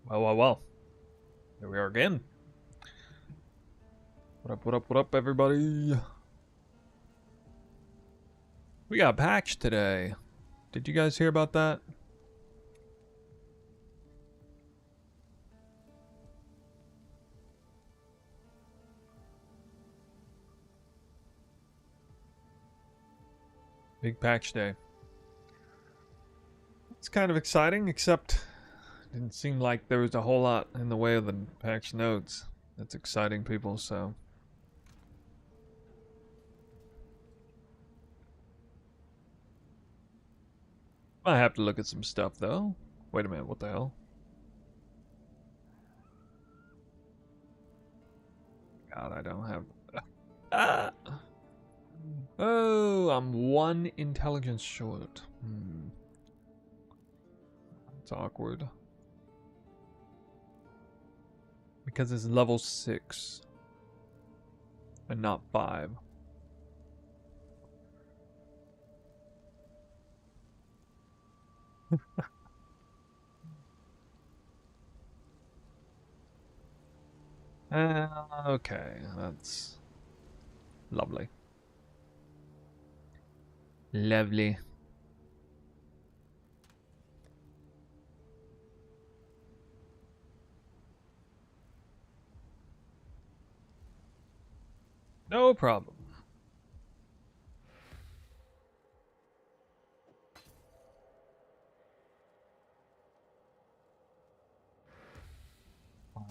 Well. Here we are again. What up, everybody? We got a patch today. Did you guys hear about that? Big patch day. It's kind of exciting, except it didn't seem like there was a whole lot in the way of the patch notes that's exciting people, so. I have to look at some stuff, though. Wait a minute, what the hell? God, I don't have... Ah! Oh, I'm one intelligence short. It's awkward. Because it's level 6. And not 5. Okay, that's lovely. Lovely. No problem.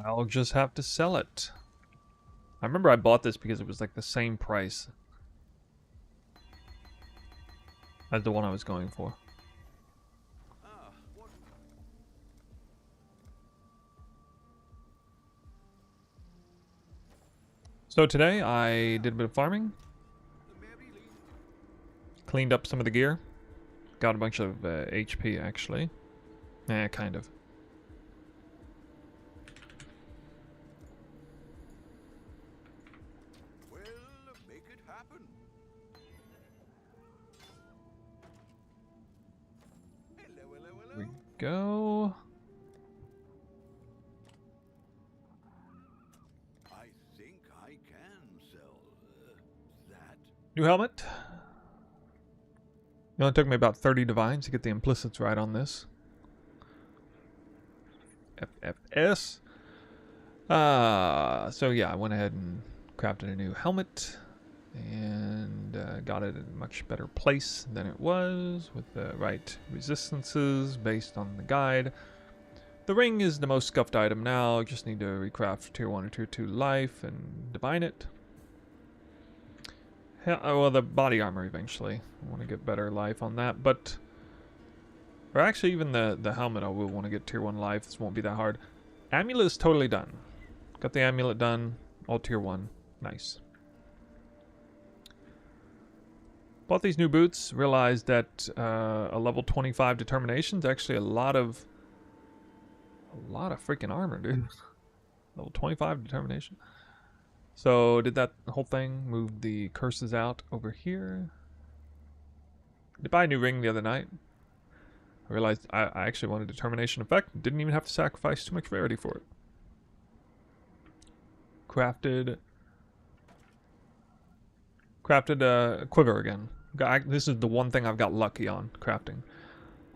I'll just have to sell it. I remember I bought this because it was like the same price as the one I was going for. So today I did a bit of farming. Cleaned up some of the gear. Got a bunch of HP actually. Kind of. Well, make it happen. Here we go. I think I can sell that. New helmet. It only took me about 30 divines to get the implicits right on this. FFS. So yeah, I went ahead and crafted a new helmet and got it in a much better place than it was with the right resistances based on the guide. The ring is the most scuffed item now. Just need to recraft tier 1 or tier 2 life and divine it. Well, the body armor eventually. I want to get better life on that, but... Or actually, even the helmet I will want to get tier 1 life. This won't be that hard. Amulet is totally done. Got the amulet done. All tier 1. Nice. Bought these new boots. Realized that a level 25 determination is actually a lot of freaking armor, dude. Level 25 determination. So did that whole thing, moved the curses out over here. Did buy a new ring the other night. I realized I actually wanted determination effect. Didn't even have to sacrifice too much rarity for it. Crafted a quiver again. This is the one thing I've got lucky on crafting.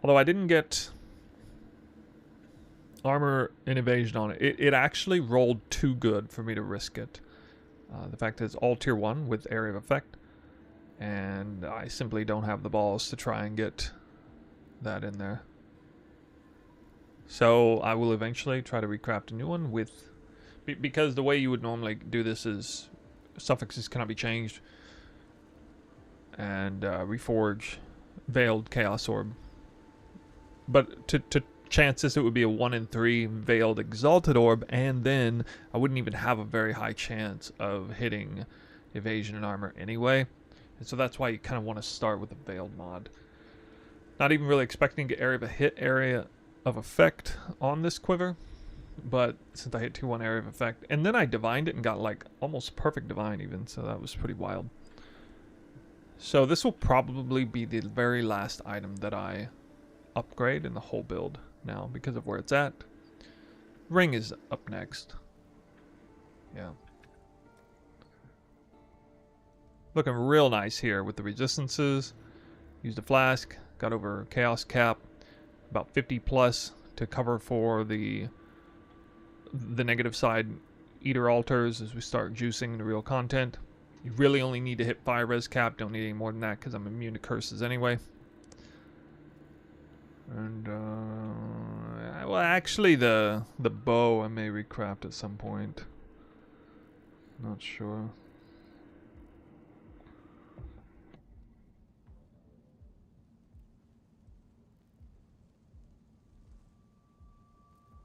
Although I didn't get armor and evasion on it. It actually rolled too good for me to risk it. The fact that it's all tier 1 with area of effect, and I simply don't have the balls to try and get that in there. So I will eventually try to recraft a new one with... Because the way you would normally do this is suffixes cannot be changed, and reforge Veiled Chaos Orb. But to chances it would be a 1 in 3 Veiled Exalted Orb, and then I wouldn't even have a very high chance of hitting evasion and armor anyway. And so that's why you kind of want to start with a Veiled mod. Not even really expecting to get area of effect on this quiver, but since I hit 2-1 area of effect, and then I divined it and got like almost perfect divine even, so that was pretty wild. So this will probably be the very last item that I upgrade in the whole build now because of where it's at. ring is up next. Yeah. Looking real nice here with the resistances. Used a flask. Got over chaos cap. About 50 plus to cover for the negative side eater altars as we start juicing the real content. You really only need to hit 5 res cap. Don't need any more than that because I'm immune to curses anyway. And well, actually the bow I may recraft at some point. Not sure.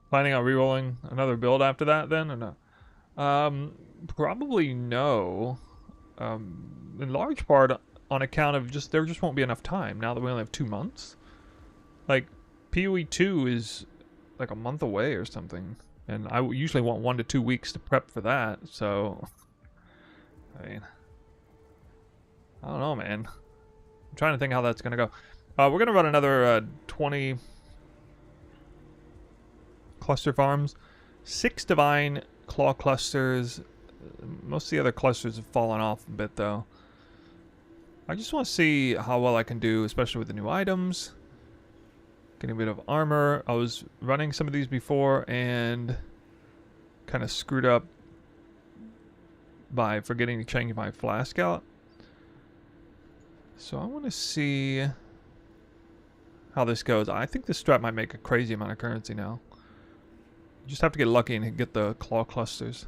Planning on rerolling another build after that then, or no? Probably no. In large part on account of there just won't be enough time now that we only have 2 months. Like, PoE 2 is like a month away or something. And I usually want 1 to 2 weeks to prep for that, so... I mean... I don't know, man. I'm trying to think how that's gonna go. We're gonna run another 20... cluster farms. 6 divine claw clusters. Most of the other clusters have fallen off a bit, though. I just want to see how well I can do, especially with the new items. Getting a bit of armor. I was running some of these before and kind of screwed up by forgetting to change my flask out. So I want to see how this goes. I think this strat might make a crazy amount of currency now. You just have to get lucky and get the claw clusters.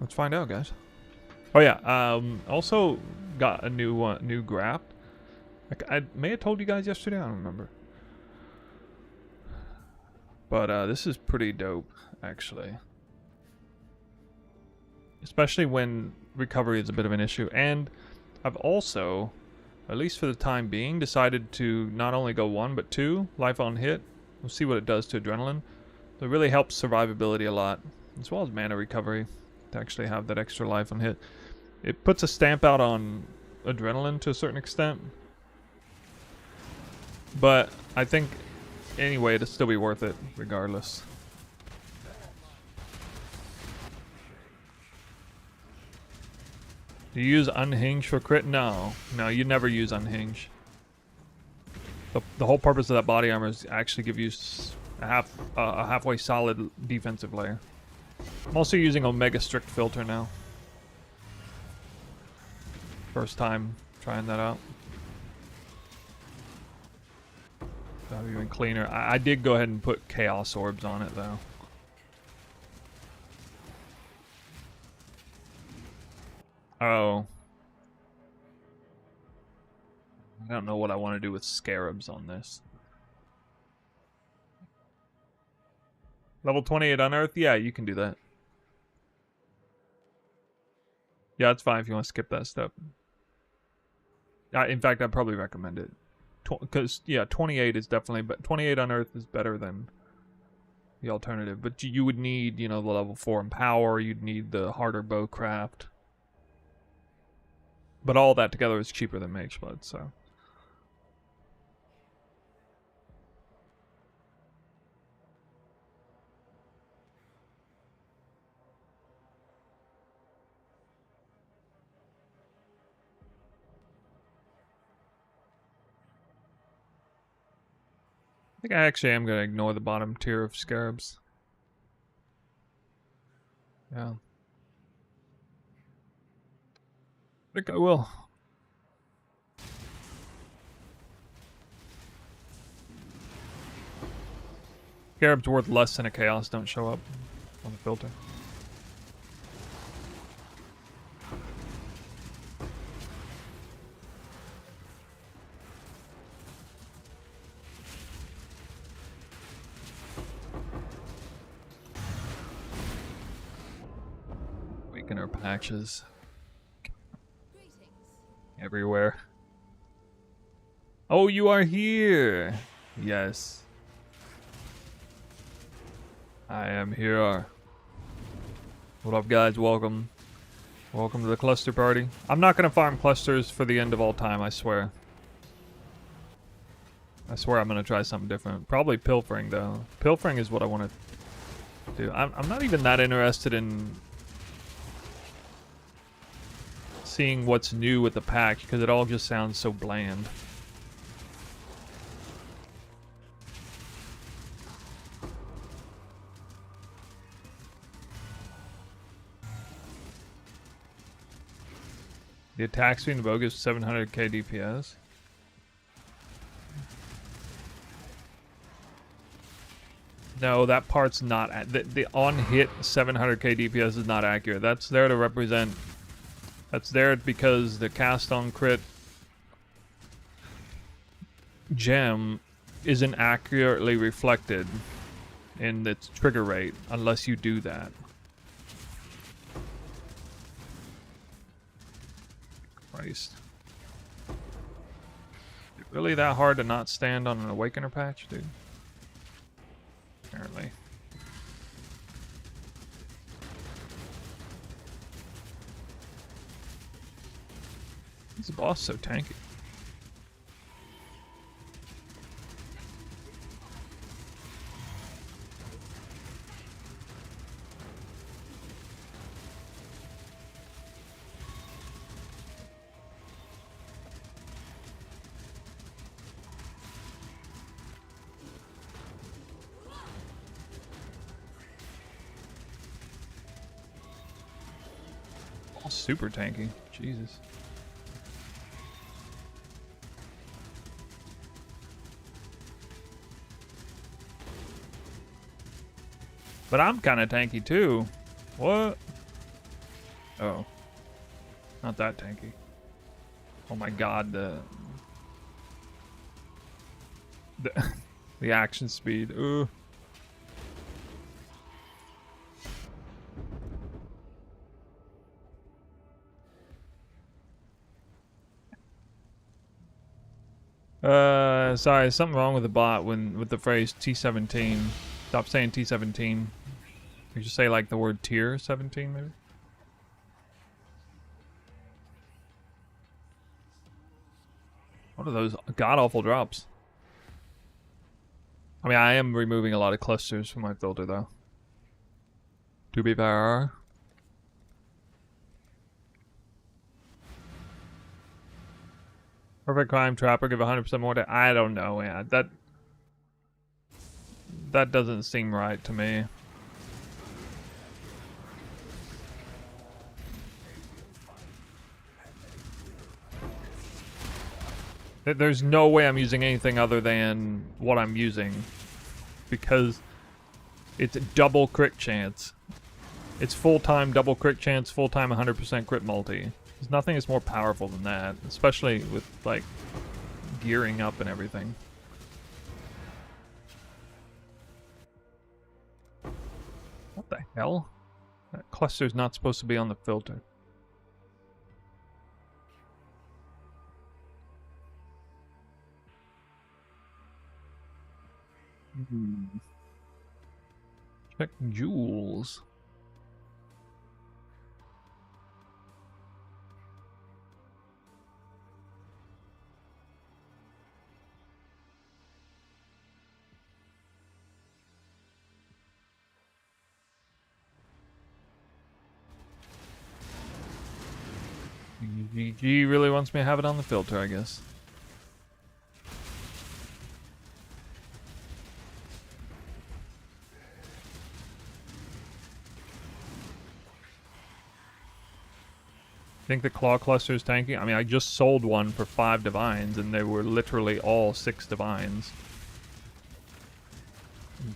Let's find out, guys. Oh yeah, also got a new grap. Like, I may have told you guys yesterday, I don't remember. But this is pretty dope, actually. Especially when recovery is a bit of an issue. And I've also, at least for the time being, decided to not only go 1 but 2 life on hit. We'll see what it does to adrenaline. It really helps survivability a lot, as well as mana recovery, to actually have that extra life on hit. It puts a stamp out on adrenaline to a certain extent. But I think, anyway, it'll still be worth it, regardless. Do you use Unhinge for crit? No. No, you never use Unhinge. The whole purpose of that body armor is to actually give you a halfway solid defensive layer. I'm also using Omega Strict Filter now. First time trying that out. That'll be even cleaner. I did go ahead and put Chaos Orbs on it though. Oh. I don't know what I want to do with Scarabs on this. Level 28 Unearth? Yeah, you can do that. Yeah, it's fine if you want to skip that step. In fact, I'd probably recommend it. Because, yeah, 28 is definitely... But 28 Unearth is better than the alternative. But you would need, you know, the level 4 in power. You'd need the harder bowcraft. But all that together is cheaper than Mage Blood, so... I think I actually am going to ignore the bottom tier of Scarabs. Yeah. I think I will. Scarabs worth less than a Chaos don't show up on the filter. Weakener patches. Everywhere. Oh, you are here! Yes. I am here. What up, guys? Welcome. Welcome to the cluster party. I'm not gonna farm clusters for the end of all time, I swear. I swear I'm gonna try something different. Probably pilfering though. Pilfering is what I want to do. I'm not even that interested in seeing what's new with the pack because it all just sounds so bland. The attack speed in Vogue is 700k DPS. No, that part's not. The on-hit 700k DPS is not accurate. That's there to represent. That's there because the cast on crit gem isn't accurately reflected in its trigger rate unless you do that. Christ. Is it really that hard to not stand on an Awakener patch, dude? Apparently. Is the boss so tanky? Super tanky. Jesus. But I'm kind of tanky too. What? Oh. Not that tanky. Oh my god, the the action speed. Ooh. Sorry, something wrong with the bot with the phrase T17. Stop saying T17. You should say like the word tier 17 maybe. What are those god-awful drops? I mean, I am removing a lot of clusters from my filter though. To be fair. Perfect Crime Trapper, give 100% more to... I don't know, man. That doesn't seem right to me. There's no way I'm using anything other than what I'm using. Because it's a double crit chance. It's full-time double crit chance, full-time 100% crit multi. There's nothing that's more powerful than that, especially with, like, gearing up and everything. What the hell? That cluster's not supposed to be on the filter. Check jewels. GG really wants me to have it on the filter, I guess. Think the claw cluster is tanky? I mean, I just sold one for 5 divines, and they were literally all 6 divines.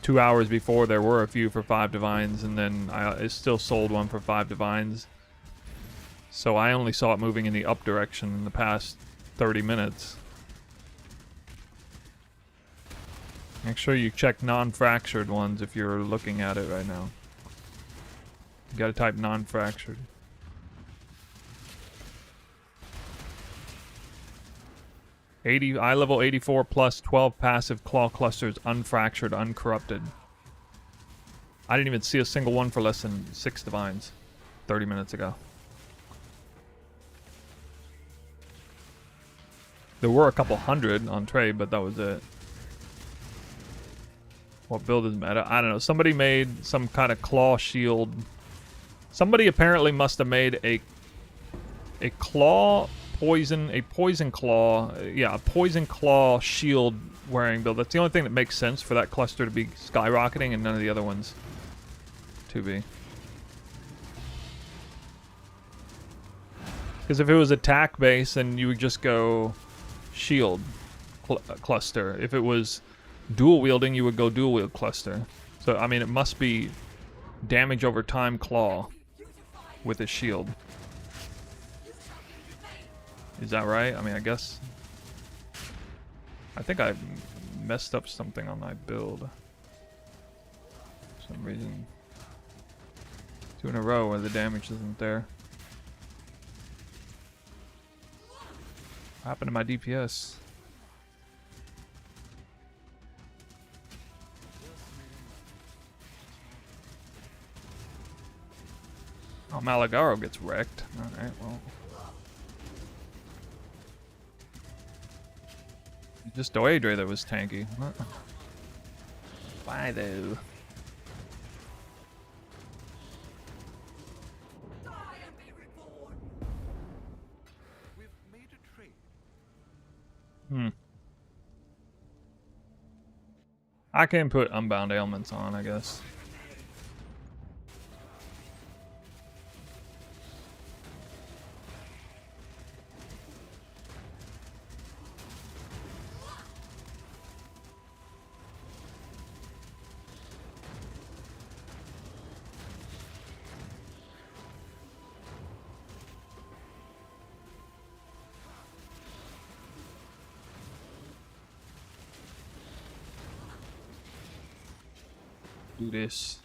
2 hours before, there were a few for 5 divines, and then I still sold one for 5 divines. So I only saw it moving in the up direction in the past 30 minutes. Make sure you check non-fractured ones if you're looking at it right now. You gotta type non-fractured. Eye level 84 plus 12 passive claw clusters, unfractured, uncorrupted. I didn't even see a single one for less than 6 divines 30 minutes ago. There were a couple hundred on trade, but that was it. What build is meta? I don't know. Somebody made some kind of claw shield. Somebody apparently must have made a poison claw. Yeah, a poison claw shield wearing build. That's the only thing that makes sense for that cluster to be skyrocketing and none of the other ones to be. Because if it was attack base, then you would just go shield cluster. If it was dual wielding, you would go dual wield cluster. So, I mean, it must be damage over time claw with a shield. Is that right? I mean, I guess. I think I messed up something on my build. For some reason. 2 in a row where the damage isn't there. What happened to my DPS? Oh, Malagaro gets wrecked. Alright, well. Just Doedre that was tanky. What? Why though? We've made a trade. I can put Unbound Ailments on, I guess. Do this.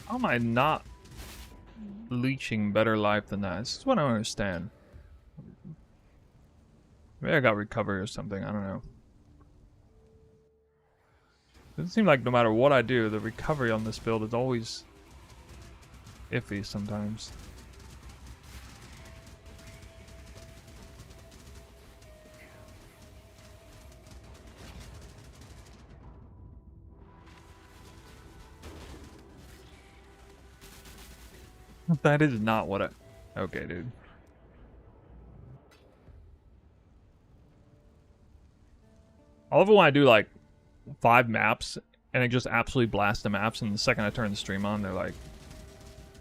How am I not leeching better life than that? This is what I don't understand. Maybe I got recovery or something, I don't know. It doesn't seem like no matter what I do, the recovery on this build is always iffy sometimes. That is not what I... Okay, dude. I love it when I do like 5 maps and I just absolutely blast the maps, and the second I turn the stream on, they're like,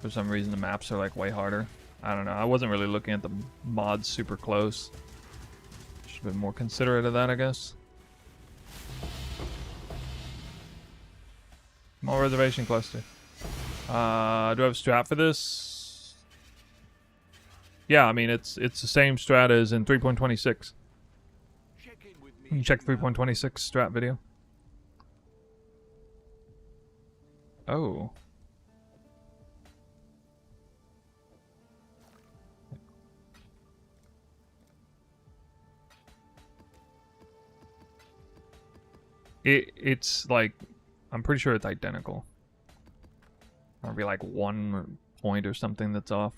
for some reason the maps are like way harder. I don't know. I wasn't really looking at the mods super close. Should have been more considerate of that, I guess. Small reservation cluster. Do I have a strat for this? Yeah, I mean it's the same strat as in 3.26. Check in with me. You can check 3.26 strat video. Oh. It's like, I'm pretty sure it's identical. Or be like 1 point or something that's off.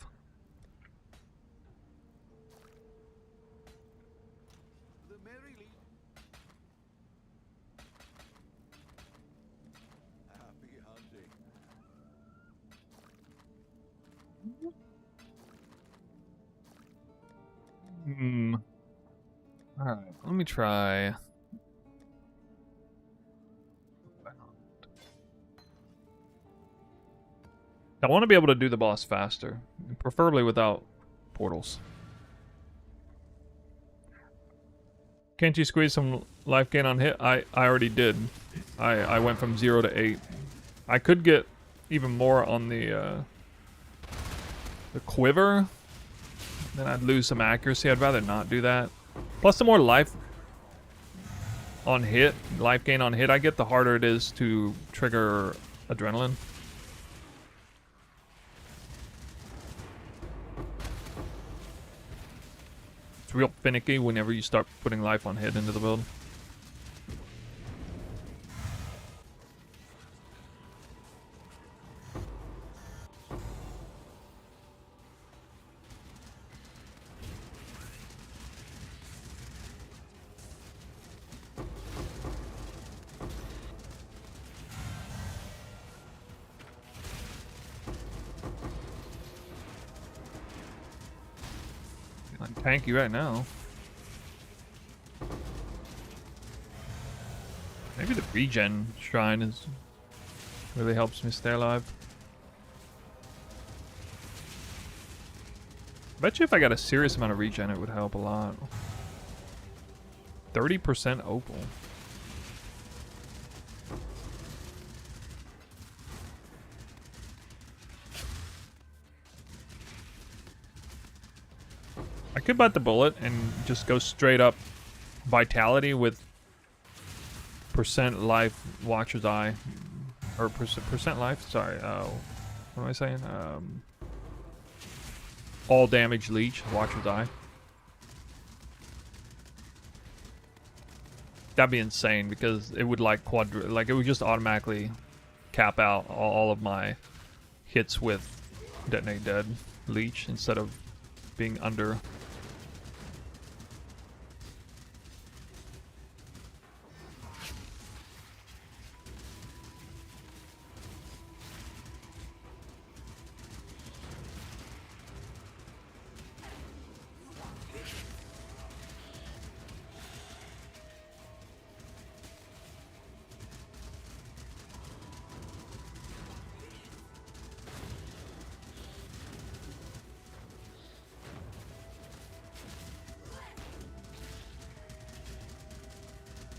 The Merry League. Happy hunting. Alright, let me try. I want to be able to do the boss faster, preferably without portals. Can't you squeeze some life gain on hit? I already did. I went from 0 to 8. I could get even more on the quiver. Then I'd lose some accuracy. I'd rather not do that. Plus, the more life on hit, life gain on hit I get, the harder it is to trigger adrenaline. It's real finicky whenever you start putting life on hit into the build. I'm tanky right now. Maybe the regen shrine is really helps me stay alive. Bet you if I got a serious amount of regen, it would help a lot. 30% opal. I could bite the bullet and just go straight up vitality with percent life Watcher's Eye. Or percent life? Sorry, what am I saying? All damage leech, Watcher's Eye. That'd be insane because it would like it would just automatically cap out all of my hits with Detonate Dead leech instead of being under.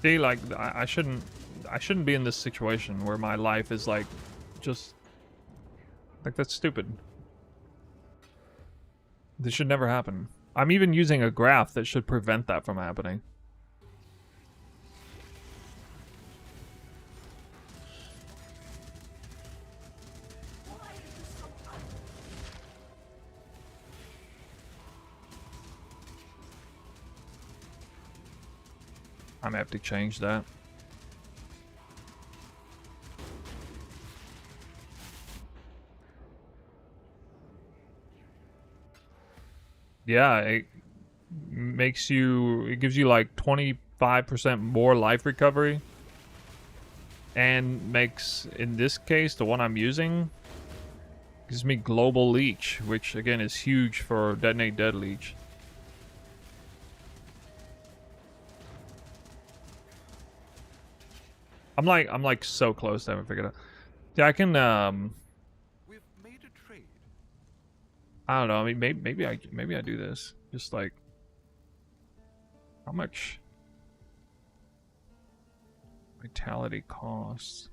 See, like I shouldn't be in this situation where my life is like just like that's stupid. This should never happen. I'm even using a graph that should prevent that from happening. I'm gonna have to change that. Yeah, it makes you, it gives you like 25% more life recovery. And makes, in this case, the one I'm using, gives me global leech, which again is huge for Detonate Dead leech. I'm like so close to having figured it out. Yeah, I can We've made a trade. I don't know. I mean, maybe I do this. Just like how much vitality costs?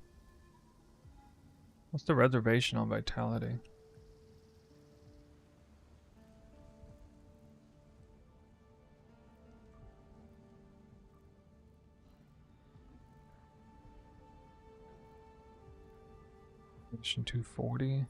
What's the reservation on vitality? Mission 240.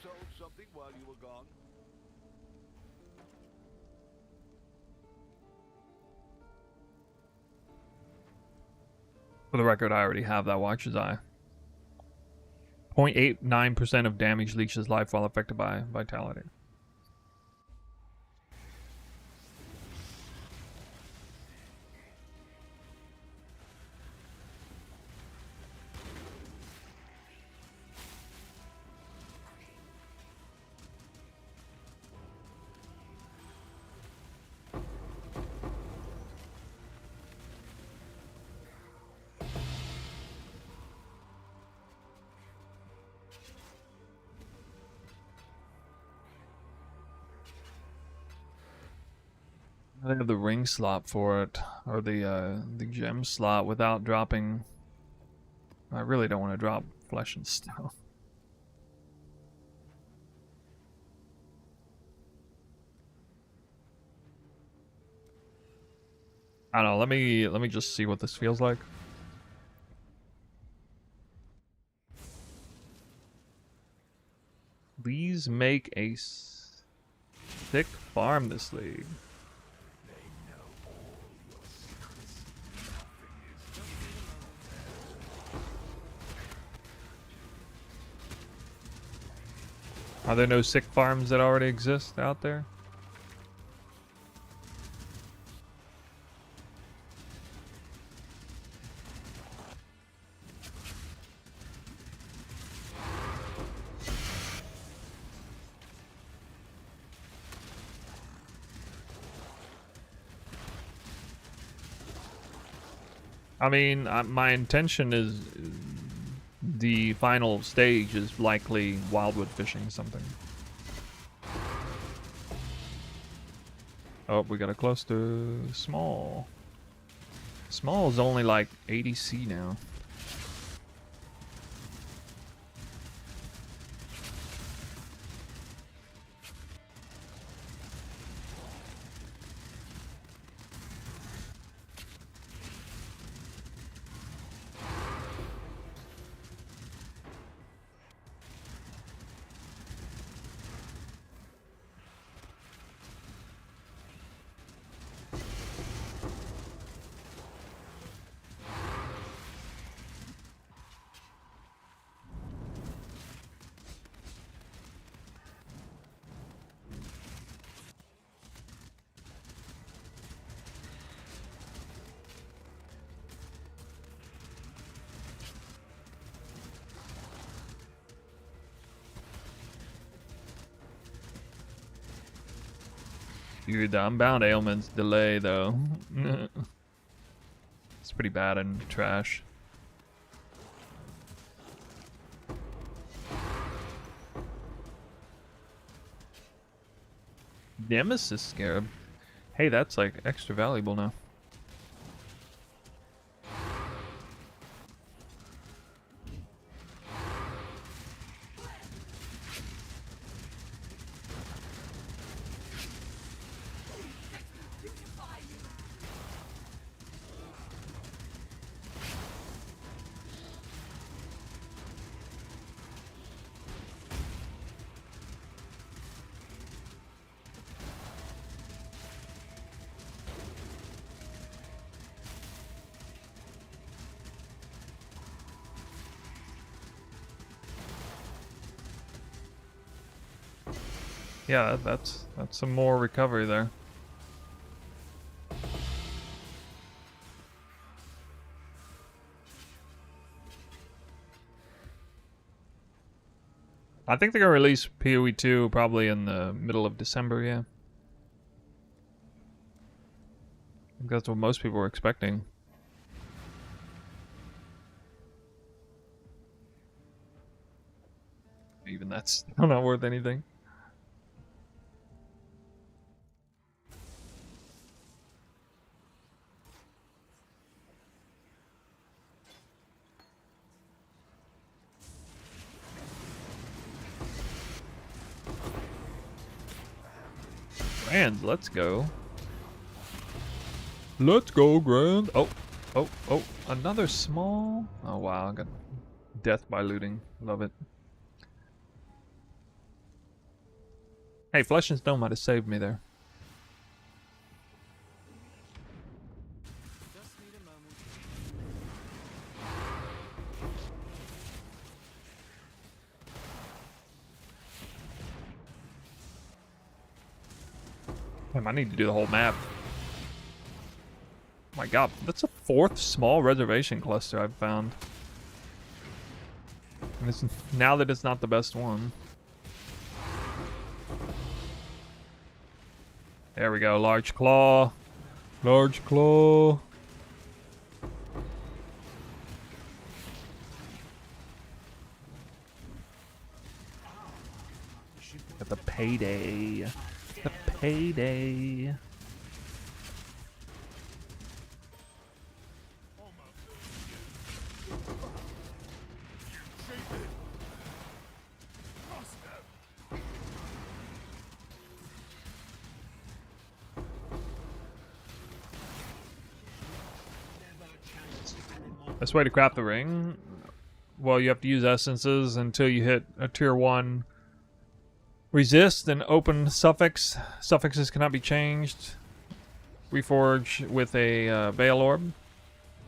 Sold something while you were gone. For the record, I already have that Watcher's Eye. 0.89% of damage leeches life while affected by vitality. I have the ring slot for it, or the gem slot without dropping. I really don't want to drop flesh and stone. I don't know. Let me just see what this feels like. Please make a sick farm this league. Are there no sick farms that already exist out there? I mean, my intention is the final stage is likely wildwood fishing something. Oh, we got a close to small. Small is only like 80 C now. Dude, the Unbound Ailment's delay, though. It's pretty bad and trash. Nemesis Scarab. Hey, that's like extra valuable now. Yeah, that's some more recovery there. I think they're gonna release PoE 2 probably in the middle of December, yeah. I think that's what most people were expecting. Even that's still not worth anything. Grand, let's go. Let's go, Grand. Oh, another small. Oh wow, I got death by looting. Love it. Hey, Flesh and Stone might have saved me there. Damn, I need to do the whole map. Oh my god, that's a 4th small reservation cluster I've found. And it's, now that it's not the best one. There we go, large claw. Large claw. Got the payday. The payday. Best way to craft the ring? Well, you have to use essences until you hit a tier 1 Resist and open suffix. Suffixes cannot be changed. Reforge with a Veil Orb.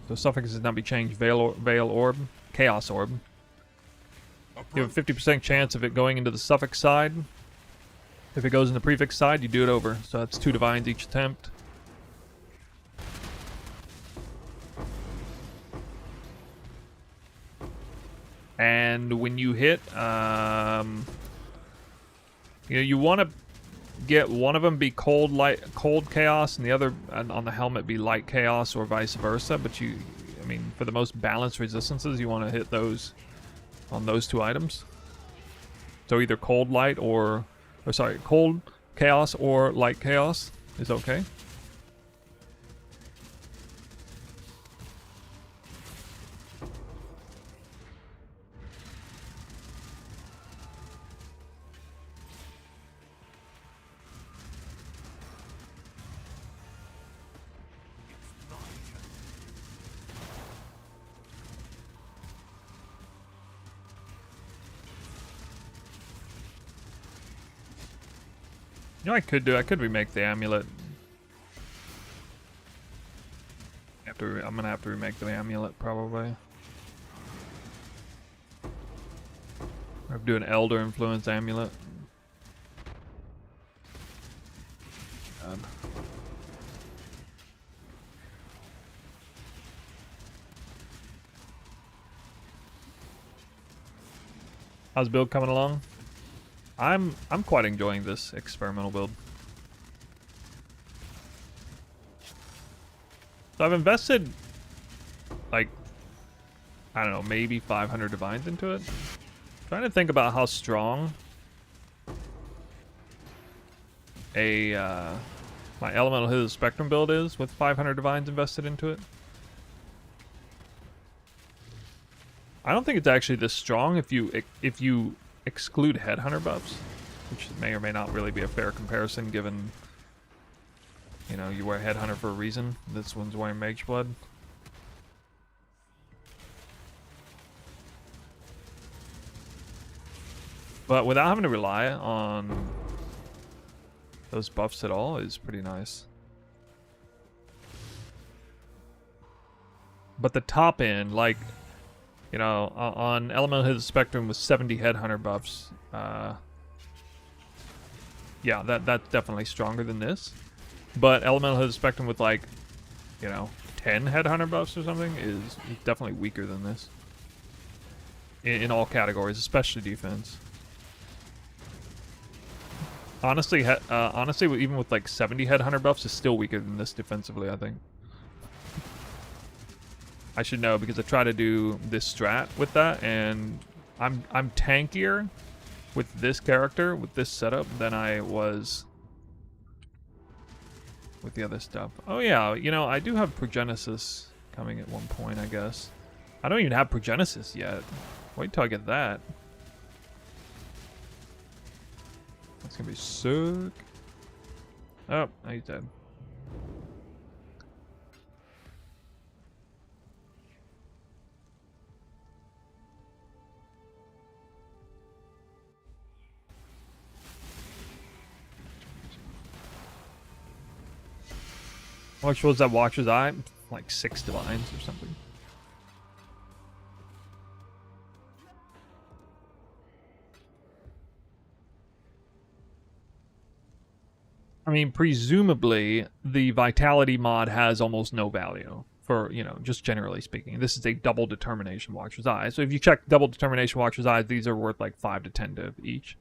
So suffixes cannot be changed. Veil Orb. Chaos Orb. You have a 50% chance of it going into the suffix side. If it goes in the prefix side, you do it over. So that's 2 divines each attempt. And when you hit, you want to get one of them be cold chaos, and the other on the helmet be light chaos, or vice versa. But I mean, for the most balanced resistances, you want to hit those on those 2 items. So either cold chaos or light chaos is okay. You know what I could do? I could remake the amulet. I'm gonna have to remake the amulet probably. Or do an Elder Influence amulet. God. How's the build coming along? I'm quite enjoying this experimental build. So I've invested, like, I don't know, maybe 500 divines into it. Trying to think about how strong my Elemental Hit of the Spectrum build is with 500 divines invested into it. I don't think it's actually this strong if you exclude Headhunter buffs, which may or may not really be a fair comparison given, you know, you wear Headhunter for a reason. This one's wearing Mage Blood. But without having to rely on those buffs at all is pretty nice. But the top end, like, you know, on Elemental Hit of the Spectrum with 70 Headhunter buffs, yeah, that's definitely stronger than this. But Elemental Hit of the Spectrum with, like, you know, 10 Headhunter buffs or something is definitely weaker than this. In all categories, especially defense. Honestly, even with like 70 Headhunter buffs, is still weaker than this defensively, I think. I should know because I try to do this strat with that, and I'm tankier with this character, with this setup, than I was with the other stuff. Oh yeah, you know, I do have Progenesis coming at one point, I guess. I don't even have Progenesis yet. Wait till I get that. That's gonna be sick. Oh, now he's dead. How much was that Watcher's Eye? Like 6 divines or something. I mean, presumably, the Vitality mod has almost no value for, you know, just generally speaking. This is a Double Determination Watcher's Eye. So if you check Double Determination Watcher's Eye, these are worth like 5 to 10 div each.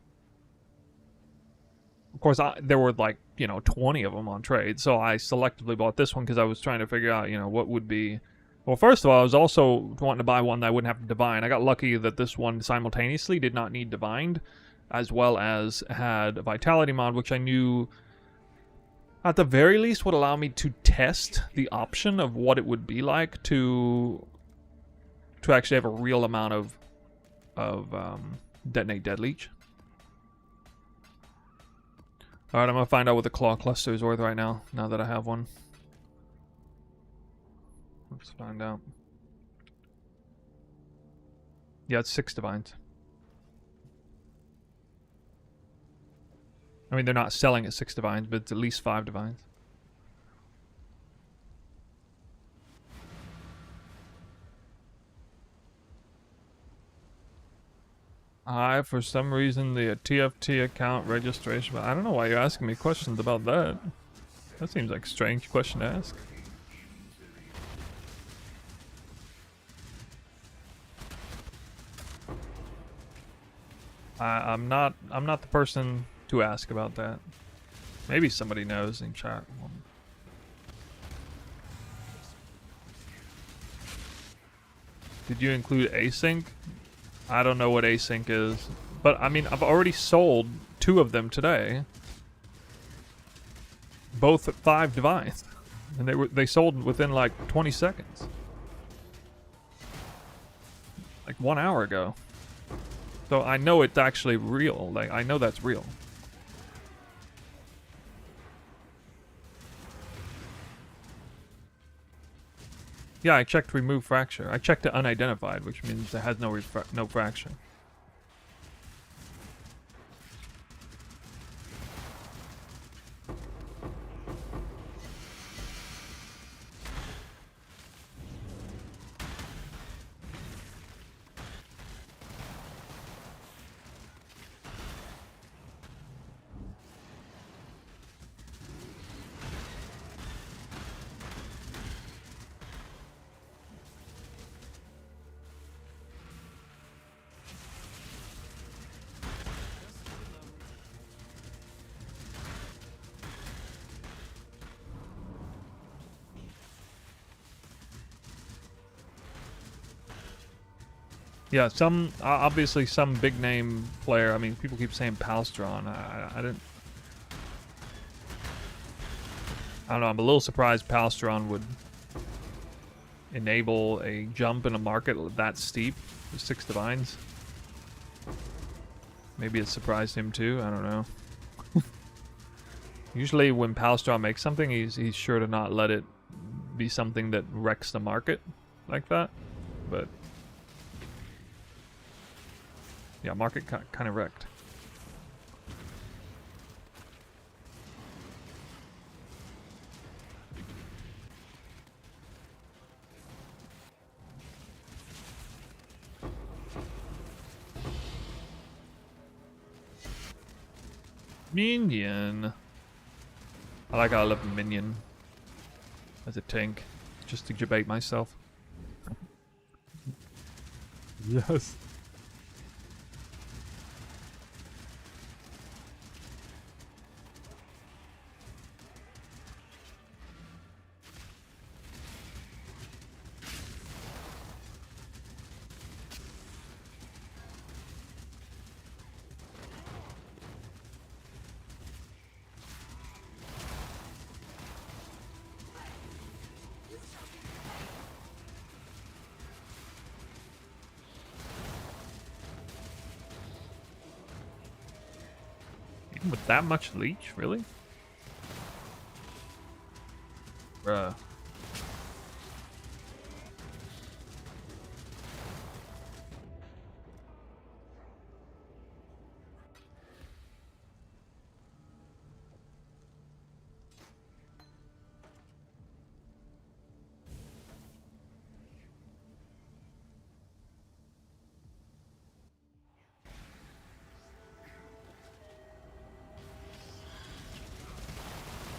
Of course, there were like, you know, 20 of them on trade, so I selectively bought this one because I was trying to figure out, you know, what would be... Well, first of all, I was also wanting to buy one that I wouldn't have to divine. I got lucky that this one simultaneously did not need divined, as well as had a Vitality mod, which I knew at the very least would allow me to test the option of what it would be like to actually have a real amount of Detonate Dead Leech. Alright, I'm going to find out what the Claw Cluster is worth right now that I have one. Let's find out. Yeah, it's 6 divines. I mean, they're not selling at 6 divines, but it's at least 5 divines. For some reason, the TFT account registration, but I don't know why you're asking me questions about that. That seems like a strange question to ask. I'm not the person to ask about that. Maybe somebody knows in chat. Did you include async? I don't know what async is, but I mean, I've already sold 2 of them today. Both at 5 divines, and they sold within like 20 seconds, like 1 hour ago. So I know it's actually real. Like, I know that's real. Yeah, I checked remove fracture. I checked it unidentified, which means it has no fracture. Yeah, some obviously some big name player. I mean, people keep saying Palstron. I didn't. I don't know. I'm a little surprised Palstron would enable a jump in a market that steep with 6 divines. Maybe it surprised him too. I don't know. Usually, when Palstron makes something, he's sure to not let it be something that wrecks the market like that. But yeah, market kind of wrecked. Minion. I like how I love Minion as a tank, just to debate myself. Yes. Even with that much leech, really? Bruh.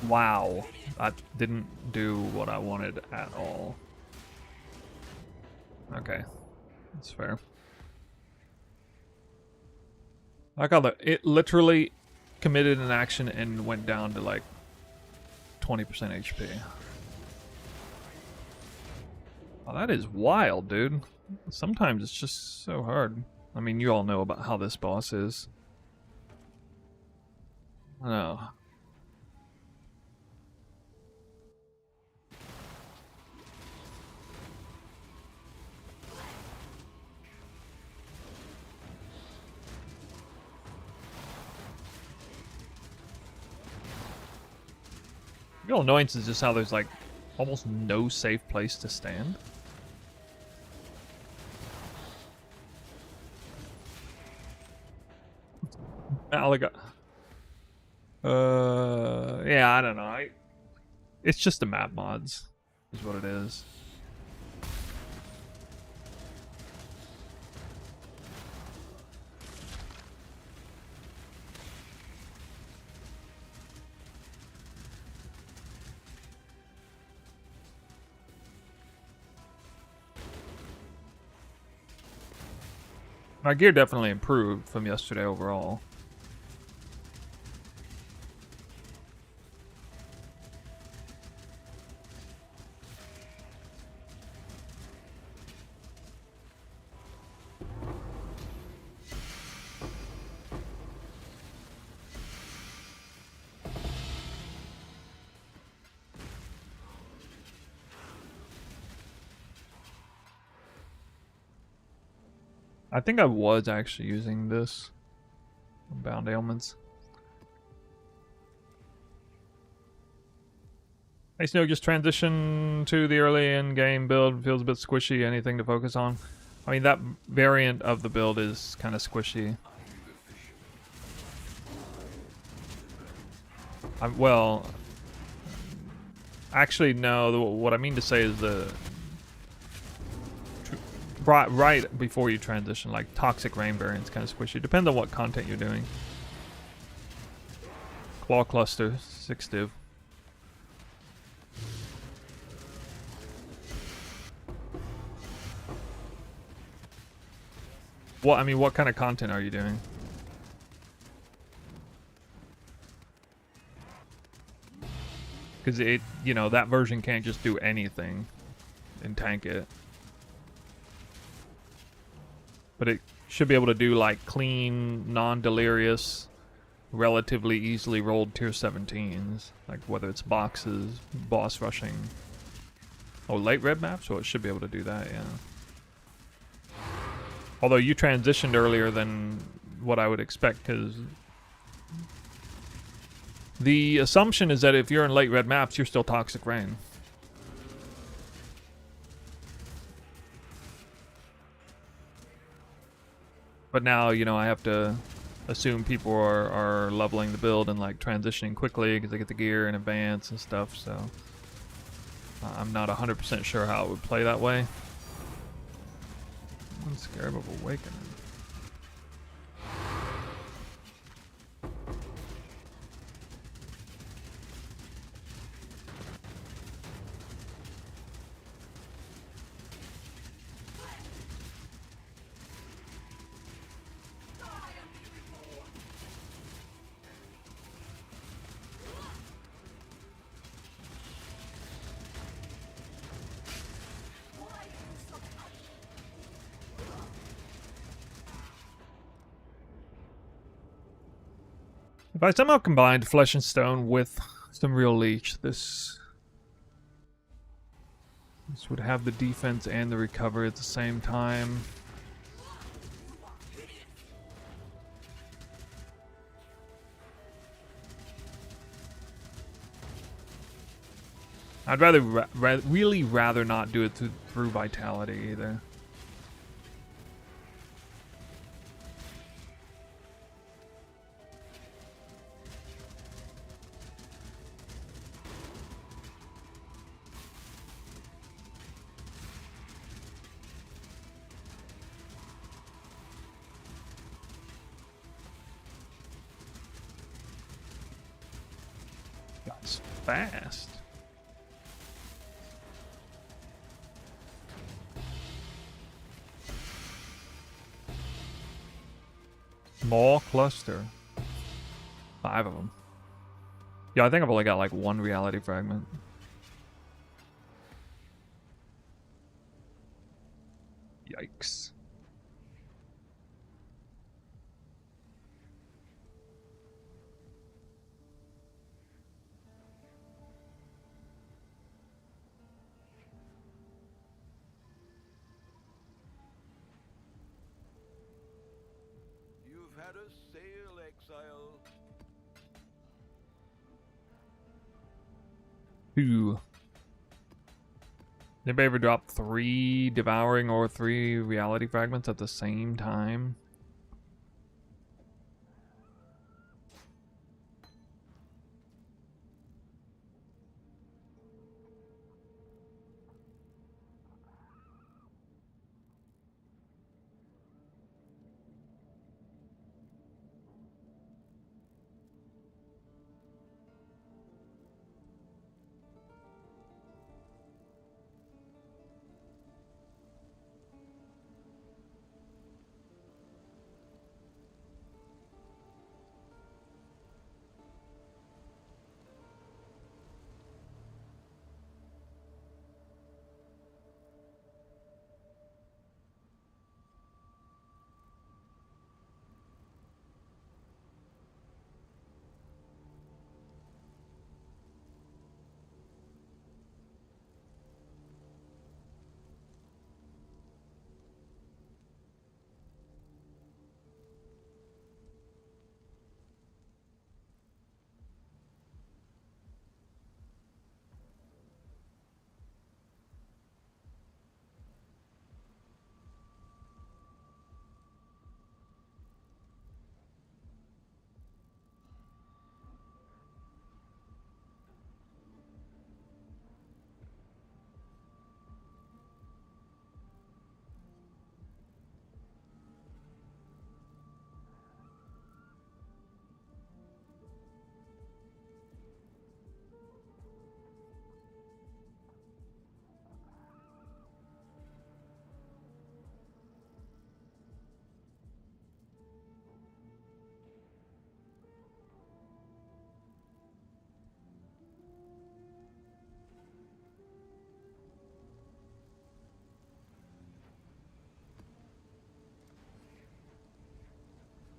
Wow. That didn't do what I wanted at all. Okay. That's fair. I got it literally committed an action and went down to like 20% HP. Oh, that is wild, dude. Sometimes it's just so hard. I mean, you all know about how this boss is. Oh. The real annoyance is just how there's like almost no safe place to stand. Malaga. Yeah, I don't know. It's just the map mods, is what it is. My gear definitely improved from yesterday overall. I think I was actually using this. Bound ailments. Hey Snow, just transition to the early in-game build. Feels a bit squishy. Anything to focus on? I mean, that variant of the build is kind of squishy. Well, actually, no. What I mean to say is right before you transition, like Toxic Rain variant's kind of squishy. Depends on what content you're doing. Claw Cluster, 6 div. I mean, what kind of content are you doing? Because that version can't just do anything and tank it. But it should be able to do like clean, non-delirious, relatively easily rolled tier 17s. Like whether it's boxes, boss rushing. Oh, late red map? So it should be able to do that, yeah. Although you transitioned earlier than what I would expect, because the assumption is that if you're in late red maps, you're still Toxic Rain. But now, I have to assume people are leveling the build and like transitioning quickly because they get the gear in advance and stuff, so I'm not 100% sure how it would play that way. I'm scared of Awakening. If I somehow combined Flesh and Stone with some real Leech, this would have the defense and the recovery at the same time. I'd really rather not do it through Vitality either. That's fast. Small cluster. 5 of them. Yeah, I think I've only got like 1 reality fragment. Yikes. You've had a sail, exile. Ooh. Anybody ever drop 3 devouring or 3 reality fragments at the same time?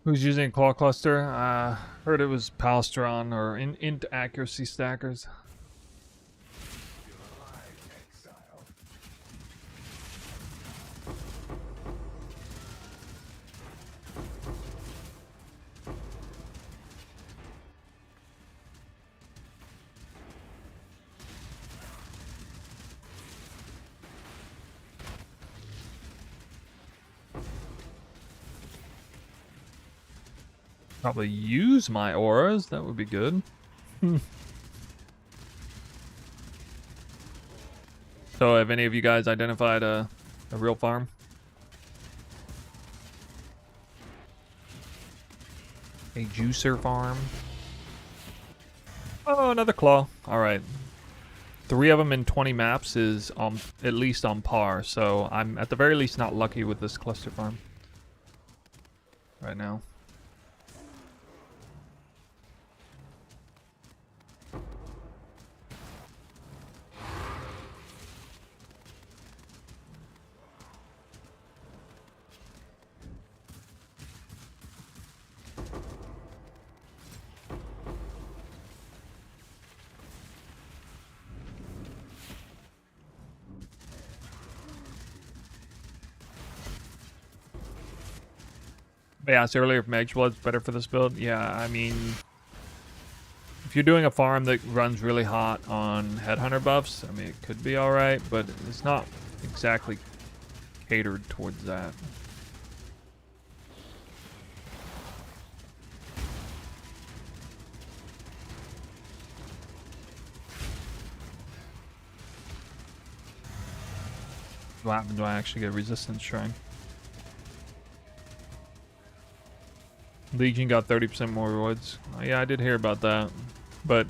Who's using a claw cluster? Heard it was Palstron or int accuracy stackers. Probably use my auras. That would be good. So, have any of you guys identified a real farm? A juicer farm? Oh, another claw. All right. 3 of them in 20 maps is at least on par. So I'm at the very least not lucky with this cluster farm right now. They asked earlier if Mage Blood's better for this build. Yeah, I mean, if you're doing a farm that runs really hot on Headhunter buffs, I mean, it could be alright, but it's not exactly catered towards that. What happens when I actually get a Resistance Shrine? Legion got 30% more rewards. Yeah, I did hear about that. But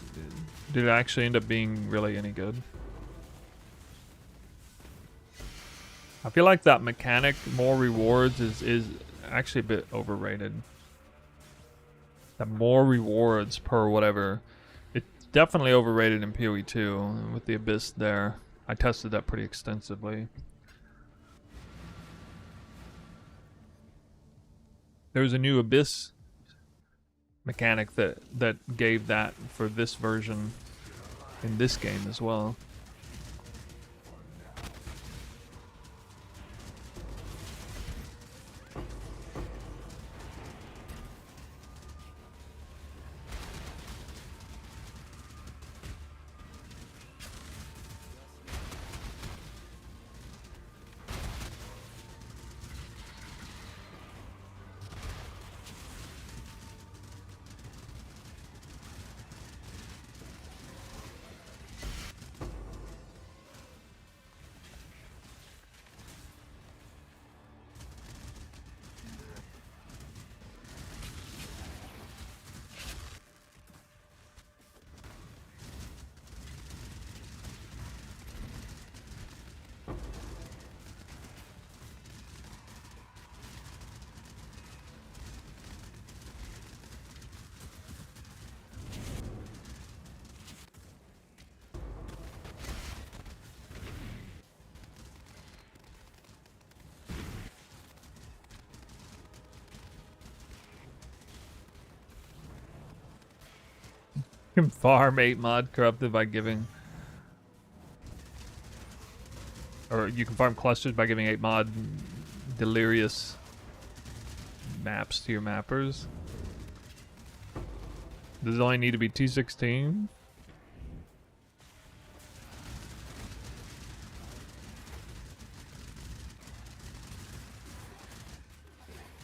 did it actually end up being really any good? I feel like that mechanic, more rewards, is actually a bit overrated. That more rewards per whatever. It's definitely overrated in PoE 2 with the Abyss there. I tested that pretty extensively. There's a new Abyss mechanic that gave that for this version in this game as well. You can farm 8 mod corrupted by giving, or you can farm clusters by giving 8 mod delirious maps to your mappers. Does it only need to be 216?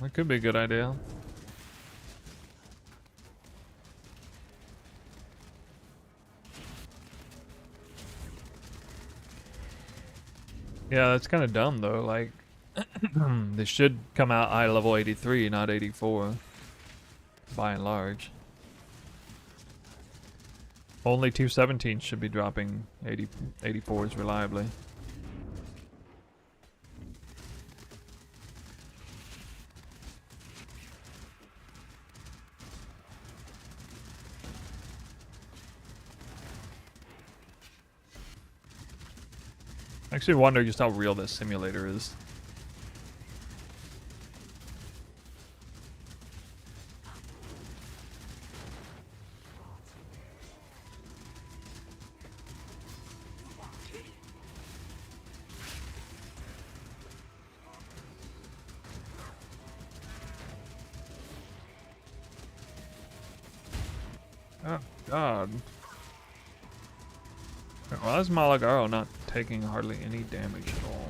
That could be a good idea. Yeah, that's kind of dumb though. Like, they should come out eye level 83, not 84, by and large. Only 217 should be dropping 84s reliably. I actually wonder just how real this simulator is. Oh, God. Why is Malagaro not taking hardly any damage at all?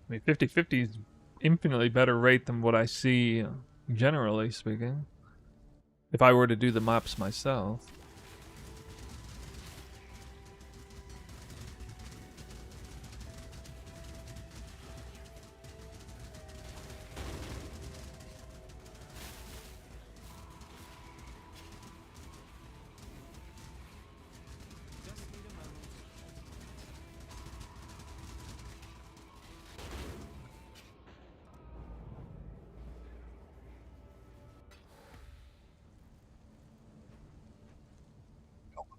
I mean, 50/50 is infinitely better rate than what I see, generally speaking. If I were to do the maps myself.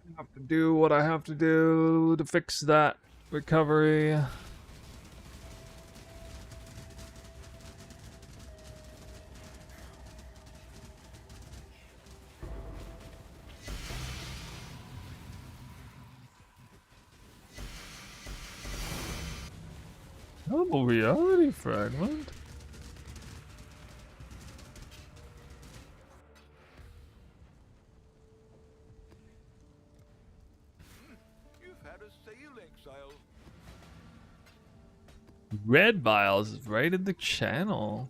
I have to do what I have to do to fix that recovery. Double reality fragment? You've had a sail exile. Red Vials has raided the channel.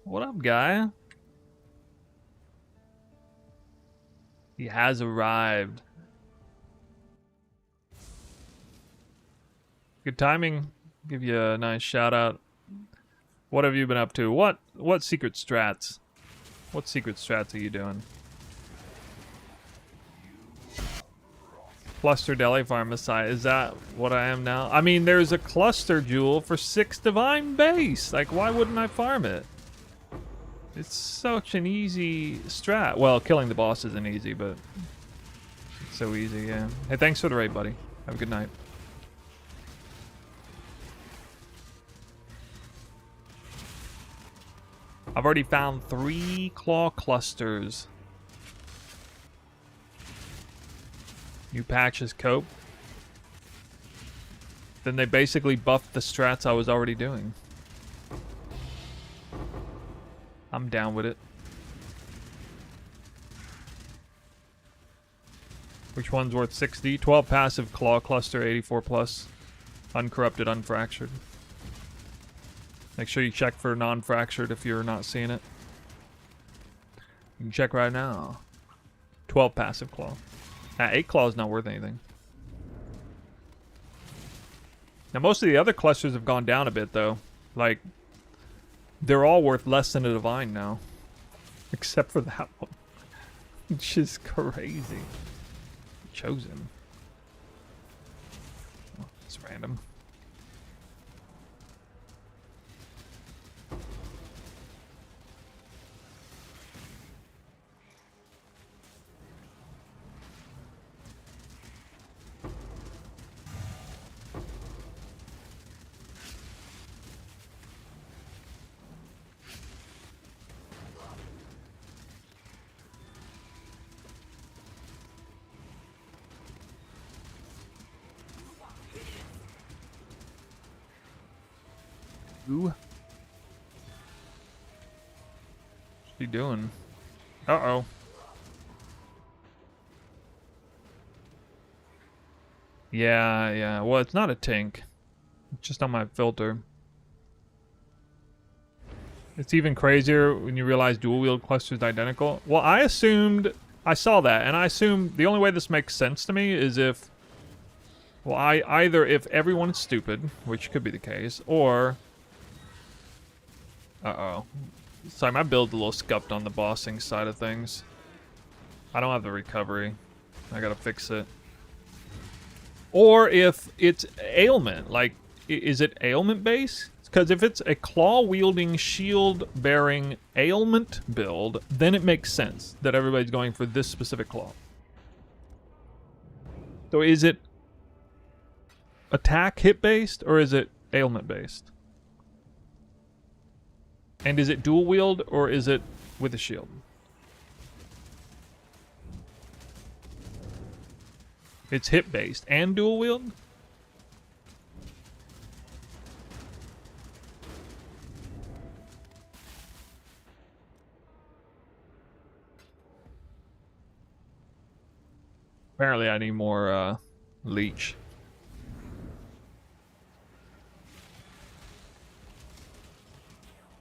What up, guy? He has arrived. Good timing. Give you a nice shout out. What have you been up to? What secret strats? What secret strats are you doing? Cluster Deli Farm Messiah. Is that what I am now? I mean, there's a cluster jewel for 6 divine base. Like, why wouldn't I farm it? It's such an easy strat. Well, killing the boss isn't easy, but it's so easy, yeah. Hey, thanks for the raid, buddy. Have a good night. I've already found 3 claw clusters. New patches cope. Then they basically buffed the strats I was already doing. I'm down with it. Which one's worth 60? 12 passive claw cluster, 84 plus. Uncorrupted, unfractured. Make sure you check for non-fractured if you're not seeing it. You can check right now. 12 passive claw. 8 claw is not worth anything. Now most of the other clusters have gone down a bit though. Like, they're all worth less than a divine now. Except for that one. Which is crazy. Chosen. Oh, it's random. Ooh. What's he doing? Uh-oh. Yeah. Well, it's not a tank. It's just on my filter. It's even crazier when you realize dual wield cluster is identical. Well, I saw that, and I assumed the only way this makes sense to me is if, well, either if everyone's stupid, which could be the case, or, uh-oh. Sorry, my build's a little scuffed on the bossing side of things. I don't have the recovery. I gotta fix it. Or if it's ailment, like, is it ailment based? Because if it's a claw-wielding, shield-bearing ailment build, then it makes sense that everybody's going for this specific claw. So is it attack hit-based, or is it ailment-based? And is it dual-wield, or is it with a shield? It's hit based and dual wield? Apparently I need more leech.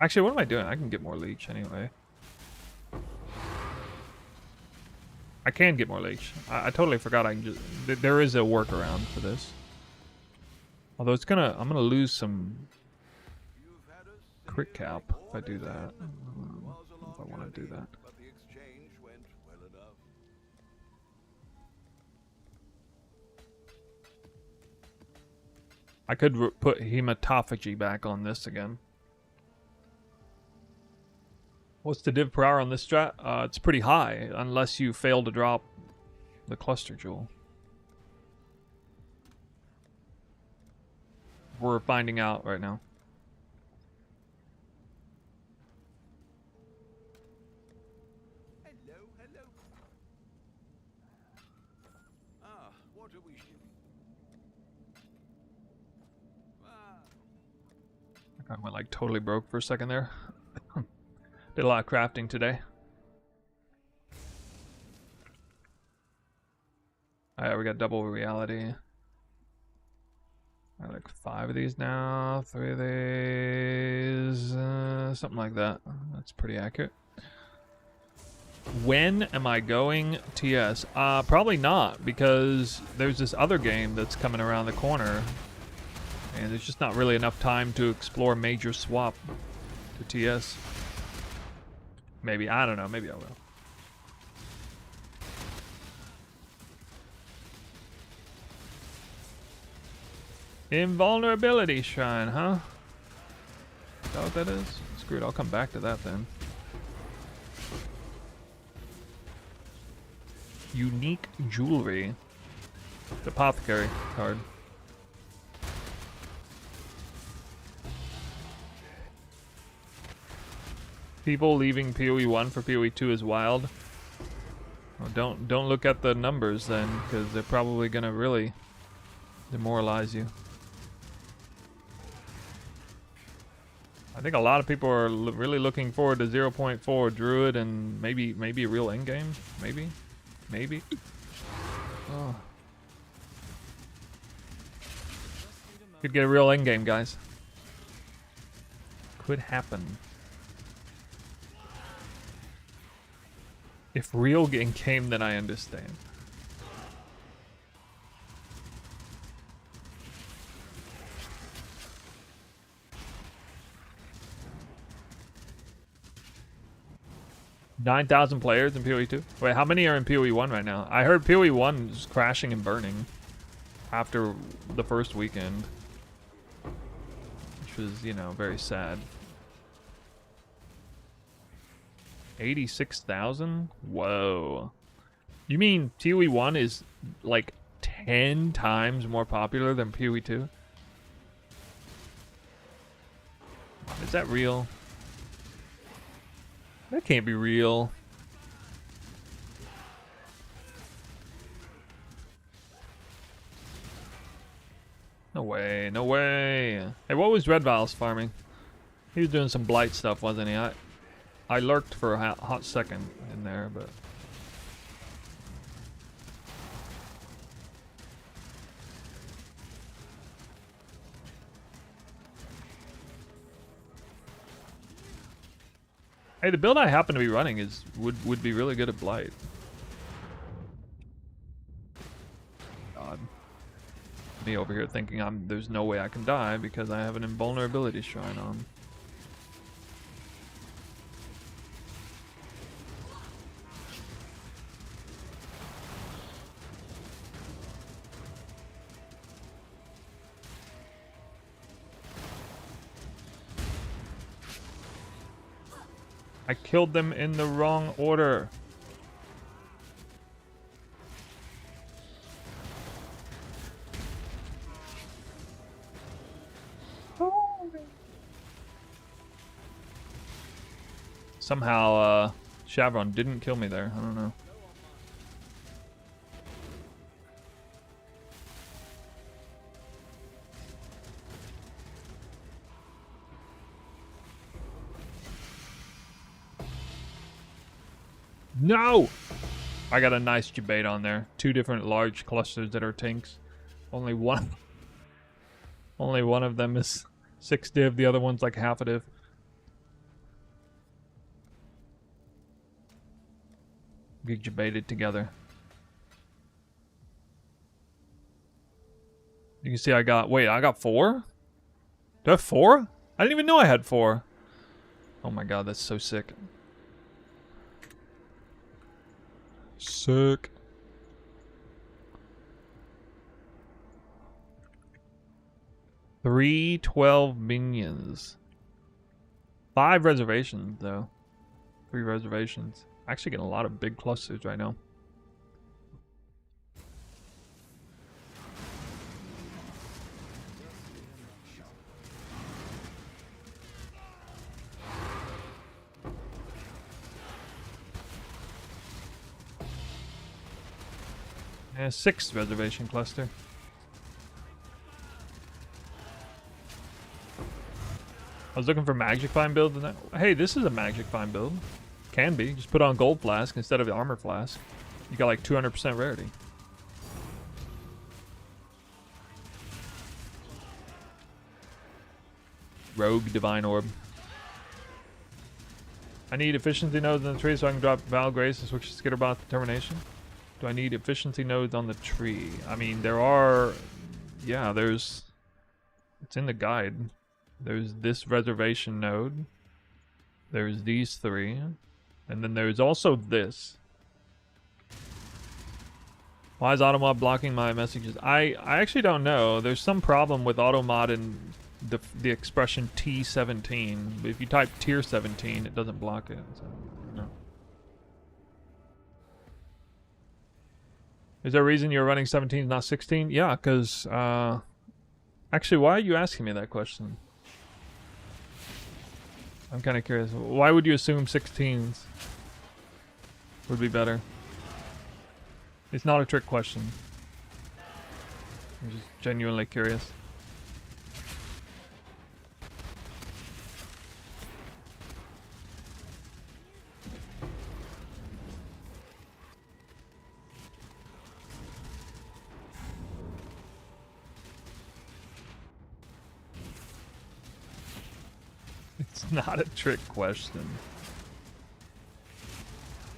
Actually, what am I doing? I can get more leech anyway. I can get more leech. I totally forgot I can just... There is a workaround for this. Although it's gonna... I'm gonna lose some crit cap if I do that. If I want to do that. I could put hematophagy back on this again. What's the div per hour on this strat? It's pretty high, unless you fail to drop the cluster jewel. We're finding out right now. Hello, hello. Ah, what are we shipping? I went like totally broke for a second there. Did a lot of crafting today. Alright, we got double reality. I like 5 of these now, 3 of these, something like that. That's pretty accurate. When am I going TS? Probably not, because there's this other game that's coming around the corner, and there's just not really enough time to explore major swap to TS. Maybe, I don't know, maybe I will. Invulnerability shrine, huh? Is that what that is? Screw it, I'll come back to that then. Unique jewelry. The apothecary card. People leaving PoE 1 for PoE 2 is wild. Well, don't look at the numbers then, because they're probably gonna really demoralize you. I think a lot of people are really looking forward to 0.4 Druid and maybe a real endgame. Maybe. Oh. Could get a real endgame, guys. Could happen. If real game came, then I understand. $9,000 players in PoE 2? Wait, how many are in PoE 1 right now? I heard PoE 1 is crashing and burning after the first weekend, which was, you know, very sad. 86,000? Whoa. You mean PoE 1 is like 10 times more popular than PoE 2? Is that real? That can't be real. No way, no way. Hey, what was Red Vials farming? He was doing some blight stuff, wasn't he? I lurked for a hot second in there, but... Hey, the build I happen to be running would be really good at blight. God. Me over here thinking there's no way I can die because I have an invulnerability shrine on. I killed them in the wrong order. Somehow, Shavron didn't kill me there. I don't know. No! I got a nice debate on there. 2 different large clusters that are tinks. Only one of them is 6 div, the other one's like half a div. We debated together. You can see I got 4? Do I have 4? I didn't even know I had 4. Oh my god, that's so sick. Sick. Three 12 minions. 5 reservations, though. 3 reservations. Actually getting a lot of big clusters right now. Yeah, 6th reservation cluster. I was looking for Magic Find build. And hey, this is a Magic Find build. Can be. Just put on Gold Flask instead of the Armor Flask. You got like 200% rarity. Rogue Divine Orb. I need efficiency nodes in the tree so I can drop Val Grace and switch to Skitterbot Determination. Do I need efficiency nodes on the tree? I mean, there are... Yeah, there's... It's in the guide. There's this reservation node. There's these 3. And then there's also this. Why is Automod blocking my messages? I actually don't know. There's some problem with Automod and the expression T17. If you type tier 17, it doesn't block it. So, no. Is there a reason you're running 17 not 16? Yeah, because... Actually, why are you asking me that question? I'm kind of curious. Why would you assume 16s would be better? It's not a trick question. I'm just genuinely curious. It's not a trick question.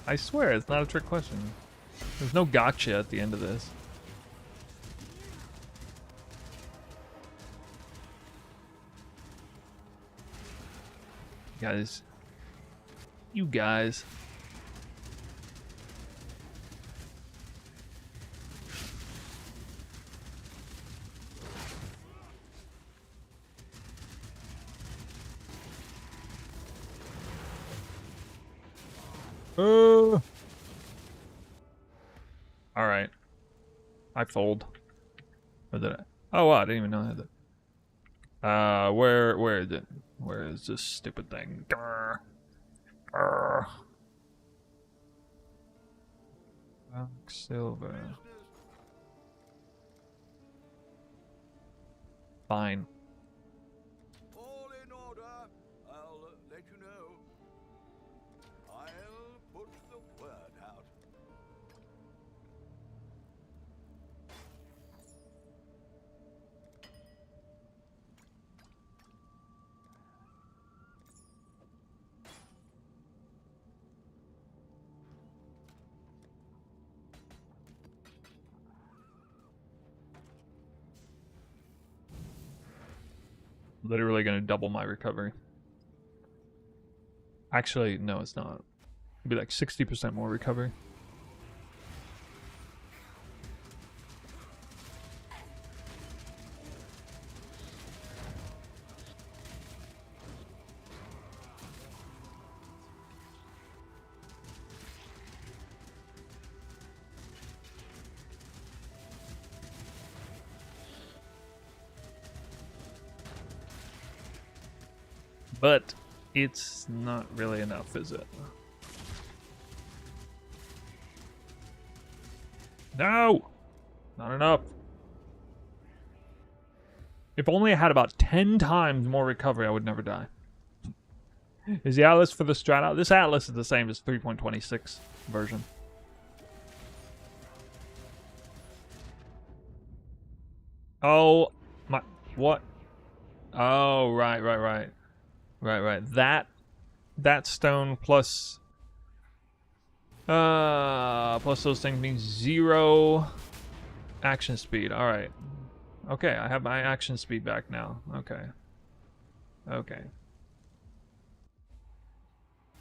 I swear, it's not a trick question. There's no gotcha at the end of this. Guys. You guys. Alright. I fold. Or did I? Oh, wow, I didn't even know I had that. Where is it? Where is this stupid thing? Grr. Grr. Silver. Fine. All in order. I'll let you know. I'll put the word out. Literally gonna double my recovery. Actually, no, it's not. It'd be like 60% more recovery. But it's not really enough, is it? No! Not enough. If only I had about 10 times more recovery, I would never die. Is the Atlas for the Strat out? This Atlas is the same as 3.26 version. Oh my, what? Oh, right. That stone plus plus those things means 0 action speed. All right. Okay, I have my action speed back now. Okay. Okay.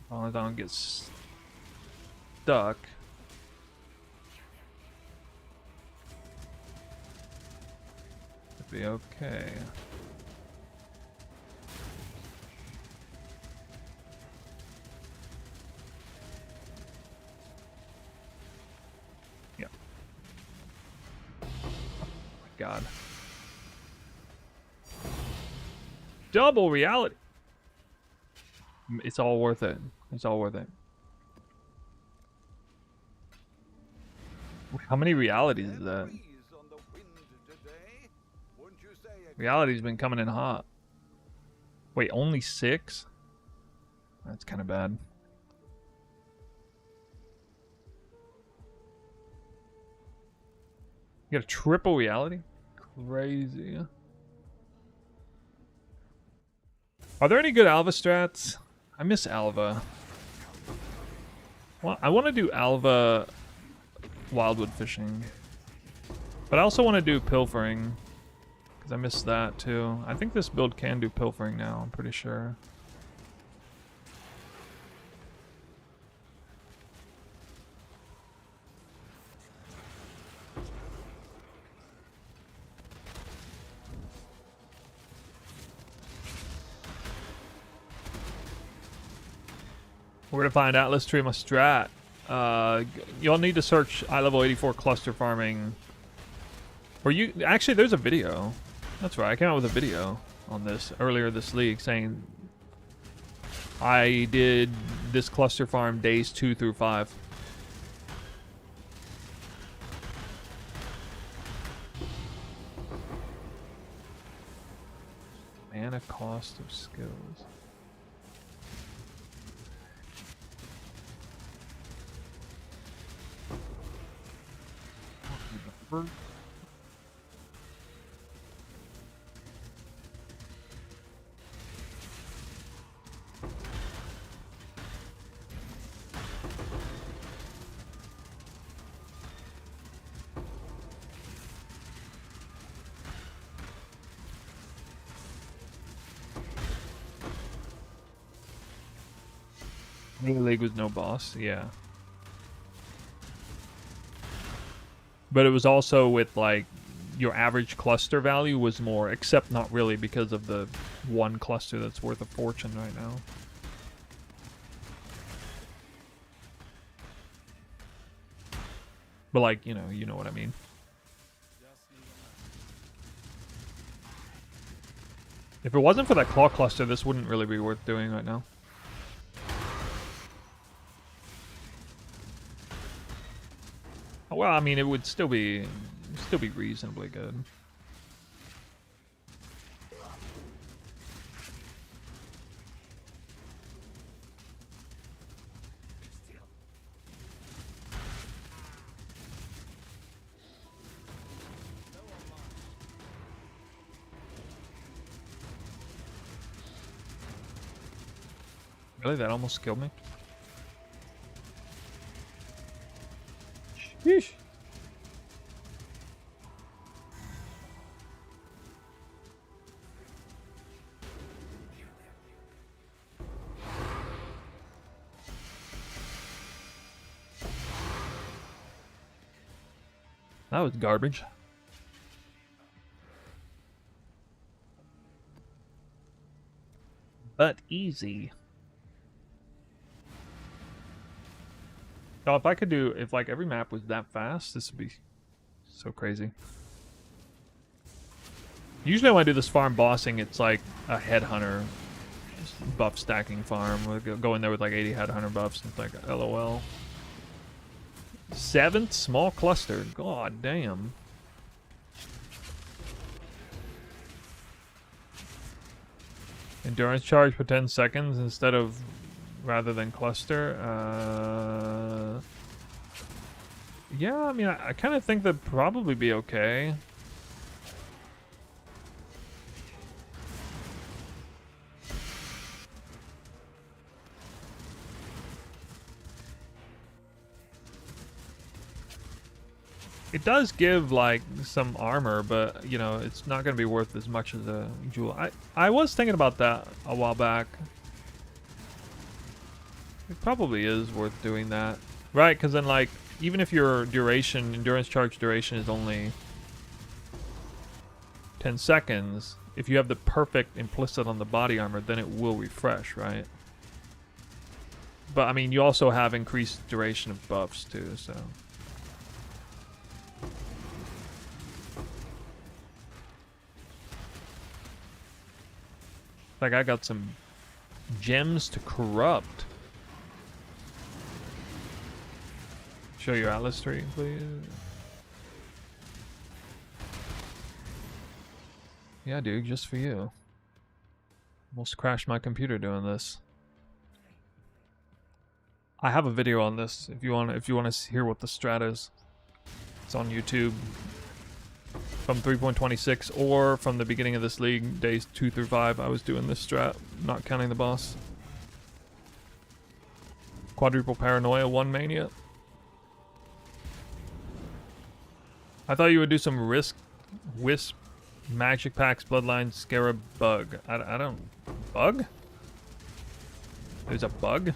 As long as I don't get stuck. It'll be okay. Yeah. Oh my God. Double reality. It's all worth it. It's all worth it. How many realities is that? Reality's been coming in hot. Wait, only 6? That's kind of bad. You got a triple reality? Crazy. Are there any good Alva strats? I miss Alva. Well, I want to do Alva Wildwood fishing. But I also want to do pilfering. Because I missed that too. I think this build can do pilfering now, I'm pretty sure. Where to find Atlas Trima Strat? You'll need to search iLevel 84 cluster farming. Or you actually, there's a video. That's right, I came out with a video on this earlier this league saying I did this cluster farm days 2 through 5. Mana cost of skills. Mini League was no boss, yeah. But it was also with, like, your average cluster value was more, except not really because of the one cluster that's worth a fortune right now. But, like, you know what I mean. If it wasn't for that claw cluster, this wouldn't really be worth doing right now. Well, I mean, it would still be reasonably good. Really, that almost killed me. Sheesh. That was garbage. But easy. Oh, if I could do, if like every map was that fast, this would be so crazy. Usually when I do this farm bossing, it's like a headhunter buff stacking farm. We'll go in there with like 80 headhunter buffs and it's like LOL. 7th small cluster. God damn. Endurance charge for 10 seconds instead of rather than cluster. Yeah, I mean, I kind of think that'd probably be okay. It does give like some armor, but you know, it's not going to be worth as much as a jewel. I was thinking about that a while back. It probably is worth doing that. Right, because then like, even if your endurance charge duration is only 10 seconds, if you have the perfect implicit on the body armor, then it will refresh, right? But I mean, you also have increased duration of buffs too, so. Like I got some gems to corrupt. Show your Atlas tree, please. Yeah, dude, just for you. Almost crashed my computer doing this. I have a video on this if you want to hear what the strat is. It's on YouTube from 3.26 or from the beginning of this league, days 2 through 5. I was doing this strat, not counting the boss. Quadruple paranoia, 1 mania. I thought you would do some wisp, magic packs, bloodline, scarab, bug. I don't bug. There's a bug.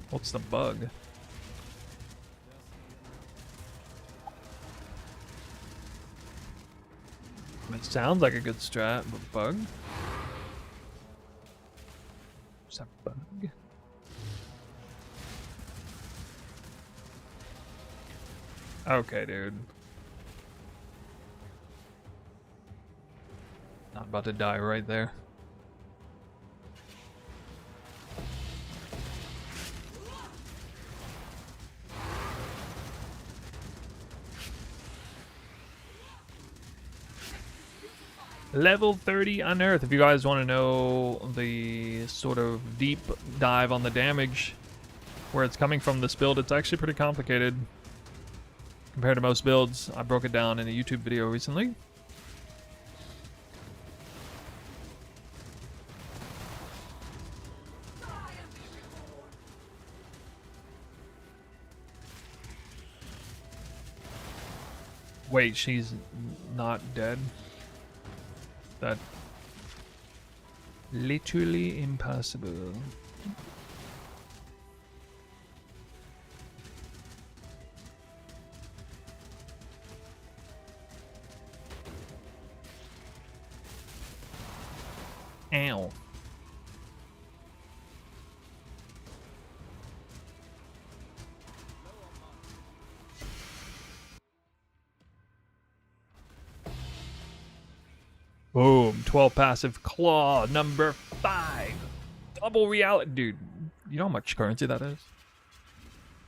What's the bug? It sounds like a good strat, but bug? What's a bug? Okay, dude. Not about to die right there. Level 30 Unearth. If you guys want to know the sort of deep dive on the damage, where it's coming from this build, it's actually pretty complicated compared to most builds. I broke it down in a YouTube video recently. Wait, she's not dead? That literally impossible. Ow. Boom. 12 passive claw number 5. Double reality. Dude, you know how much currency that is?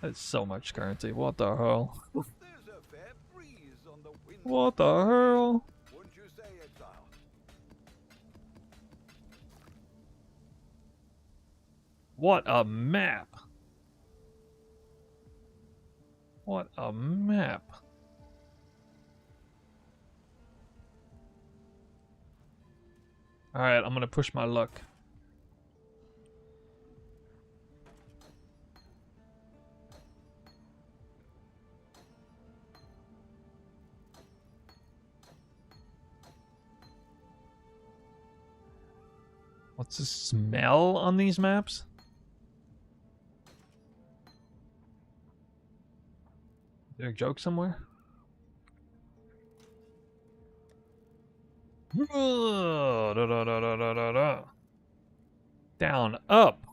That's so much currency. What the hell? There's a fair breeze on the wind. What the hell? Wouldn't you say, exile? What a map. What a map. Alright, I'm gonna push my luck. What's the smell on these maps? Is there a joke somewhere? Down, up.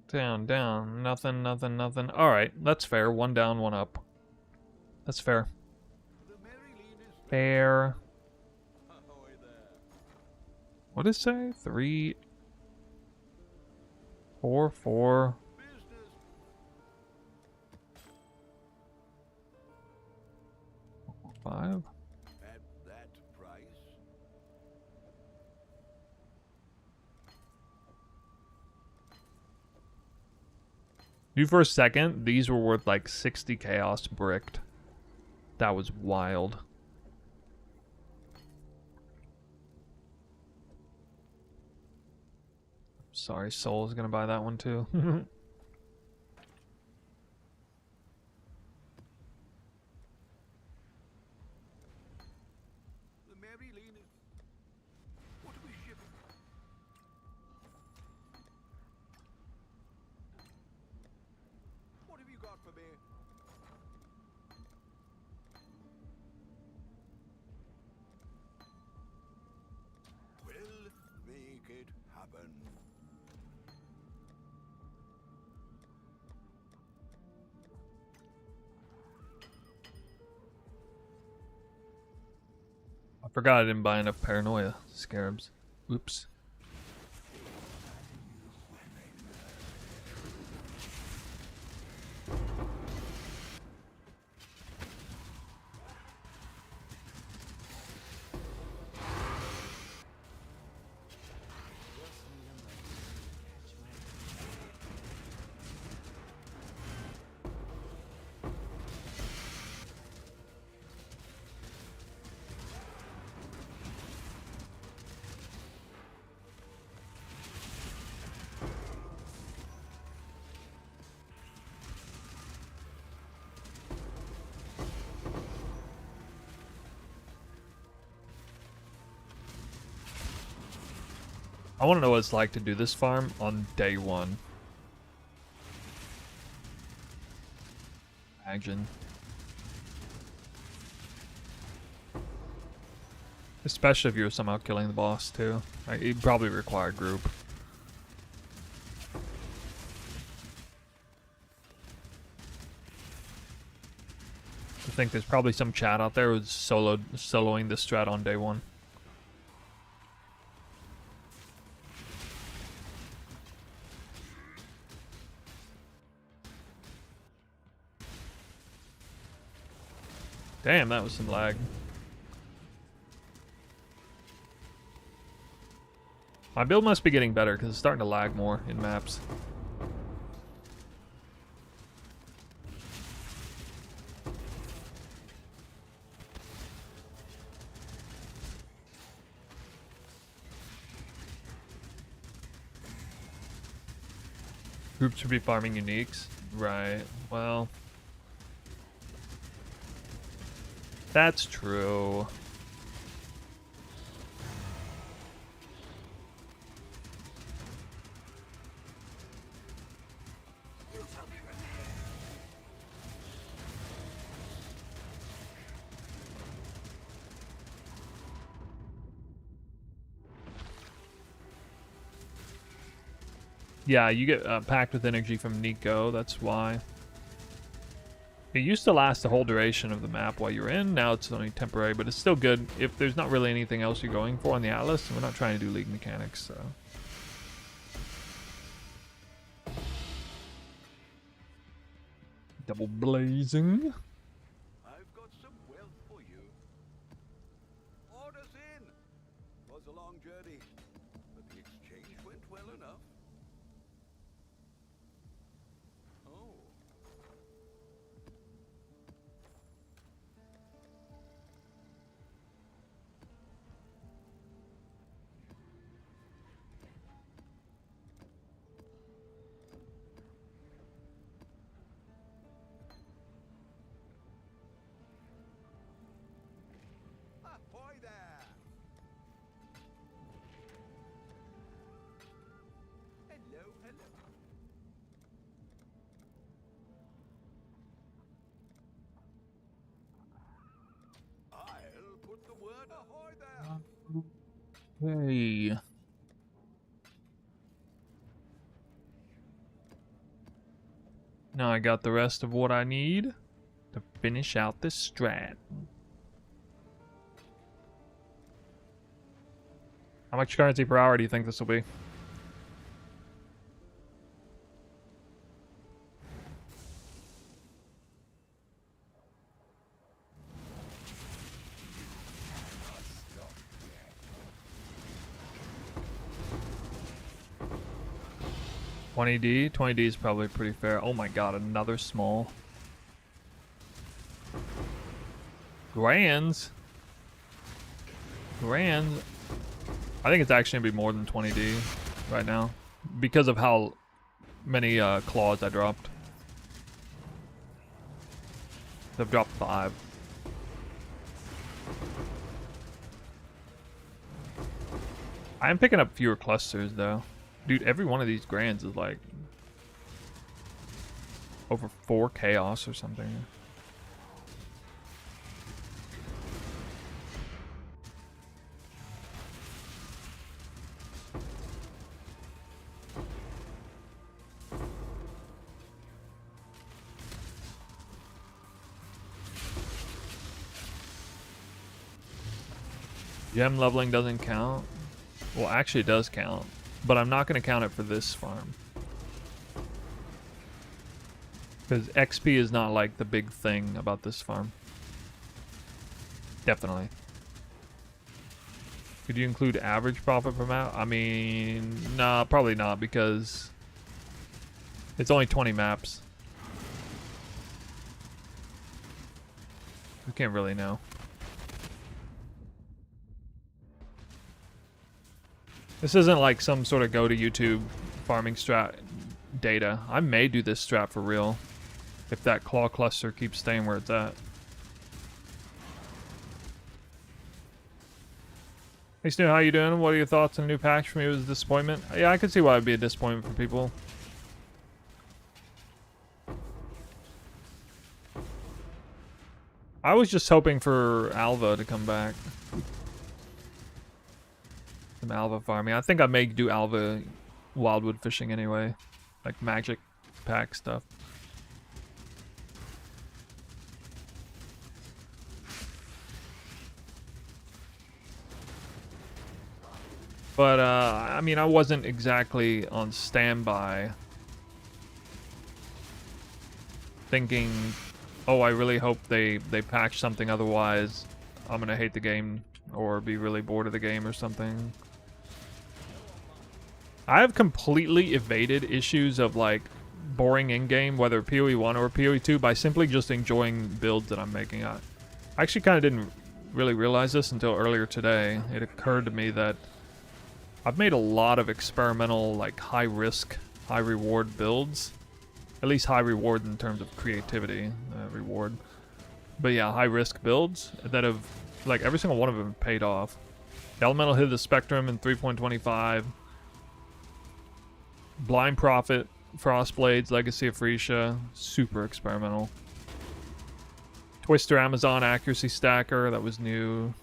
Down, down. Nothing, nothing, nothing. Alright, that's fair. 1 down, 1 up. That's fair. The merry lead is Fair. ahoy there. What did it say? 3, 4, 4. Business 5. at that price. Dude, for a second, these were worth like 60 chaos bricked. That was wild. Sorry, Soul is gonna buy that one too. The Mary Lena. What are we shipping? What have you got for me? We'll make it happen. I forgot I didn't buy enough paranoia scarabs. Oops. I want to know what it's like to do this farm on day one. Imagine. Especially if you were somehow killing the boss too. Like, you'd probably require a group. I think there's probably some chat out there who's soloing this strat on day one. Damn, that was some lag. My build must be getting better because it's starting to lag more in maps. Groups should be farming uniques. Right, well... That's true. Yeah, you get packed with energy from Nico, that's why. It used to last the whole duration of the map while you're in, now it's only temporary, but it's still good if there's not really anything else you're going for on the Atlas, and we're not trying to do League mechanics, so... Double blazing. I've got some wealth for you. Orders in. Was a long journey, but the exchange went well enough. Oh. Ahoy there! Hello, hello. I'll put the word ahoy there. Hey. Now I got the rest of what I need to finish out this strat. How much currency per hour do you think this will be? 20D? 20D is probably pretty fair. Oh my god, another small. Grands? Grands? I think it's actually gonna be more than 20D right now. Because of how many claws I dropped. I've dropped 5. I am picking up fewer clusters though. Dude, every one of these grands is like over 4 chaos or something. Gem leveling doesn't count. Well, actually it does count, but I'm not going to count it for this farm. Because XP is not like the big thing about this farm. Definitely. Could you include average profit per map? I mean, nah, probably not because it's only 20 maps. We can't really know. This isn't like some sort of go to YouTube farming strat data. I may do this strat for real if that claw cluster keeps staying where it's at. Hey Stu, how you doing? What are your thoughts on the new patch? For me, it was a disappointment. Yeah, I could see why it'd be a disappointment for people. I was just hoping for Alva to come back. Some Alva farming. I think I may do Alva wildwood fishing anyway. Like magic pack stuff. But, I mean, I wasn't exactly on standby thinking, oh, I really hope they patch something, otherwise I'm gonna hate the game or be really bored of the game or something. I have completely evaded issues of like boring in-game, whether PoE 1 or PoE 2, by simply just enjoying builds that I'm making. I actually kind of didn't really realize this until earlier today. It occurred to me that I've made a lot of experimental, like high risk, high reward builds. At least high reward in terms of creativity reward. But yeah, high risk builds that have, like every single one of them paid off. Elemental Hit of the Spectrum in 3.25. Blind Prophet, Frostblades, Legacy of Phreesia, super experimental. Twister Amazon Accuracy Stacker, that was new.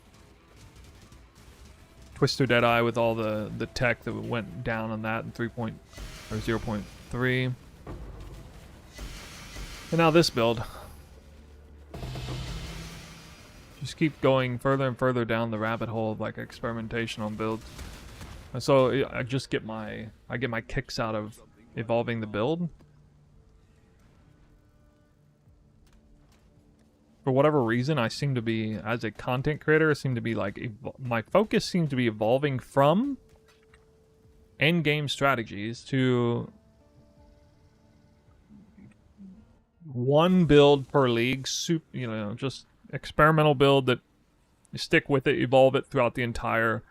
Twister Deadeye with all the tech that went down on that in 0.3. And now this build. Just keep going further and further down the rabbit hole of like experimentation on builds. And so I just get my kicks out of evolving the build. For whatever reason, I seem to be, as a content creator, I seem to be like, my focus seems to be evolving from end-game strategies to one build per league, you know, just experimental build that you stick with it, evolve it throughout the entire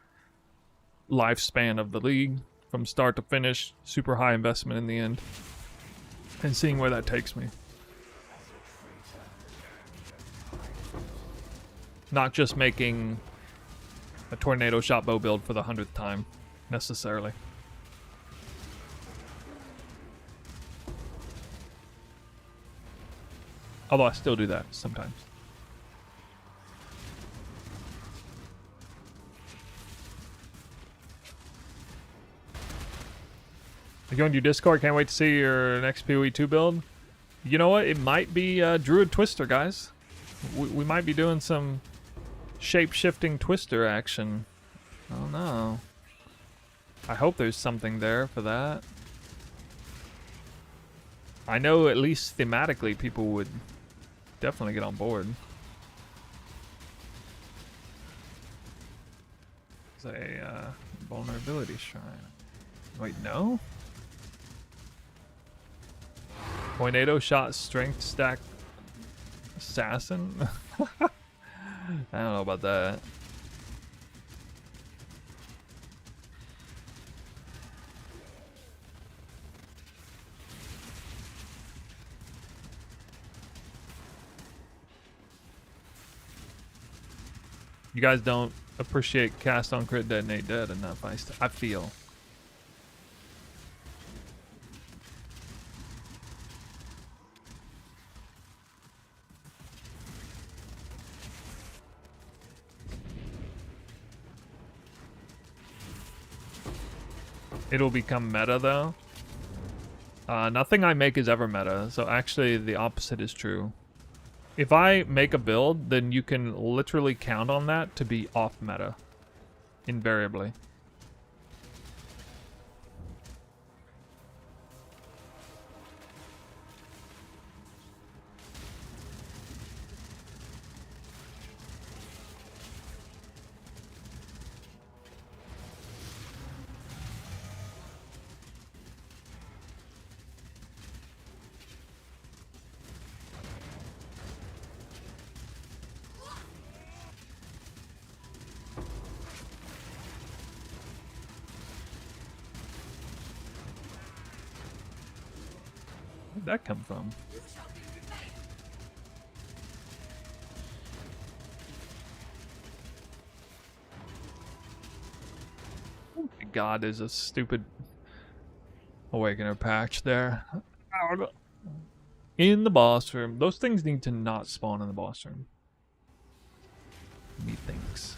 lifespan of the league, from start to finish, super high investment in the end, and seeing where that takes me. Not just making a tornado shot bow build for the 100th time, necessarily. Although I still do that sometimes. You going to your Discord? Can't wait to see your next PoE 2 build. You know what? It might be Druid Twister, guys. We might be doing some shape-shifting Twister action. I don't know. I hope there's something there for that. I know at least thematically people would definitely get on board. It's a vulnerability shrine. Wait, no? Tornado shot strength stack assassin? I don't know about that. You guys don't appreciate cast on crit detonate dead enough, I feel. It'll become meta though. Nothing I make is ever meta, so actually the opposite is true. If I make a build, then you can literally count on that to be off meta. Invariably. Where'd that come from? Oh my god, there's a stupid Awakener patch there. In the boss room. Those things need to not spawn in the boss room. Methinks.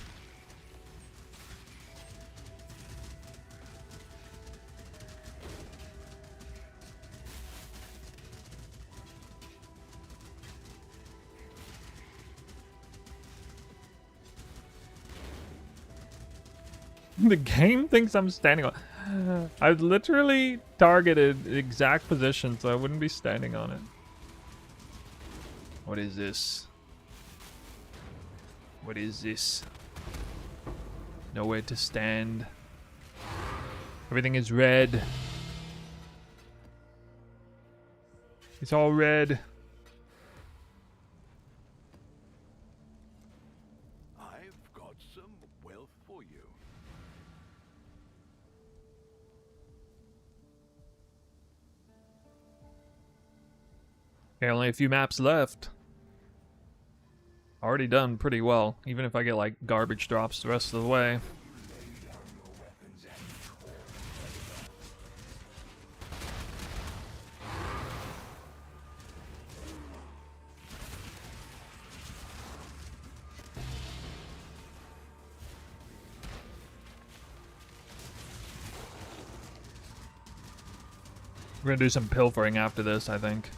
The game thinks I'm standing on. I've literally targeted exact position, so I wouldn't be standing on it. What is this? What is this? Nowhere to stand. Everything is red. It's all red. I've got some wealth for you. Okay, only a few maps left. Already done pretty well, even if I get like garbage drops the rest of the way. We're gonna do some pilfering after this, I think.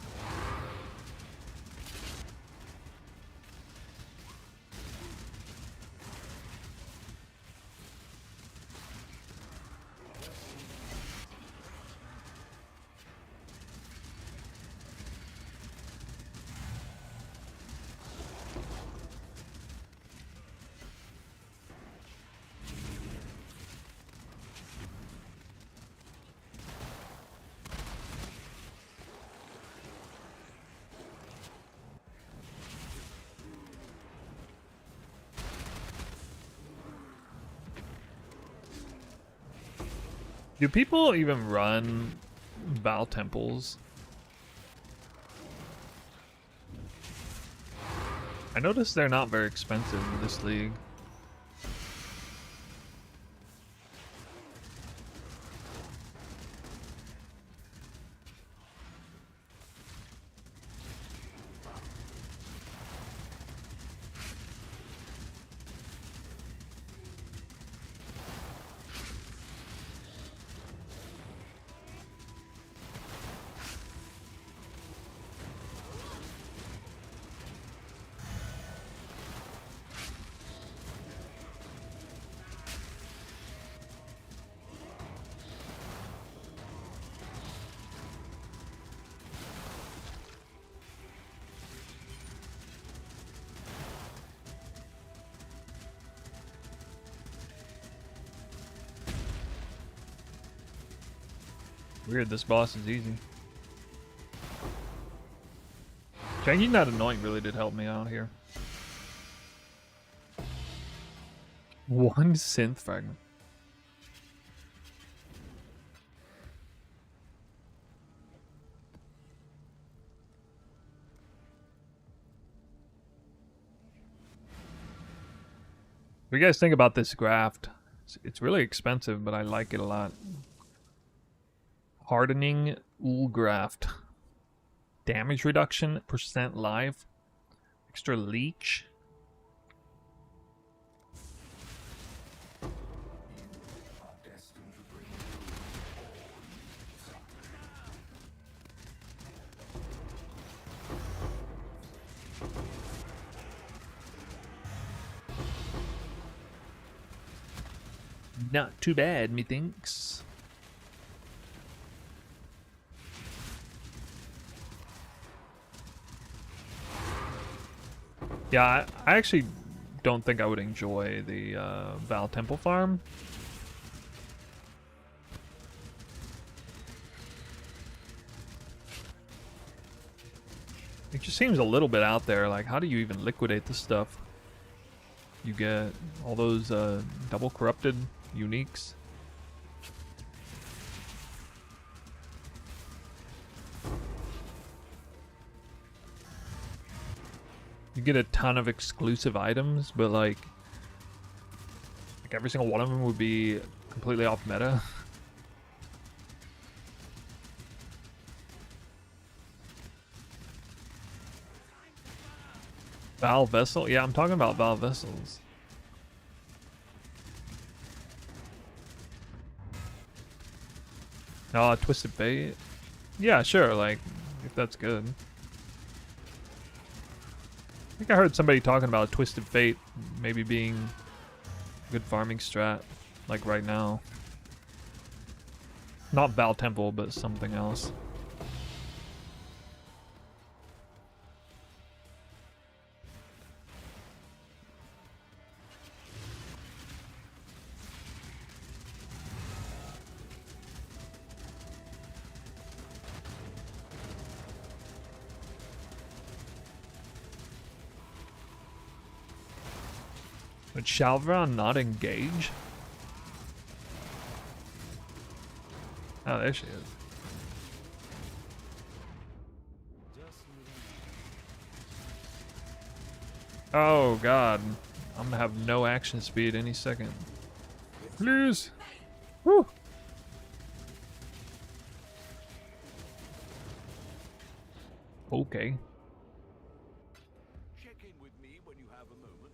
Do people even run Val temples? I noticed they're not very expensive in this league. Weird, this boss is easy. Making that annoying really did help me out here. One synth fragment. What do you guys think about this graft? It's really expensive, but I like it a lot. Hardening Wool Graft. Damage reduction, percent life, extra leech. Not too bad, methinks. Yeah, I actually don't think I would enjoy the Val Temple farm. It just seems a little bit out there. Like, how do you even liquidate this stuff? You get all those double corrupted uniques. You get a ton of exclusive items, but like every single one of them would be completely off meta. Val Vessel? Yeah, I'm talking about Val Vessels. Oh, Twisted Fate? Yeah, sure, like, if that's good. I think I heard somebody talking about Twisted Fate maybe being a good farming strat, like right now. Not Val Temple, but something else. Would Shalvron not engage? Oh, there she is. Oh god. I'm gonna have no action speed any second. Please! Woo! Okay. Check in with me when you have a moment.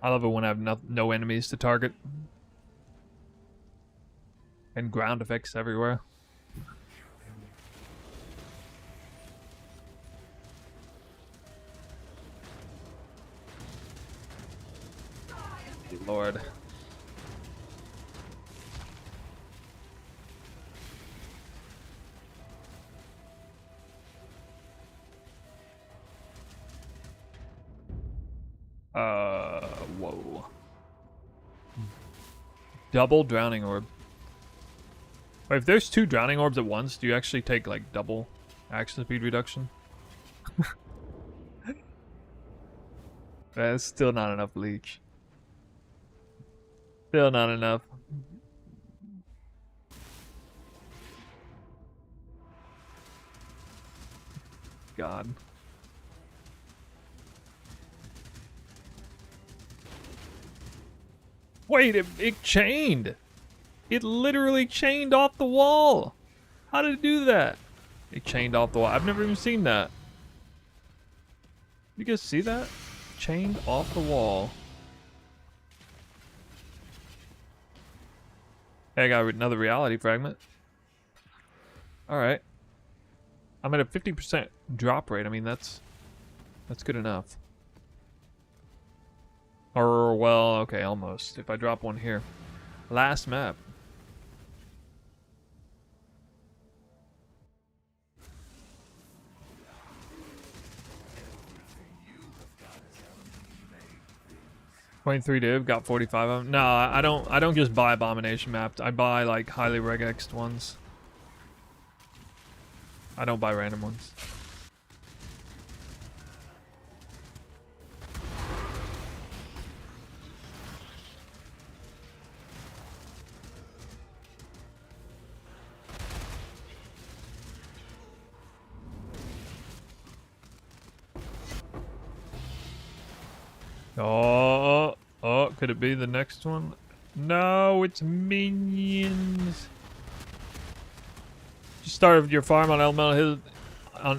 I love it when I have no enemies to target. And ground effects everywhere. Lord. Whoa. Double drowning orb. Wait, if there's two drowning orbs at once, do you actually take like double action speed reduction? That's still not enough leech. Still not enough. God. Wait, it chained. It literally chained off the wall. How did it do that? It chained off the wall. I've never even seen that. You guys see that? Chained off the wall. Hey, I got another reality fragment. Alright. I'm at a 50% drop rate. I mean, that's good enough. Or, well, okay, almost. If I drop one here. Last map. $23 div, got 45 of them. No, I don't just buy abomination maps. I buy like highly regexed ones. I don't buy random ones. Oh, could it be the next one? No, it's minions. Just start your farm on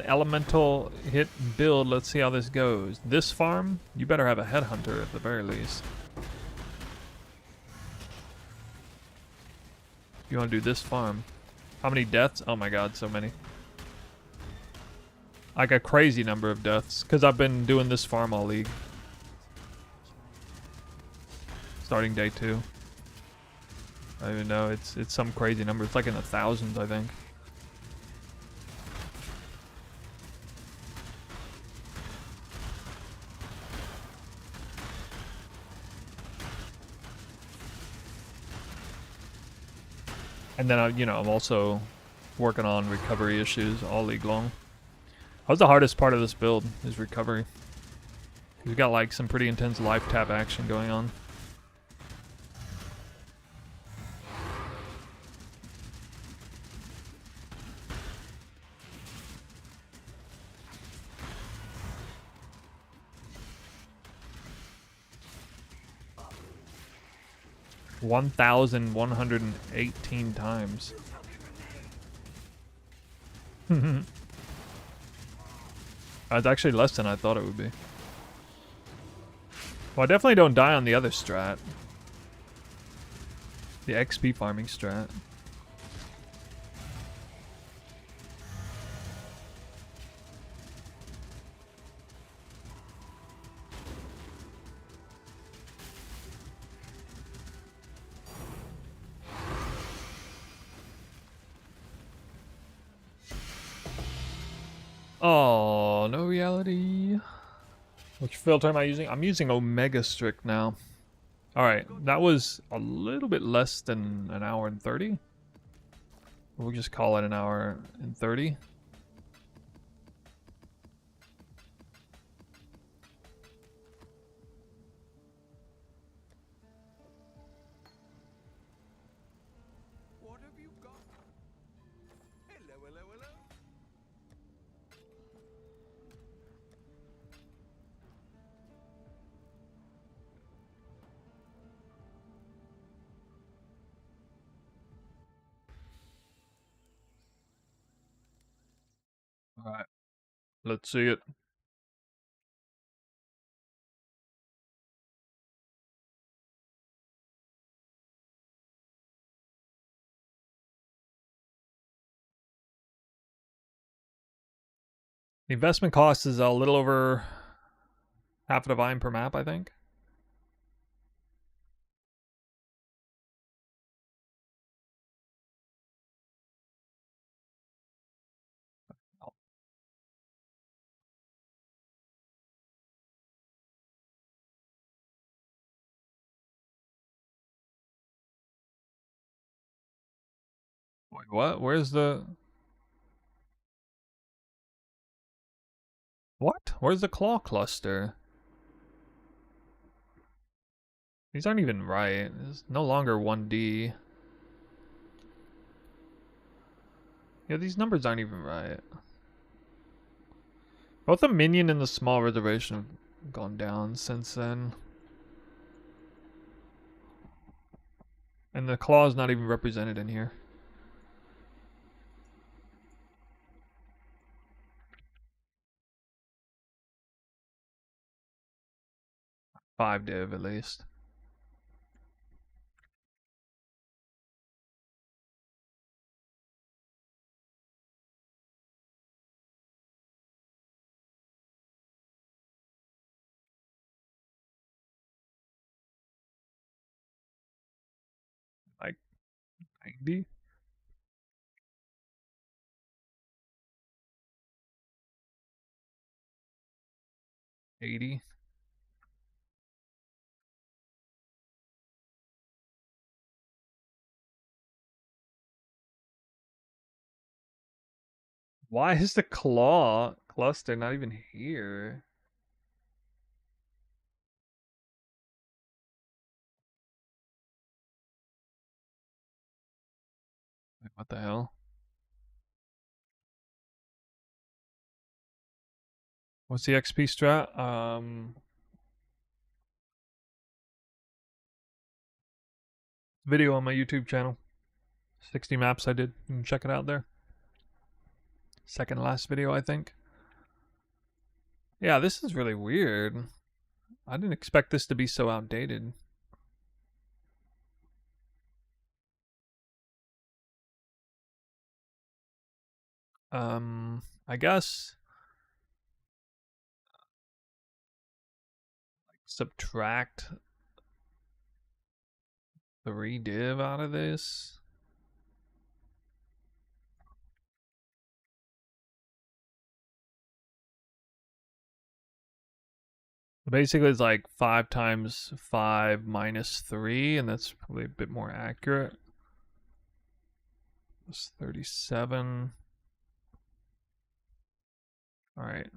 elemental hit build. Let's see how this goes. This farm, you better have a headhunter at the very least. You want to do this farm? How many deaths? Oh my god, so many. Like a crazy number of deaths, because I've been doing this farm all league. Starting day 2. I don't even know, it's some crazy number. It's like in the thousands, I think. And then, I'm also working on recovery issues all league long. How's the hardest part of this build is recovery. We've got like some pretty intense life tap action going on. $1,118 times. It's actually less than I thought it would be. Well, I definitely don't die on the other strat. The XP farming strat. Oh, no reality. Which filter am I using? I'm using Omega Strict now. Alright, that was a little bit less than an hour and 30. We'll just call it an hour and 30. What have you got? Hello, hello, hello. Alright, let's see it. The investment cost is a little over half a divine per map, I think. Wait, what? Where's the... What? Where's the claw cluster? These aren't even right. It's no longer 1D. Yeah, these numbers aren't even right. Both the minion and the small reservation have gone down since then. And the claw is not even represented in here. 5 div at least. Like 90? 80? Why is the claw cluster not even here? Wait, what the hell? What's the XP strat? Video on my YouTube channel. 60 maps I did. You can check it out there. Second last video, I think. Yeah, this is really weird. I didn't expect this to be so outdated. I guess subtract 3 div out of this. Basically, it's like 5 times 5 minus 3, and that's probably a bit more accurate. It's 37. All right.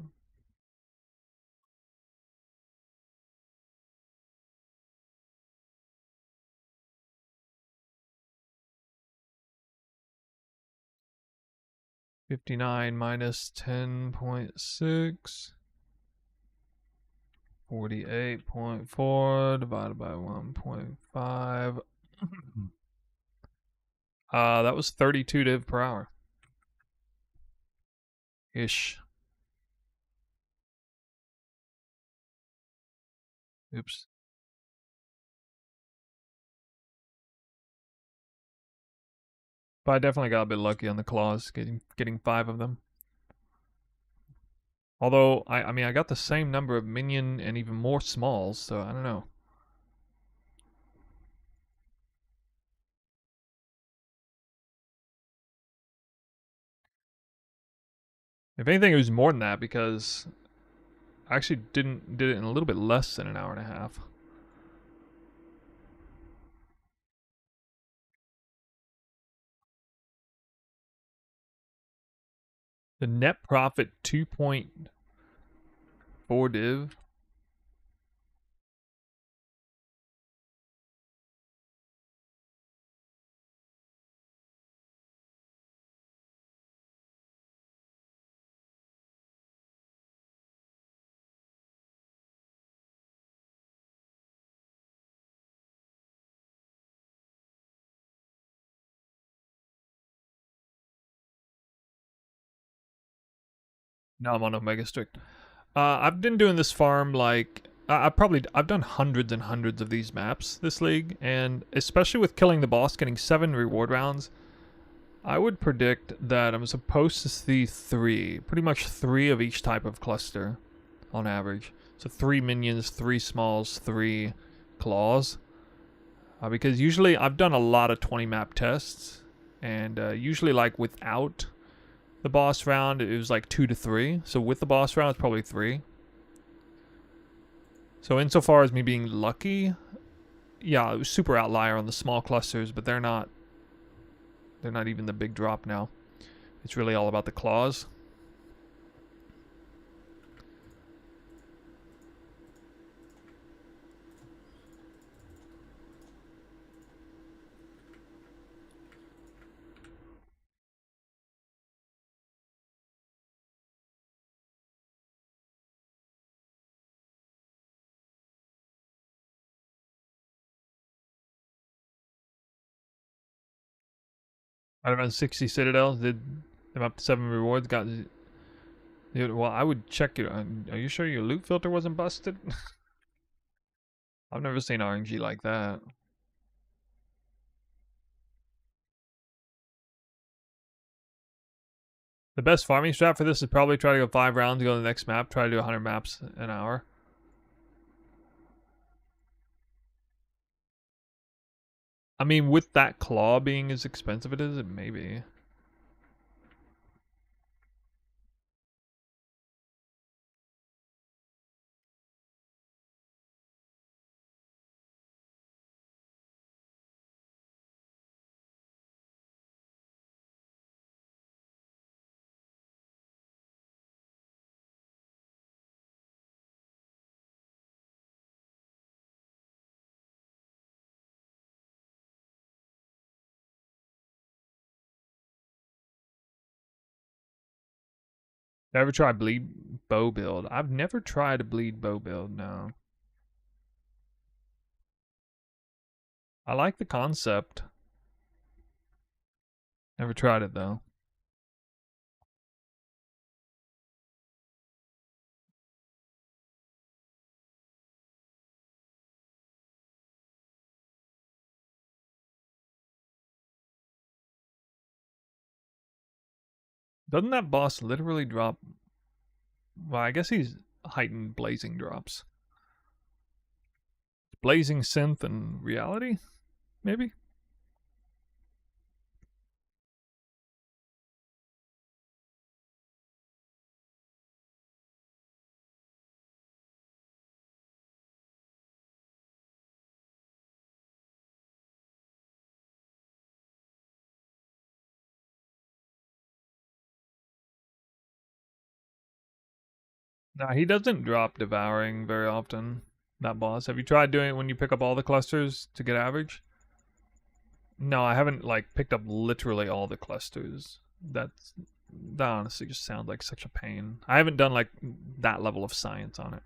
$59 minus 10.6. 48.4 divided by 1.5. That was 32 div per hour. Ish. Oops. But I definitely got a bit lucky on the claws, getting 5 of them. Although, I mean, I got the same number of minion and even more smalls, so I don't know. If anything, it was more than that because I actually did it in a little bit less than an hour and a half. The net profit 2.4 div. No, I'm on Omega Strict. I've been doing this farm like I've done hundreds and hundreds of these maps this league, and especially with killing the boss, getting 7 reward rounds, I would predict that I'm supposed to see 3, pretty much 3 of each type of cluster, on average. So 3 minions, 3 smalls, 3 claws. Because usually I've done a lot of 20 map tests, and usually like without the boss round, it was like 2 to 3. So with the boss round, it's probably 3. So insofar as me being lucky, yeah, it was super outlier on the small clusters, but they're not even the big drop now. It's really all about the claws. Out of around 60 citadels, did them up to 7 rewards. Got. Dude, well, I would check it. Are you sure your loot filter wasn't busted? I've never seen RNG like that. The best farming strat for this is probably try to go 5 rounds, go to the next map, try to do 100 maps an hour. I mean, with that claw being as expensive it is, it may be. Did I ever try bleed bow build? I've never tried a bleed bow build, no. I like the concept. Never tried it though. Doesn't that boss literally drop? Well, I guess he's heightened blazing drops. Blazing synth and reality? Maybe? Nah, he doesn't drop devouring very often, that boss. Have you tried doing it when you pick up all the clusters to get average? No, I haven't like picked up literally all the clusters. That honestly just sounds like such a pain. I haven't done like that level of science on it.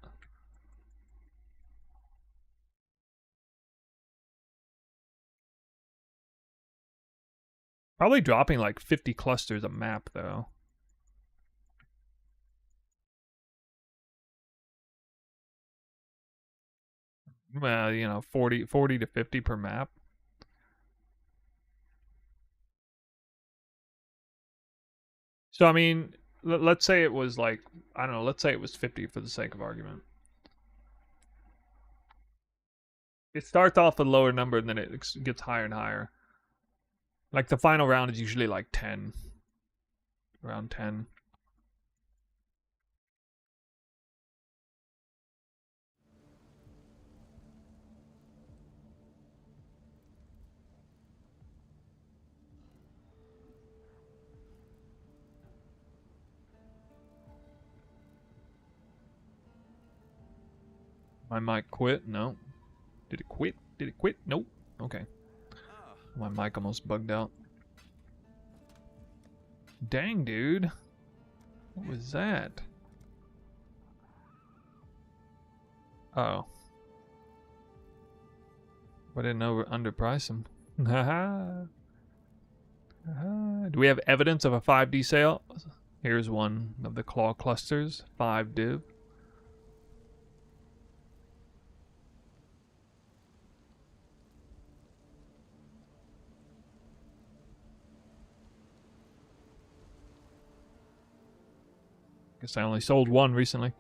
Probably dropping like 50 clusters a map though. Well, you know, 40 to 50 per map. So I mean, let's say it was like, I don't know, let's say it was 50 for the sake of argument. It starts off a lower number and then it gets higher and higher. Like the final round is usually like 10. Around 10. My mic quit? No. Did it quit? Did it quit? Nope. Okay. My mic almost bugged out. Dang, dude. What was that? Oh. I didn't underprice him. Haha. Do we have evidence of a 5D sale? Here's one of the claw clusters. 5 div. Guess I only sold one recently.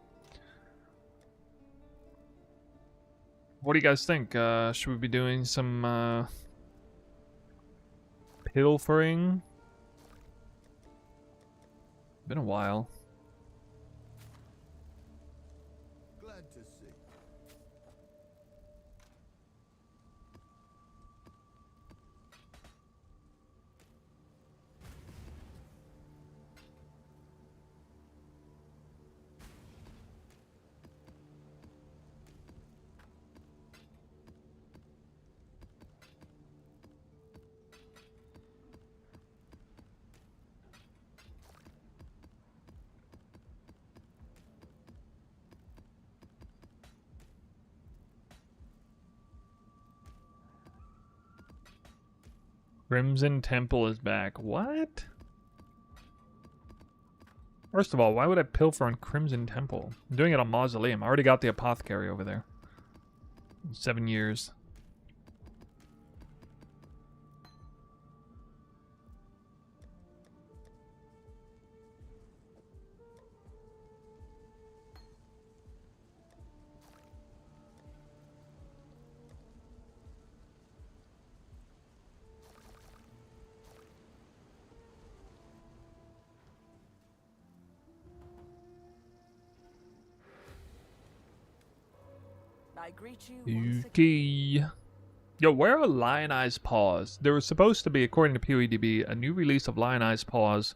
What do you guys think? Should we be doing some pilfering? Been a while. Glad to see. Crimson Temple is back. What? First of all, why would I pilfer on Crimson Temple? I'm doing it on Mausoleum. I already got the Apothecary over there. 7 years. I greet you once again. Yuki. Yo, where are Lionized Paws? There was supposed to be, according to PoEDB, a new release of Lionized Paws,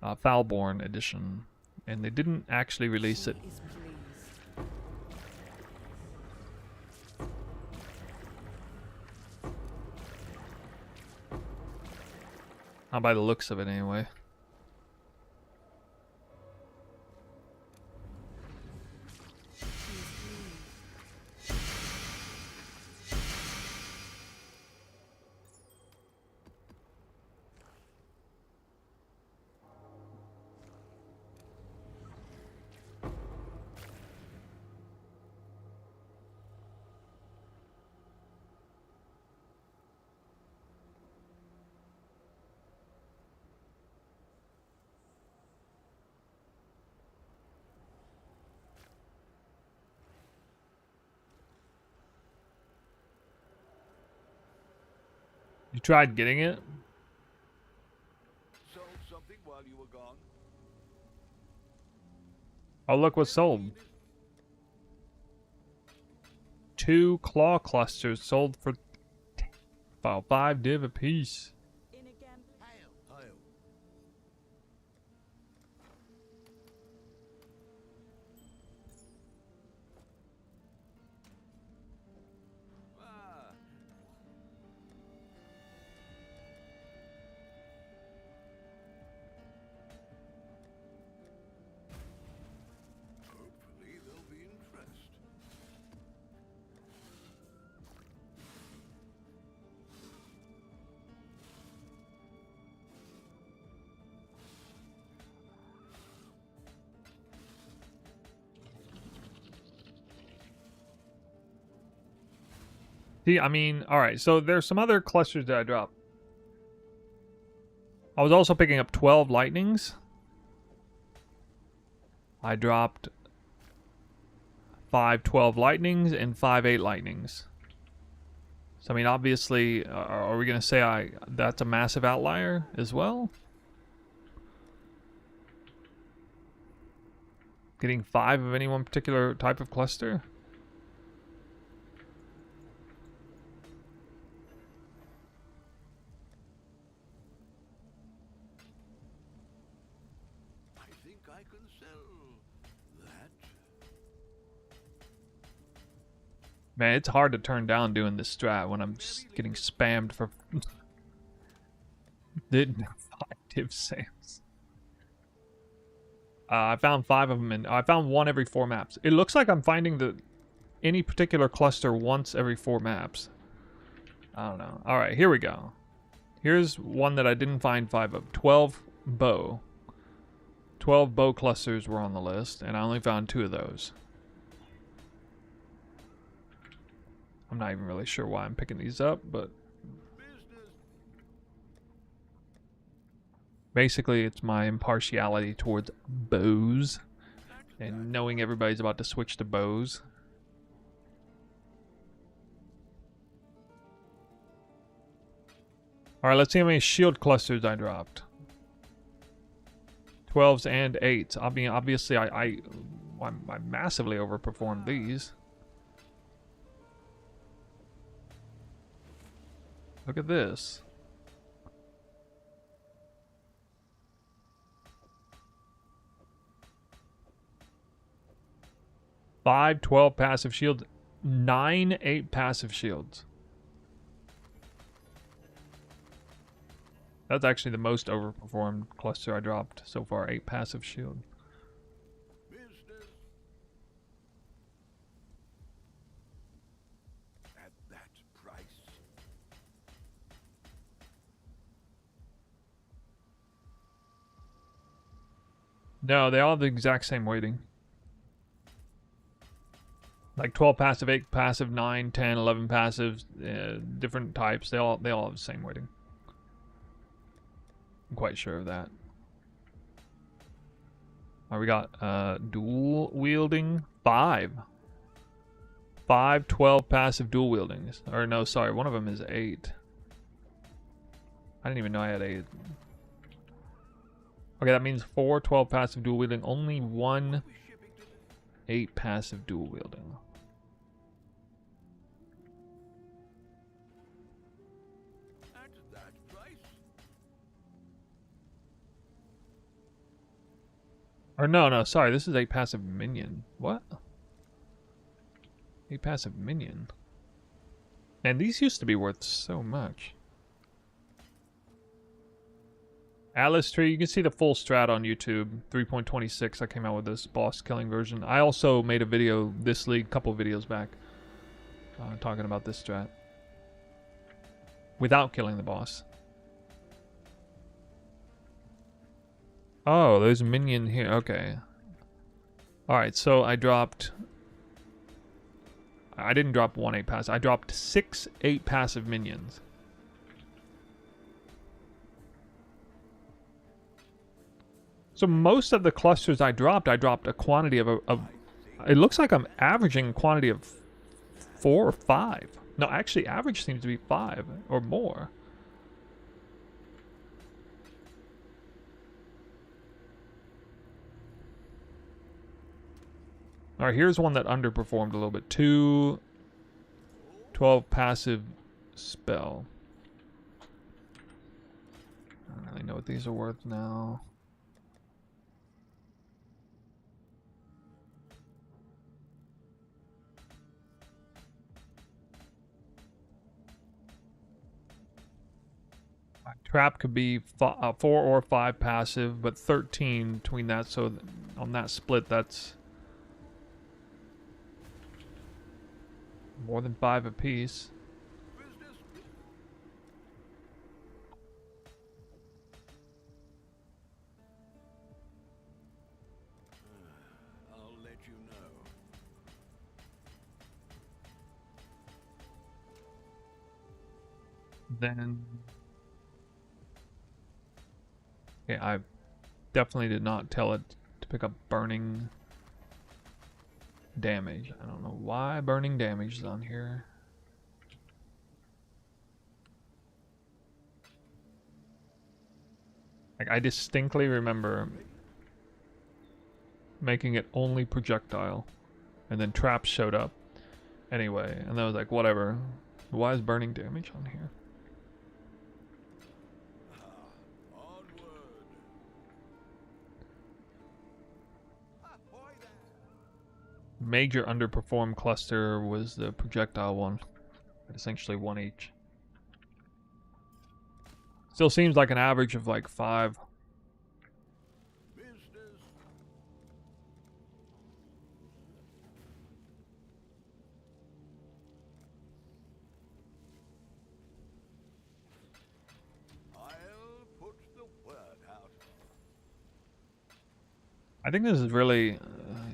Foulborn edition, and they didn't actually release it. She is pleased. Not by the looks of it, anyway. She is pleased. You tried getting it? Sold something while you were gone? Oh, look what's sold. 2 claw clusters sold for about 5 div apiece. In a gambling. Hail. Ah, hopefully there'll be interest. See, I mean, alright, so there's some other clusters that I dropped. I was also picking up 12 lightnings. I dropped 5 12 lightnings and 5 8 lightnings. So, I mean, obviously, are we going to say that's a massive outlier as well? Getting 5 of any one particular type of cluster? I think I can sell that. Man, it's hard to turn down doing this strat when I'm just getting spammed for did 5 div sales. I found 5 of them, and I found 1 every 4 maps. It looks like I'm finding any particular cluster once every 4 maps. I don't know. All right, here we go. Here's one that I didn't find 5 of. 12 bow. 12 bow clusters were on the list, and I only found 2 of those. I'm not even really sure why I'm picking these up, but Business. basically it's my impartiality towards bows and knowing everybody's about to switch to bows. Alright, let's see how many shield clusters I dropped. 12s and 8s. I mean, obviously I massively overperformed these. Look at this. Five 12 passive shields, 9 8 passive shields. That's actually the most overperformed cluster I dropped so far. 8 passive shield. Business. At that price. No, they all have the exact same weighting. Like 12 passive, 8 passive, 9, 10, 11 passives, different types. They all have the same weighting. I'm quite sure of that. Alright, we got dual wielding 5. 5 12 passive dual wieldings. Or no, sorry, one of them is 8. I didn't even know I had 8. Okay, that means 4 12 passive dual wielding, only 1 8 passive dual wielding. that price? Or no, sorry, this is a passive minion. What? A passive minion. And these used to be worth so much. Atlas Tree, you can see the full strat on YouTube. 3.26, I came out with this boss killing version. I also made a video this league, a couple videos back, talking about this strat. Without killing the boss. Oh, there's a minion here. Okay. Alright, so I dropped... I didn't drop 1 8 passive. I dropped 6 8 passive minions. So most of the clusters I dropped a quantity of it looks like I'm averaging a quantity of 4 or 5. No, actually average seems to be 5 or more. Alright, here's one that underperformed a little bit. 2 12 passive spell. I don't really know what these are worth now. Trap could be 4 or 5 passive, but 13 between that. So on that split, that's more than 5 apiece. Business. I'll let you know. Then, okay, I definitely did not tell it to pick up burning damage. I don't know why burning damage is on here. Like, I distinctly remember making it only projectile, and then traps showed up anyway, and I was like, whatever. Why is burning damage on here? Onward. Ahoy there. Major underperformed cluster was the projectile one. Essentially 1 each. Still seems like an average of like 5. Business. I'll put the word out. I think this is really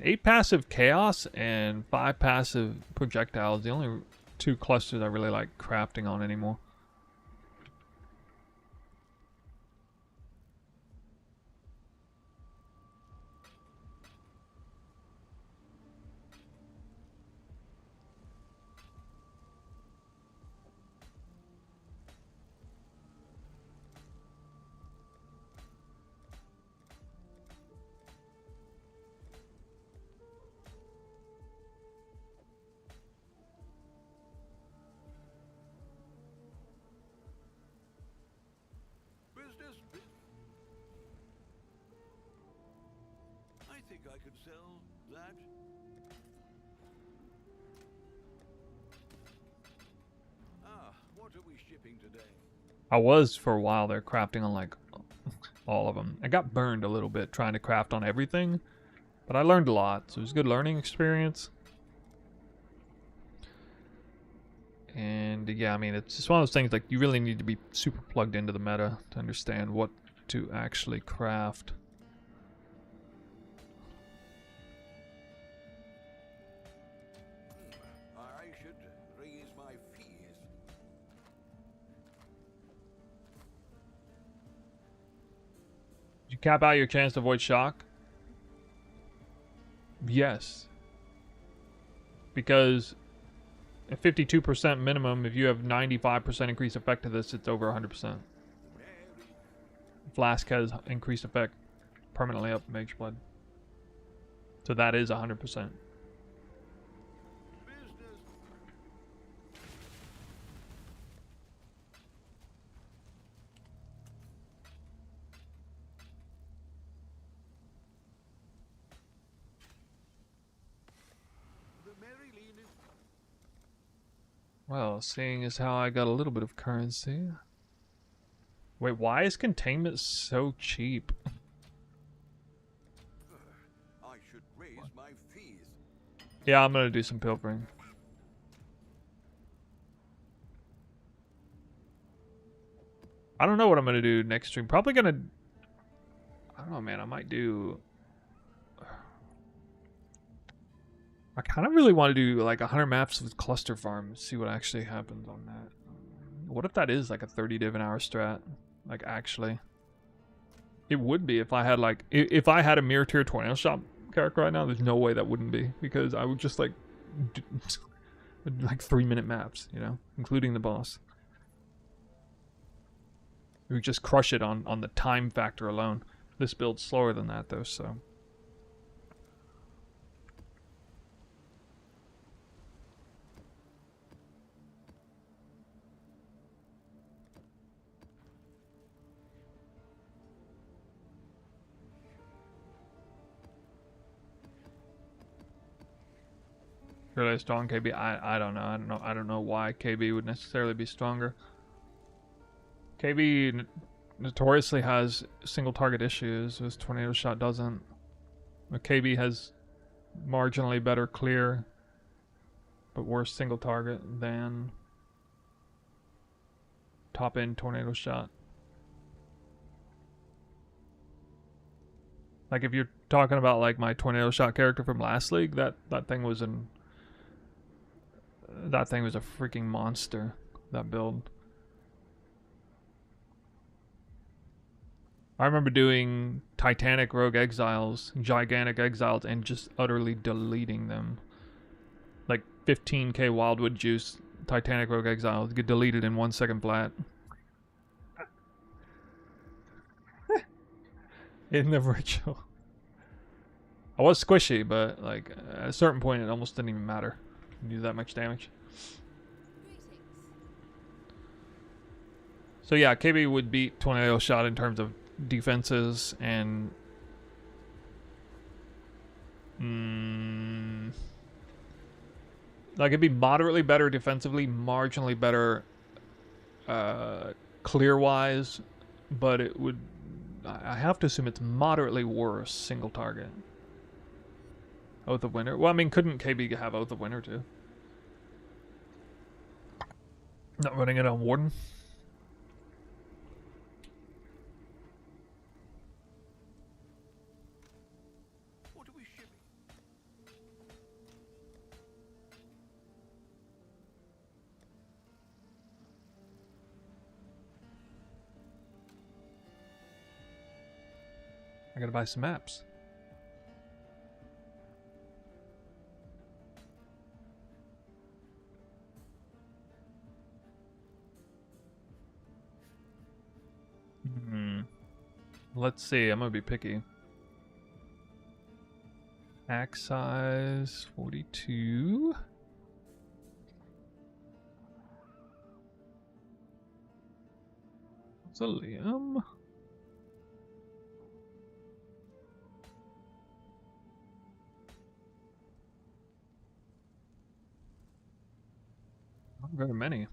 8 passive chaos and 5 passive projectiles. The only 2 clusters I really like crafting on anymore. Business. I think I could sell that. What are we shipping today? I was for a while there crafting on like all of them. I got burned a little bit trying to craft on everything, but I learned a lot, so it was a good learning experience. And yeah, I mean, it's just one of those things, like, you really need to be super plugged into the meta to understand what to actually craft. I should raise my fees. Did you cap out your chance to avoid shock? Yes. Because at 52% minimum, if you have 95% increased effect to this, it's over 100%. Flask has increased effect permanently up Mage Blood. So that is 100%. Business. Well, seeing as how I got a little bit of currency. Wait, why is containment so cheap? I should raise my fees. Yeah, I'm gonna do some pilfering. I don't know what I'm gonna do next stream. Probably gonna... I don't know, man. I might do... I kind of really want to do like 100 maps with cluster farms, see what actually happens on that. What if that is like a 30 div an hour strat? Like actually. It would be if I had like... If I had a mirror tier tornado shop character right now, there's no way that wouldn't be. Because I would just like... like 3-minute maps, you know? Including the boss. We would just crush it on the time factor alone. This build's slower than that though, so... Really strong KB? I don't know. I don't know why KB would necessarily be stronger. KB notoriously has single target issues. This tornado shot doesn't. But KB has marginally better clear, but worse single target than top end tornado shot. Like if you're talking about like my tornado shot character from last league, that thing was an... That thing was a freaking monster, that build. I remember doing Titanic Rogue Exiles, Gigantic Exiles, and just utterly deleting them. Like 15k Wildwood Juice, Titanic Rogue Exiles, get deleted in 1 second flat. In the virtual. I was squishy, but like at a certain point it almost didn't even matter. Do that much damage. So yeah, KB would beat Tornado Shot in terms of defenses and like it'd be moderately better defensively, marginally better clear wise, but it would... I have to assume it's moderately worse single target. Oath of Winter. Well, I mean, couldn't KB have Oath of Winter too? Not running it on Warden. What are we shipping? I gotta buy some maps. Let's see, I'm gonna be picky. Axe size 42. Mausoleum. Not very many.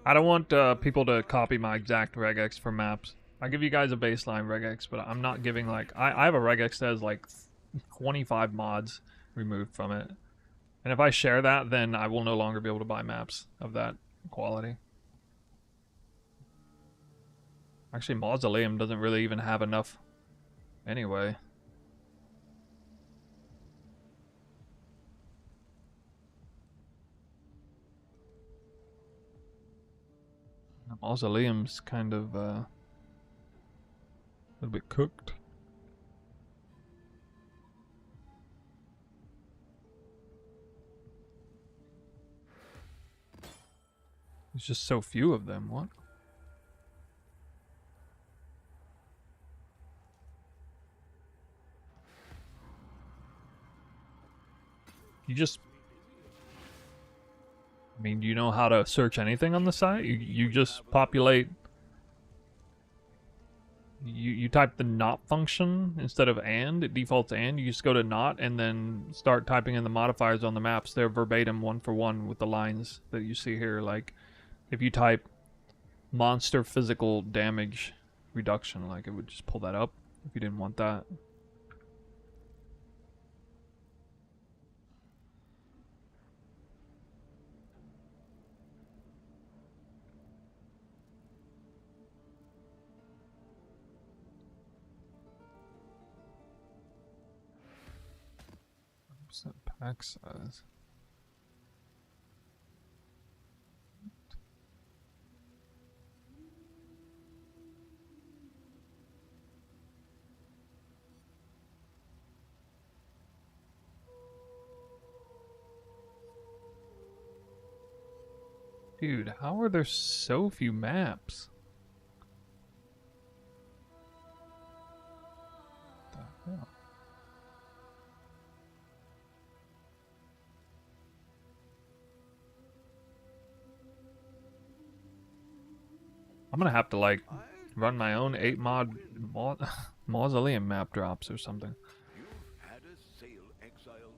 I don't want people to copy my exact regex for maps. I give you guys a baseline regex, but I'm not giving like... I have a regex that has like 25 mods removed from it. And if I share that, then I will no longer be able to buy maps of that quality. Actually, Mausoleum doesn't really even have enough anyway. Mausoleum's kind of a little bit cooked. There's just so few of them. What? You just... I mean, do you know how to search anything on the site? You just populate... you type the not function instead of and. It defaults and. You just go to not and then start typing in the modifiers on the maps. They're verbatim, one for one, with the lines that you see here. Like, if you type monster physical damage reduction, like, it would just pull that up if you didn't want that. Pack size. Dude, how are there so few maps? What the hell? I'm gonna have to, like, I've run my own 8 mausoleum map drops or something. You've had a sail, exile.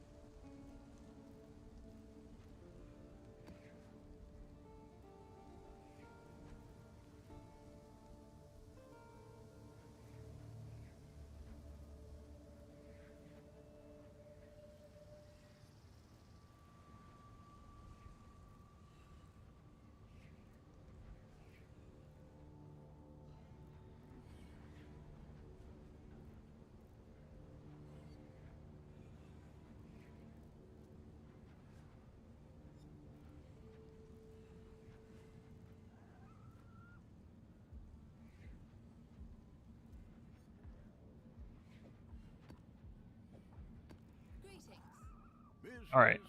Business, All right.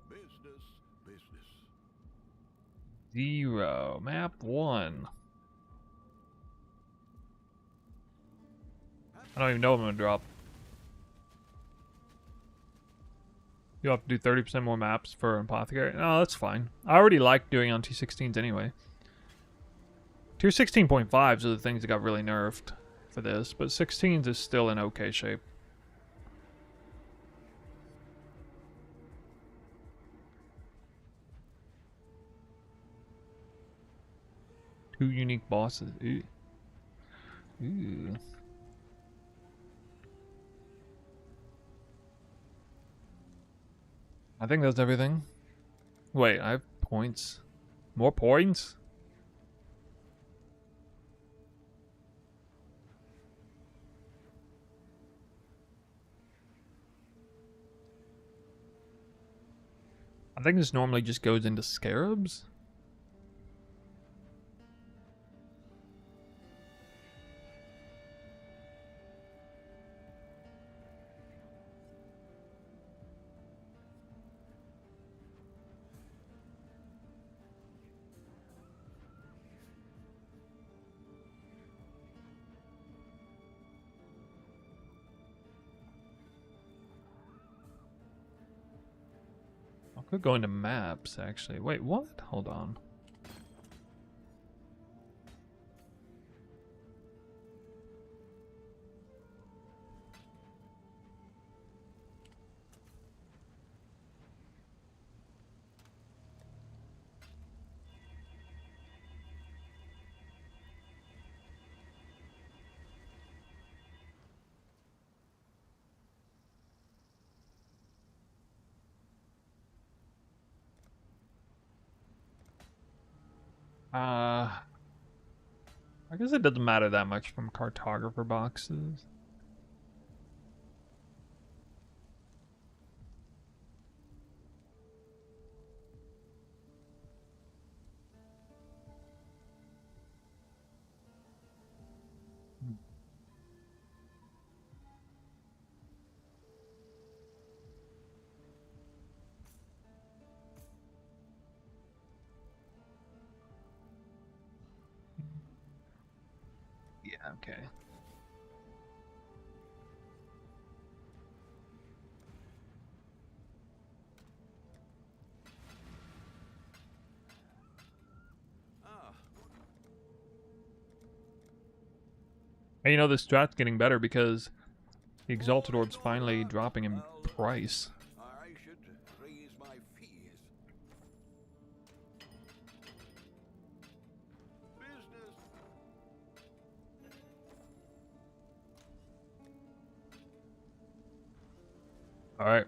business, business. 0. Map 1. I don't even know what I'm gonna drop. You'll have to do 30% more maps for Apothecary. No, that's fine. I already like doing on T16s anyway. Tier 16.5s are the things that got really nerfed for this, but 16s is still in okay shape. Two unique bosses. Ooh. Ooh. I think that's everything. Wait, I have points. More points? I think this normally just goes into scarabs. I could go into maps, actually. Wait, what? Hold on. I guess it doesn't matter that much from cartographer boxes. Yeah, okay. Ah, And you know, this strat's getting better because the Exalted Orb's finally dropping in price. I should raise my fees. Business. Alright.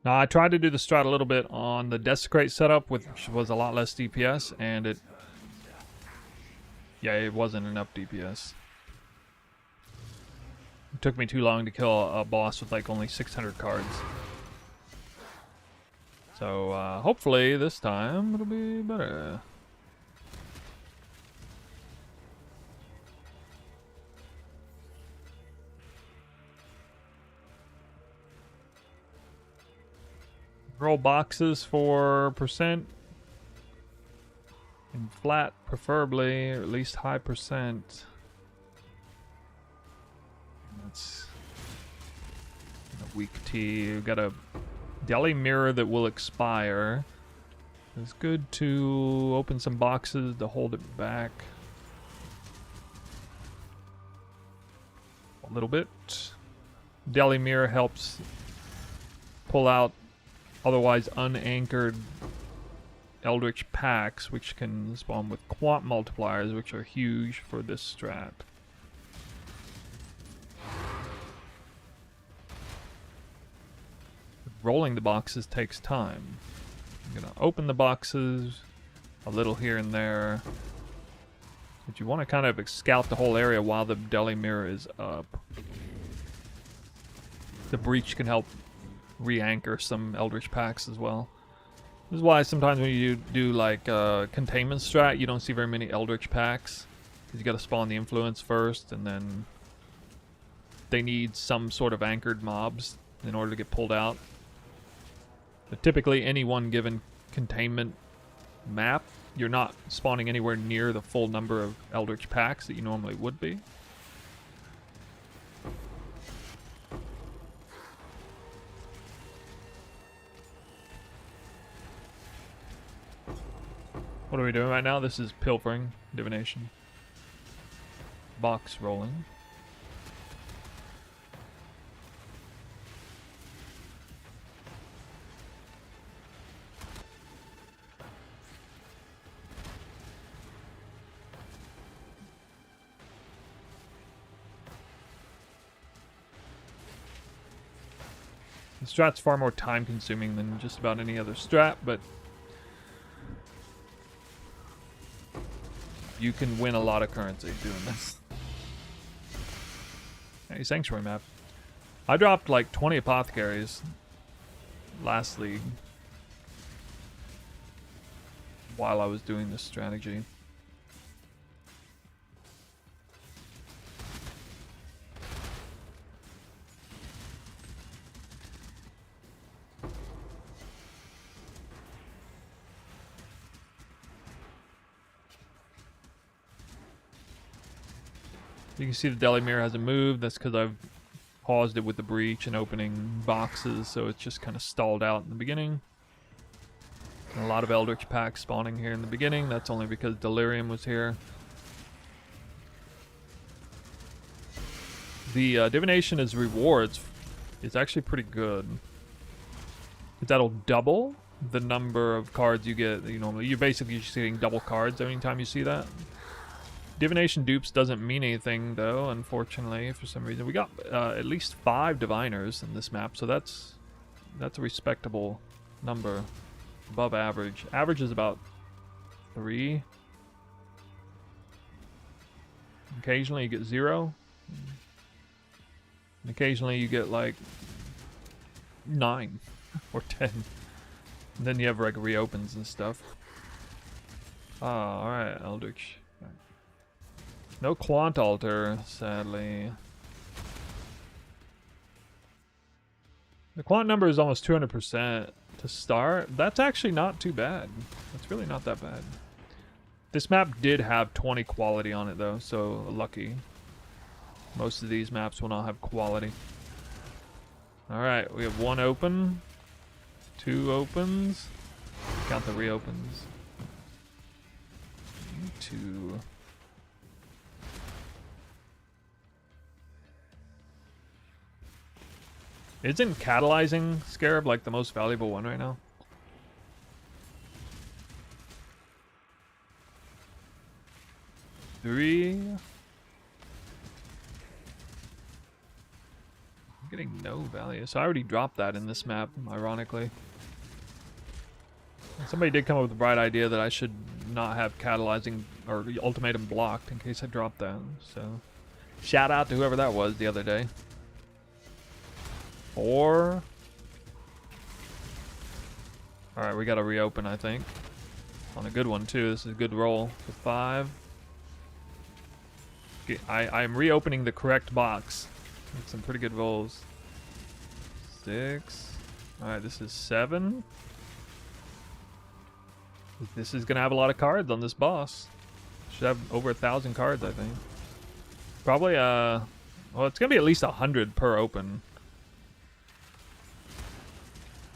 Now, I tried to do the strat a little bit on the Desecrate setup, which was a lot less DPS, and it... Yeah, it wasn't enough DPS. It took me too long to kill a boss with like only 600 cards. So, hopefully this time it'll be better. Roll boxes for percent. And flat, preferably, or at least high percent. That's a weak tea. We've got a deli mirror that will expire. It's good to open some boxes to hold it back a little bit. Deli mirror helps pull out otherwise unanchored Eldritch packs, which can spawn with quant multipliers, which are huge for this strat. Rolling the boxes takes time. I'm gonna open the boxes a little here and there, but you want to kind of scout the whole area while the deli mirror is up. The breach can help re-anchor some Eldritch packs as well. This is why sometimes when you do like containment strat, you don't see very many Eldritch packs, because you got to spawn the influence first, and then they need some sort of anchored mobs in order to get pulled out. But typically, any one given containment map, you're not spawning anywhere near the full number of Eldritch packs that you normally would be. What are we doing right now? This is pilfering, divination. Box rolling. The strat's far more time consuming than just about any other strat, but you can win a lot of currency doing this. Hey, Sanctuary map. I dropped like 20 apothecaries last league while I was doing this strategy. You can see the deli mirror hasn't moved. That's because I've paused it with the breach and opening boxes, so it's just kind of stalled out in the beginning. And a lot of Eldritch packs spawning here in the beginning. That's only because Delirium was here. The divination as rewards is actually pretty good. That'll double the number of cards you get that you normally. You're basically just getting double cards every time you see that. Divination dupes doesn't mean anything, though, unfortunately, for some reason. We got at least 5 diviners in this map, so that's a respectable number. Above average. Average is about 3. Occasionally you get 0. And occasionally you get like 9 or 10. And then you have like reopens and stuff. Oh, alright, Eldritch. No Quant Altar, sadly. The Quant number is almost 200% to start. That's actually not too bad. That's really not that bad. This map did have 20 quality on it though, so lucky. Most of these maps will not have quality. Alright, we have 1 open. 2 opens. Count the reopens. 2. Isn't catalyzing Scarab like the most valuable one right now? Three. I'm getting no value. So I already dropped that in this map, ironically. Somebody did come up with the bright idea that I should not have catalyzing or ultimatum blocked in case I dropped that. So shout out to whoever that was the other day. 4. Alright, we gotta reopen, I think. On a good one too. This is a good roll. So 5. Okay, I'm reopening the correct box. With some pretty good rolls. 6. Alright, this is 7. This is gonna have a lot of cards on this boss. Should have over 1,000 cards, I think. Probably, well, it's gonna be at least 100 per open.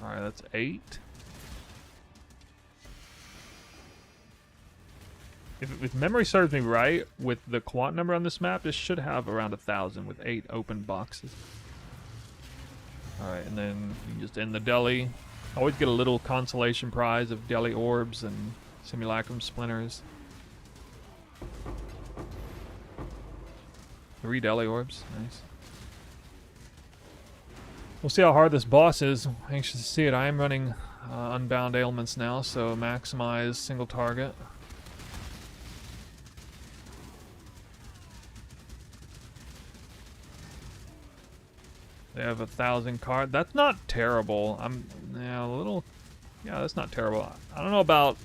Alright, that's 8. If memory serves me right, with the quant number on this map, this should have around 1,000 with 8 open boxes. Alright, and then you just end the deli. Always get a little consolation prize of deli orbs and simulacrum splinters. 3 deli orbs, nice. We'll see how hard this boss is. Anxious to see it. I am running Unbound Ailments now, so maximize single target. They have 1,000 cards. That's not terrible. Yeah, a little. Yeah, that's not terrible. I don't know about.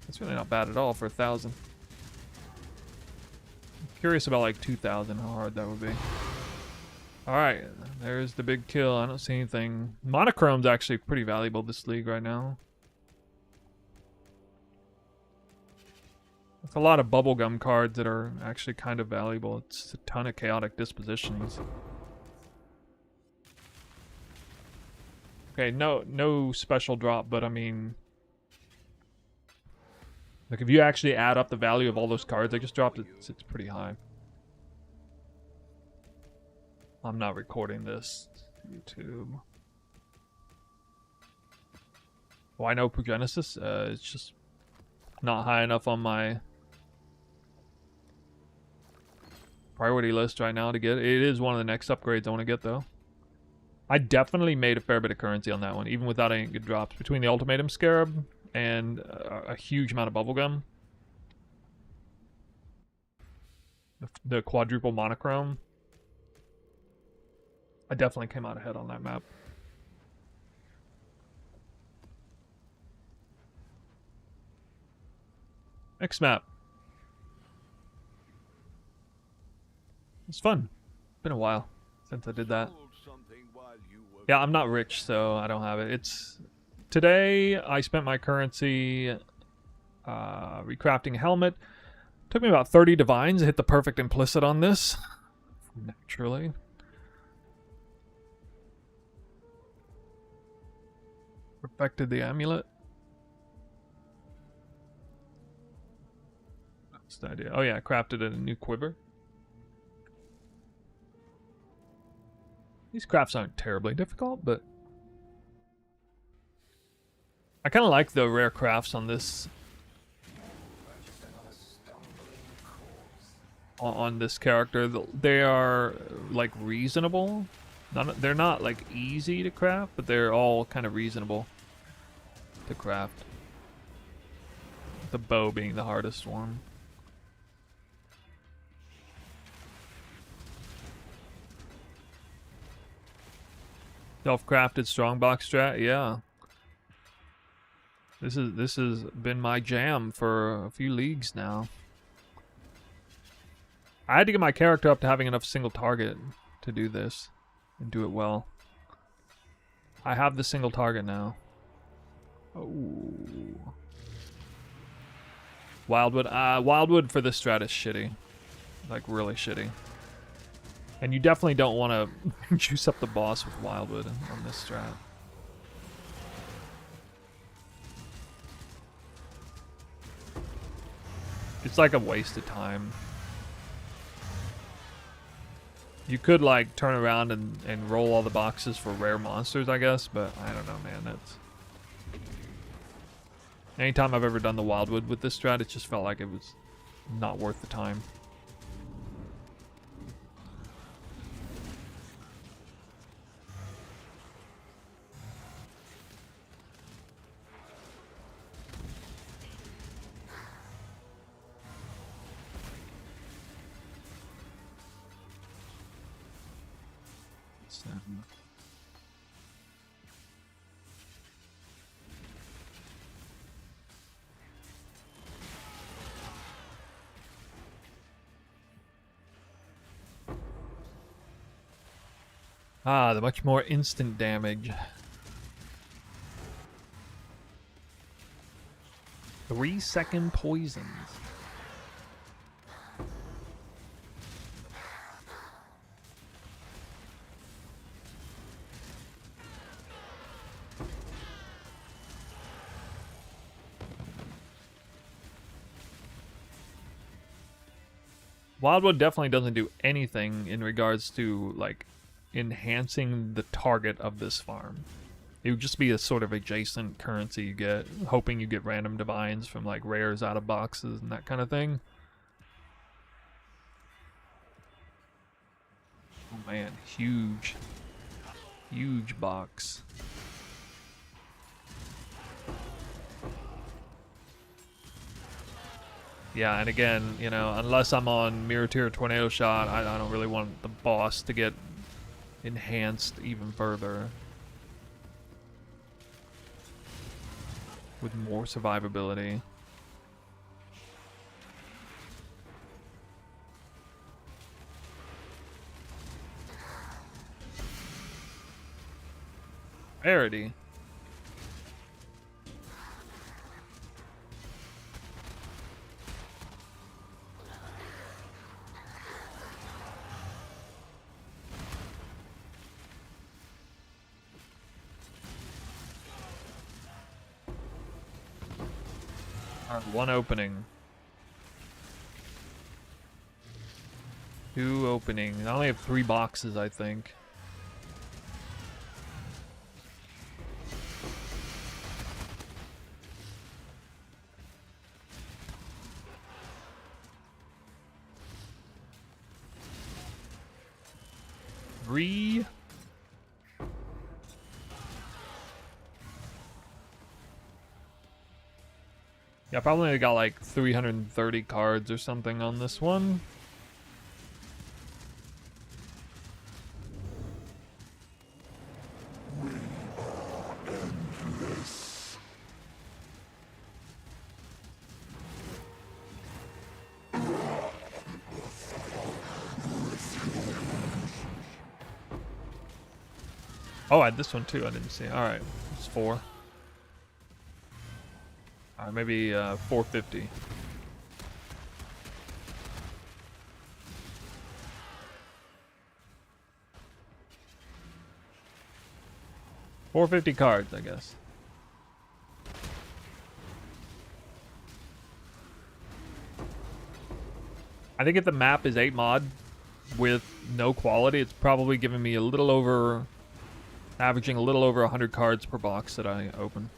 That's really not bad at all for 1,000. I'm curious about like 2,000. How hard that would be. All right, there's the big kill. I don't see anything. Monochrome's actually pretty valuable this league right now. That's a lot of bubblegum cards that are actually kind of valuable. It's a ton of chaotic dispositions. Okay, no special drop, but I mean, like if you actually add up the value of all those cards I just dropped, it's pretty high. I'm not recording this. YouTube. Why no Progenesis? It's just not high enough on my priority list right now to get it. It is one of the next upgrades I want to get though. I definitely made a fair bit of currency on that one, even without any good drops. Between the Ultimatum Scarab and a huge amount of bubblegum. The quadruple monochrome. I definitely came out ahead on that map. Next map. It's fun. Been a while since I did that. Yeah, I'm not rich, so I don't have it. It's today I spent my currency recrafting a helmet. Took me about 30 divines to hit the perfect implicit on this. Naturally. Perfected the amulet. That's the idea. Oh yeah, crafted a new quiver. These crafts aren't terribly difficult, but I kind of like the rare crafts on this character. They are like reasonable. They're not like easy to craft, but they're all kind of reasonable to craft. The bow being the hardest one. Self-crafted strongbox strat, yeah. This has been my jam for a few leagues now. I had to get my character up to having enough single target to do this and do it well. I have the single target now. Oh. Wildwood. Wildwood for this strat is shitty. Like really shitty. And you definitely don't want to juice up the boss with Wildwood on this strat. It's like a waste of time. You could like turn around and roll all the boxes for rare monsters, I guess, but I don't know, man. That's anytime I've ever done the Wildwood with this strat, it just felt like it was not worth the time. Ah, the much more instant damage. 3-second poisons. Wildwood definitely doesn't do anything in regards to like enhancing the target of this farm. It would just be a sort of adjacent currency you get, hoping you get random divines from like rares out of boxes and that kind of thing. Oh man, huge box. Yeah, and again, you know, unless I'm on Mirror Tier Tornado Shot, I don't really want the boss to get enhanced even further with more survivability. Rarity. Alright, one opening. Two openings. I only have 3 boxes, I think. Three. Yeah, probably got like 330 cards or something on this one. Oh, I had this one too. I didn't see. All right, it's 4. All right, maybe 450. $450 cards, I guess. I think if the map is 8 mod with no quality, it's probably giving me a little over, averaging a little over 100 cards per box that I open.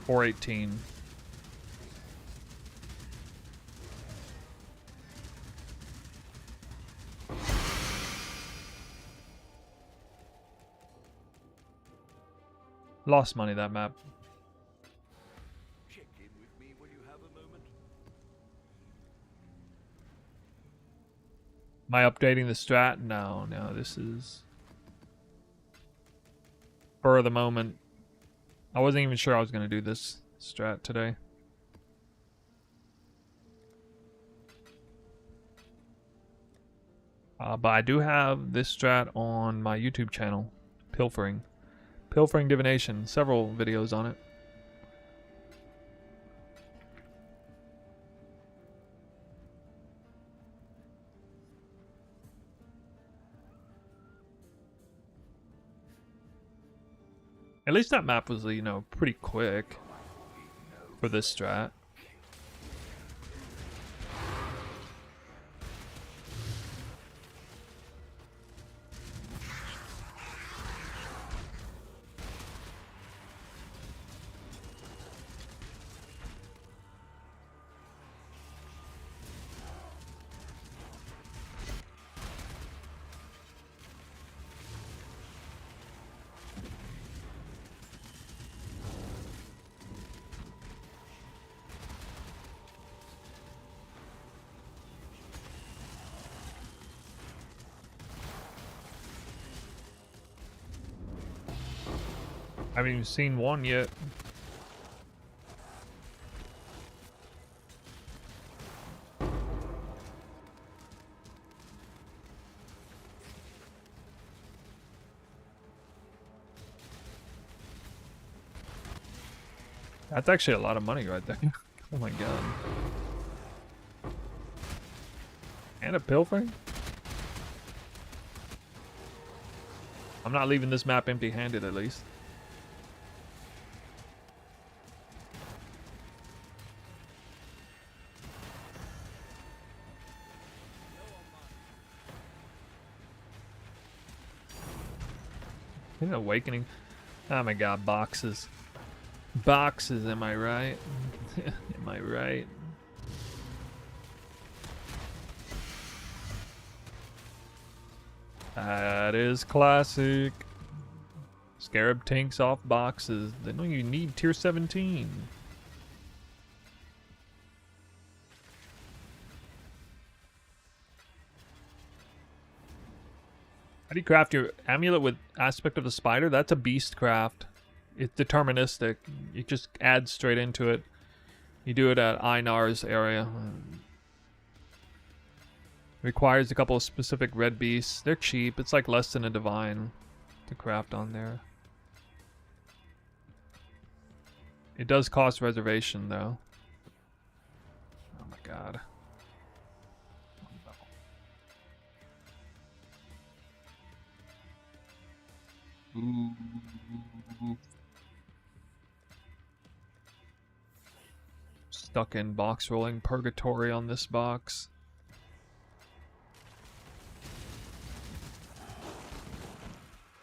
$418. Lost money that map. Check in with me when you have a moment. Am I updating the strat? No, this is for the moment. I wasn't even sure I was going to do this strat today. But I do have this strat on my YouTube channel, Pilfering Divination, several videos on it. At least that map was, you know, pretty quick for this strat. I haven't even seen one yet. That's actually a lot of money right there. Oh my god. And a pilfering? I'm not leaving this map empty-handed at least. An awakening. Oh my god, boxes. Boxes, am I right? Am I right? That is classic. Scarab tanks off boxes. They don't even need tier 17. How do you craft your amulet with aspect of the spider? That's a beast craft. It's deterministic. You just add straight into it. You do it at Einar's area. Requires a couple of specific red beasts. They're cheap. It's like less than a divine to craft on there. It does cost reservation though. Oh my god. Stuck in box rolling purgatory on this box.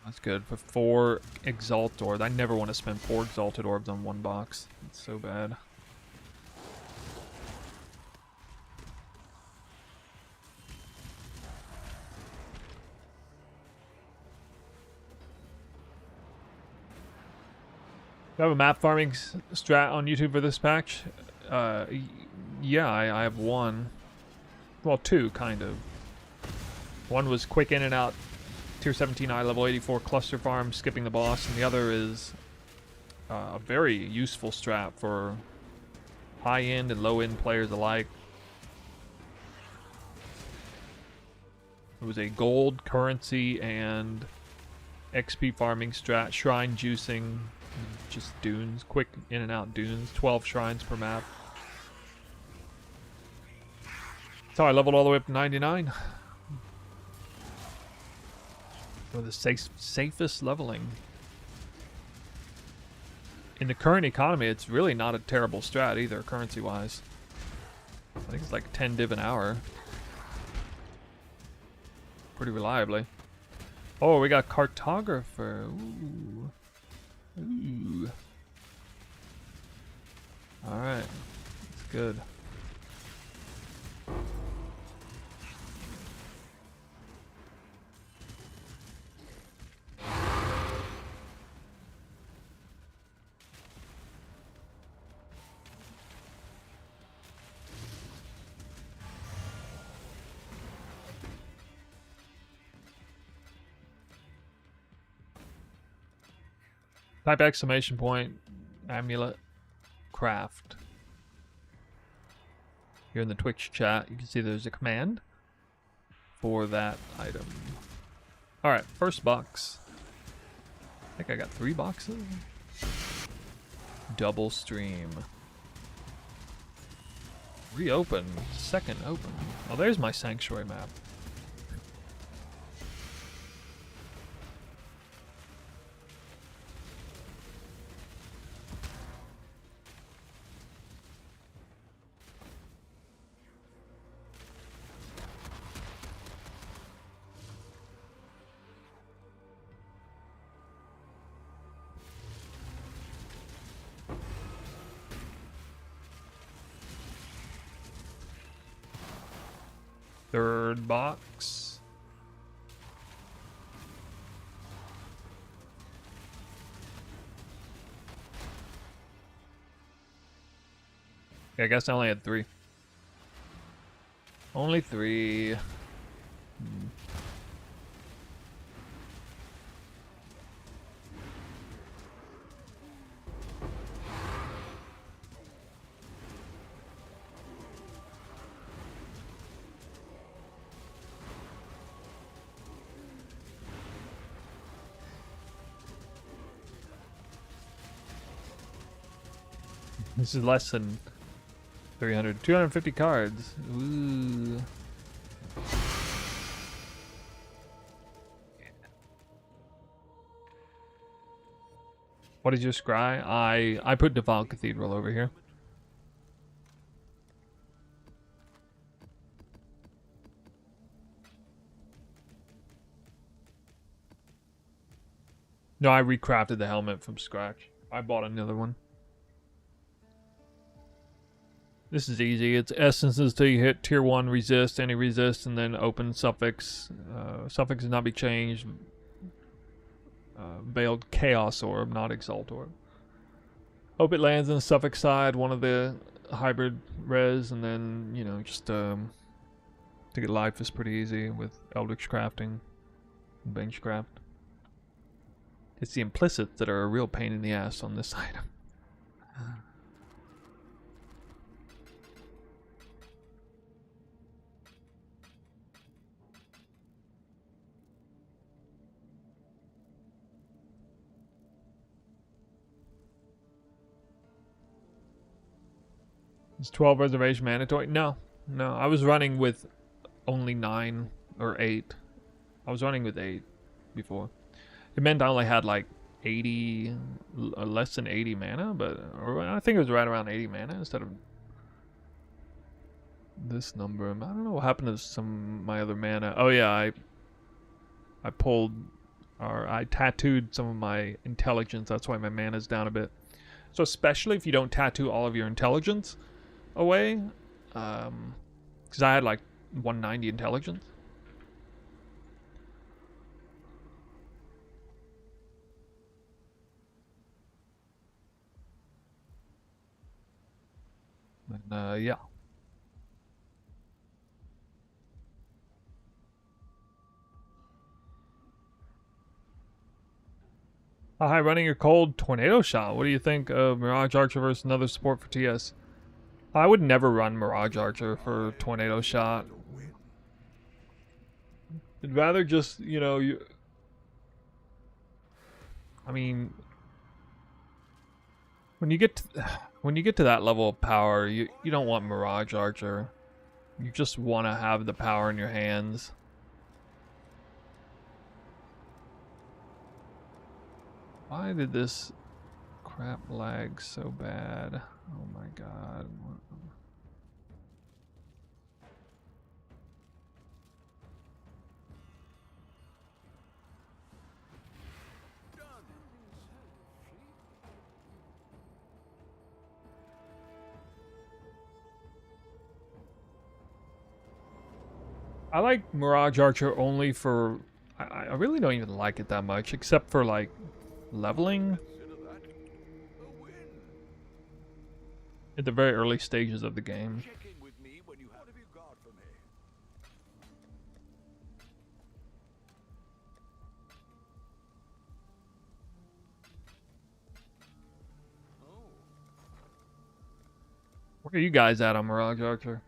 That's good for 4 Exalt Orbs. I never want to spend 4 Exalted Orbs on one box. It's so bad. Do you have a map farming strat on YouTube for this patch? Yeah, I have one. Well, 2, kind of. One was quick in and out tier 17 eye level 84 cluster farm, skipping the boss, and the other is a very useful strat for high-end and low-end players alike. It was a gold, currency, and XP farming strat, shrine juicing, just dunes, quick in and out dunes, 12 shrines per map. That's how I leveled all the way up to 99. The safest leveling. In the current economy, it's really not a terrible strat either, currency-wise. I think it's like 10 div an hour. Pretty reliably. Oh, we got Cartographer. Ooh. Ooh. Alright. That's good. Type exclamation point, amulet, craft. Here in the Twitch chat, you can see there's a command for that item. Alright, first box. I think I got 3 boxes. Double stream. Reopen. Second open. Oh, there's my sanctuary map. Third box. Yeah, I guess I only had 3. Only 3. This is less than 300. 250 cards. Ooh. What is your scry? I put Deval Cathedral over here. No, I recrafted the helmet from scratch. I bought another one. This is easy. It's essences till you hit tier 1 resist, any resist, and then open suffix. Suffix does not be changed. Veiled Chaos Orb, not Exalt Orb. Hope it lands on the suffix side, one of the hybrid res, and then, you know, just to get life is pretty easy with Eldritch Crafting and Benchcraft. It's the implicits that are a real pain in the ass on this item. Is 12 reservation mandatory? No. No, I was running with only 9 or 8. I was running with 8 before. It meant I only had like 80, less than 80 mana, but or I think it was right around 80 mana instead of this number. I don't know what happened to some of my other mana. Oh yeah, I pulled, or I tattooed some of my intelligence. That's why my mana's down a bit. So especially if you don't tattoo all of your intelligence away, because I had like 190 intelligence. And yeah. Hi, running your cold tornado shot. What do you think of Mirage Archer versus another support for TS? I would never run Mirage Archer for tornado shot. I'd rather just, you know, I mean, when you get to that level of power, you don't want Mirage Archer. You just want to have the power in your hands. Why did this crap lag so bad? Oh my god. I like Mirage Archer only for... I really don't even like it that much, except for like leveling. At the very early stages of the game. Check in with me when you have. What have you got for me? Oh, Where are you guys at on Mirage Archer?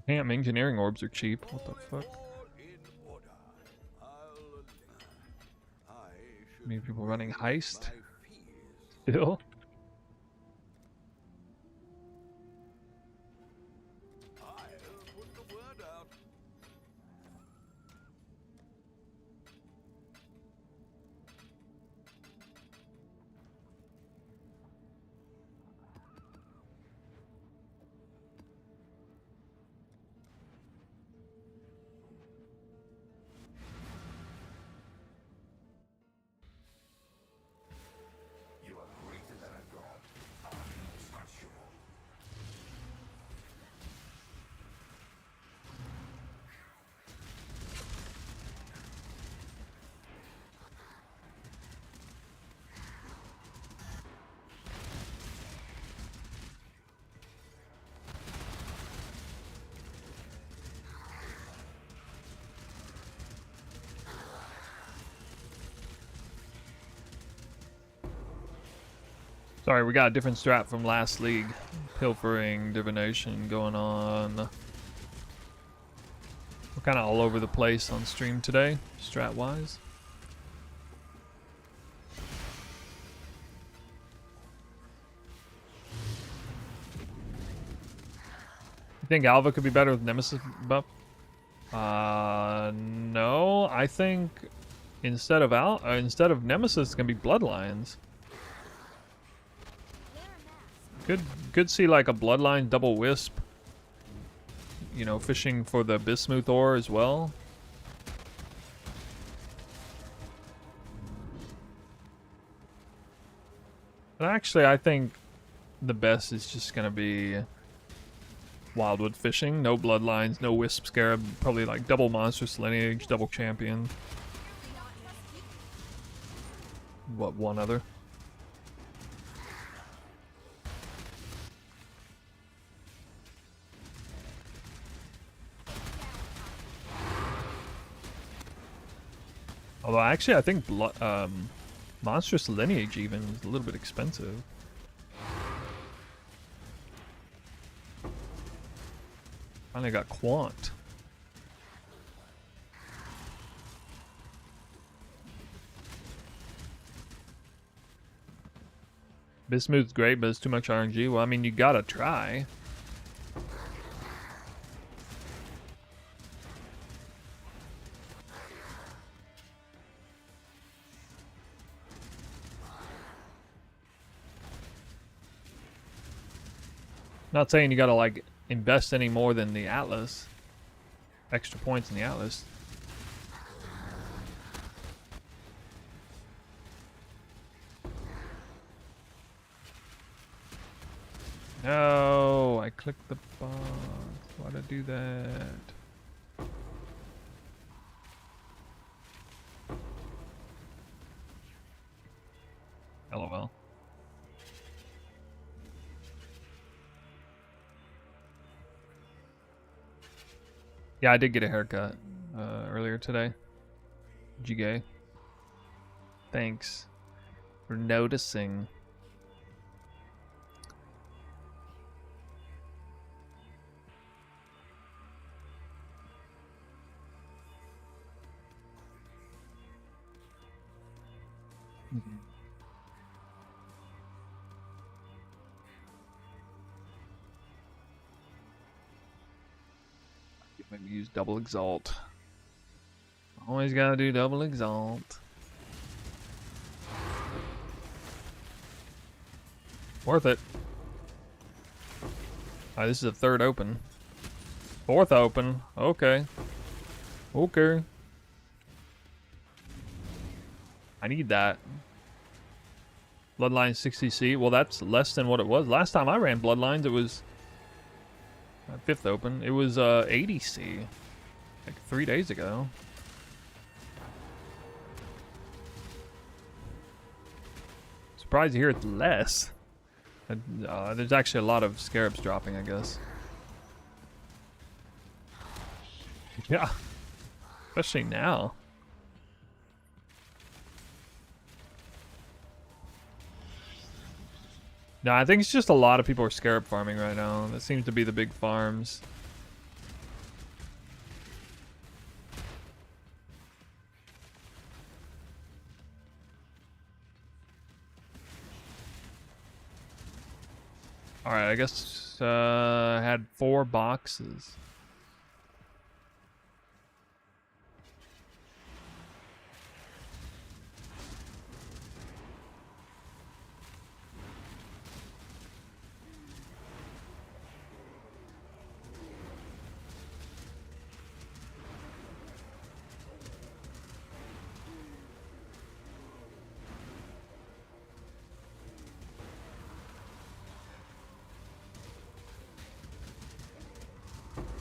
Damn, engineering orbs are cheap. What the fuck? all in order. I should Maybe people running heist? my fears. Still? I'll put the word out. Sorry, we got a different strat from last league. Pilfering, divination going on. We're kind of all over the place on stream today, strat-wise. You think Alva could be better with Nemesis buff? No. I think instead of Nemesis, it's gonna be Bloodlines. Could see like a Bloodline double Wisp. You know, fishing for the Bismuth ore as well. But actually, I think the best is just gonna be Wildwood fishing. No Bloodlines, no Wisp Scarab. Probably like double Monstrous Lineage, double Champion. What, one other? Although actually, I think Monstrous Lineage even is a little bit expensive. Finally got Quant. Bismuth's great, but it's too much RNG. Well, I mean, you gotta try. Not saying you gotta like invest any more than the Atlas. Extra points in the Atlas. No, I clicked the box. Why'd I do that? LOL. Yeah, I did get a haircut earlier today. Jigay. Thanks for noticing. Maybe use double exalt. Always gotta do double exalt. Worth it. Alright, this is a third open. Fourth open. Okay. Okay. I need that. Bloodline 60C. Well, that's less than what it was. Last time I ran Bloodlines, it was... fifth open. It was 80C. Like 3 days ago. Surprised to hear it's less. There's actually a lot of scarabs dropping, I guess. Yeah. Especially now. No, I think it's just a lot of people are scarab farming right now. That seems to be the big farms. Alright, I guess I had 4 boxes.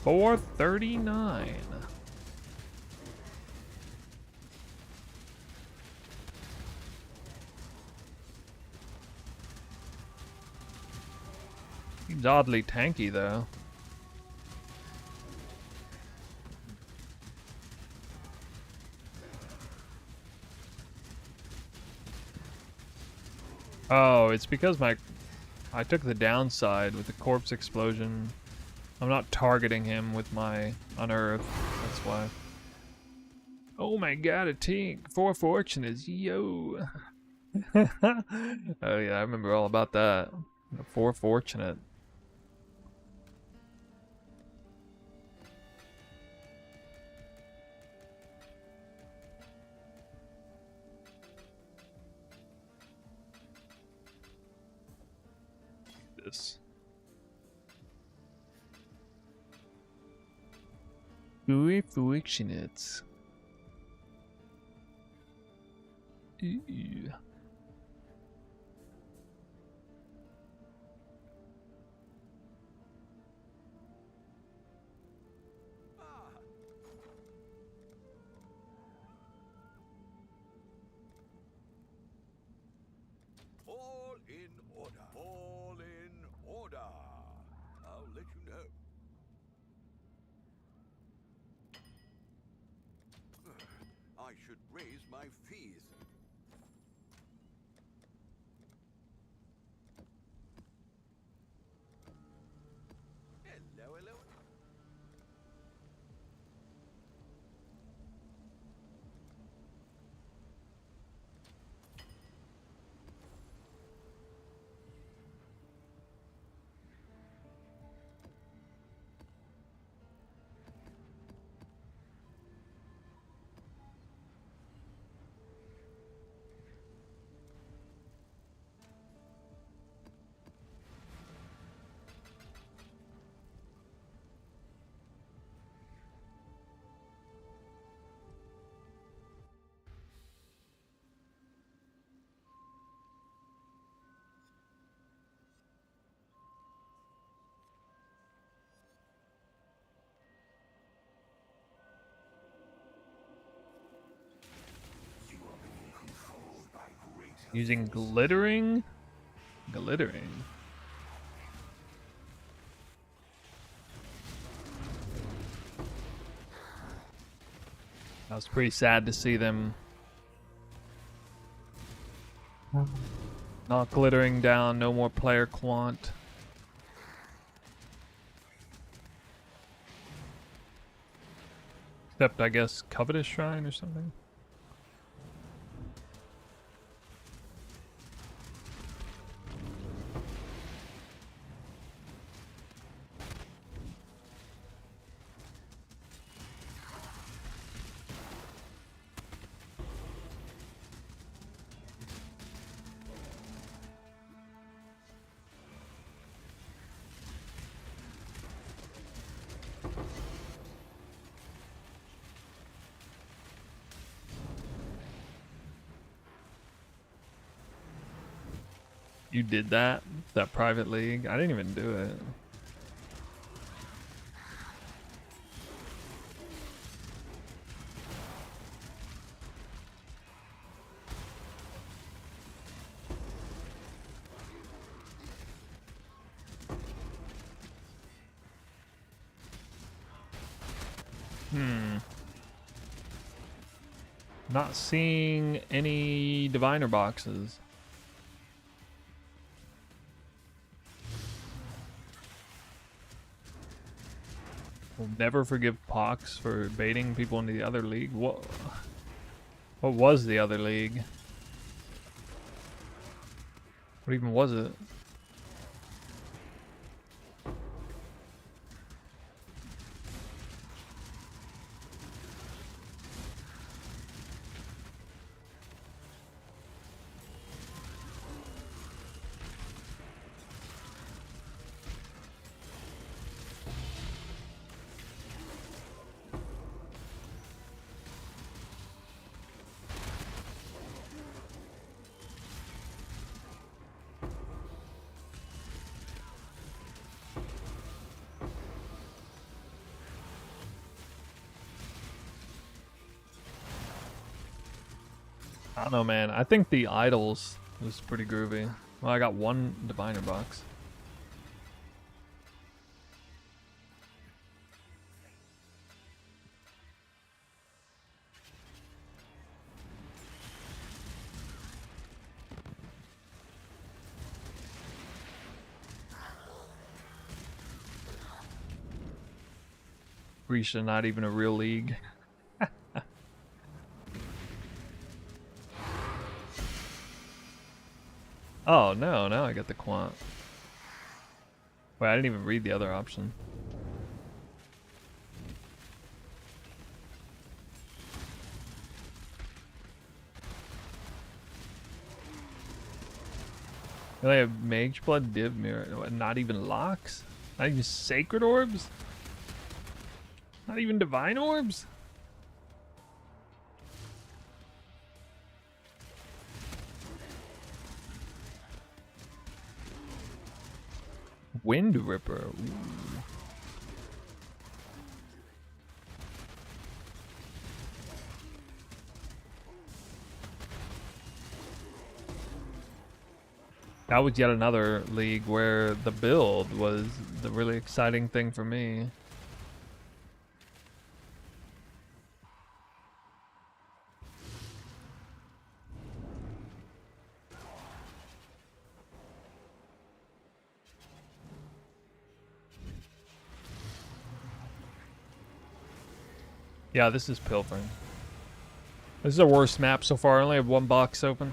$439. Seems oddly tanky though. Oh, it's because I took the downside with the corpse explosion. I'm not targeting him with my unearth. That's why. Oh my god, a tink. 4 fortunates. Yo. Oh yeah, I remember all about that. 4 fortunate. this? Gooey Fuictionits. Ew. All in order. All in order. I'll let you know. I should raise my fees. Hello, hello. Using glittering? Glittering. I was pretty sad to see them not glittering down, no more player quant. Except, I guess, Covetous Shrine or something. You did that? That private league? I didn't even do it. Not seeing any diviner boxes. Will never forgive Pox for baiting people into the other league. What was the other league? What even was it? I don't know, man. I think the idols was pretty groovy. Well, I got one diviner box. Grisha, not even a real league. Oh, no, now I get the quant. Wait, I didn't even read the other option. They have Mage Blood, Div Mirror, not even locks? Not even Sacred Orbs? Not even Divine Orbs? Wind Ripper. Ooh. That was yet another league where the build was the really exciting thing for me. Yeah, this is Pilfering. This is the worst map so far. I only have one box open.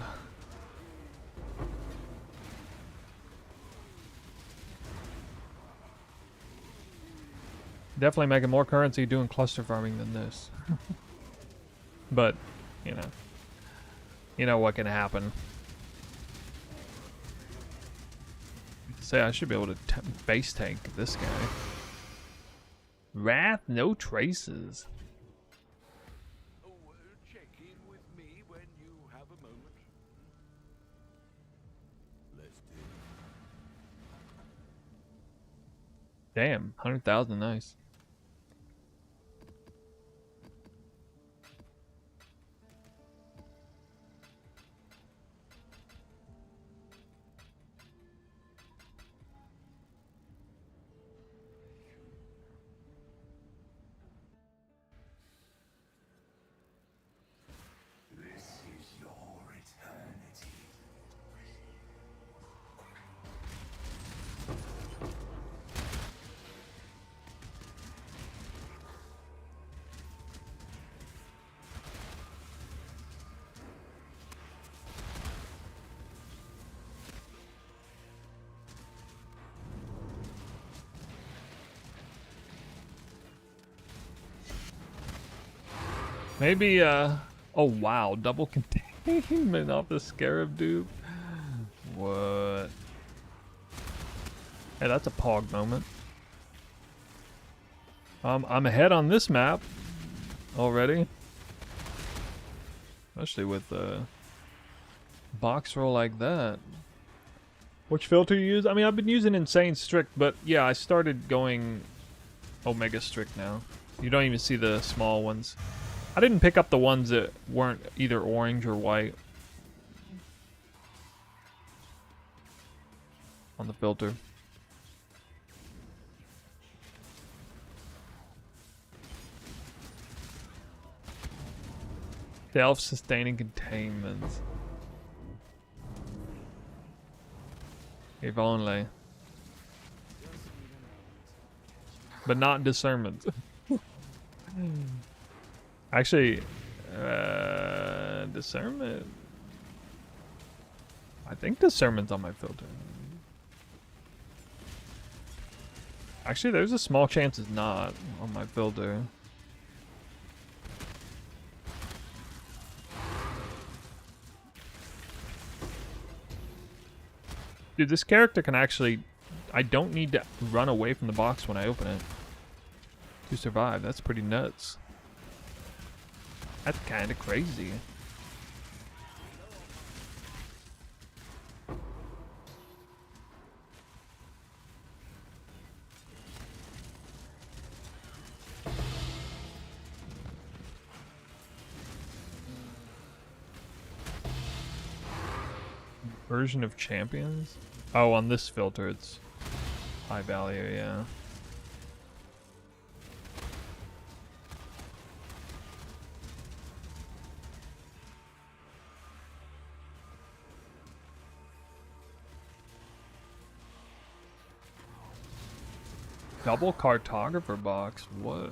Definitely making more currency doing cluster farming than this. But, you know what can happen. Say I should be able to base tank this guy. Wrath, no traces. Oh, check in with me when you have a moment. Let's do it. Damn, 100,000, nice. This is your eternity. Maybe, oh wow, double containment off the Scarab dupe. What? Hey, that's a pog moment. I'm ahead on this map already. Especially with a box roll like that. Which filter you use? I mean, I've been using Insane Strict, but yeah, I started going Omega Strict now. You don't even see the small ones. I didn't pick up the ones that weren't either orange or white on the filter. Self-sustaining containment. If only. But not discernment. Actually, discernment. I think discernment's on my filter. Actually, there's a small chance it's not on my filter. Dude, this character can actually... I don't need to run away from the box when I open it to survive. That's pretty nuts. That's kind of crazy. Version of champions? Oh, on this filter it's high value, yeah. Double cartographer box, what?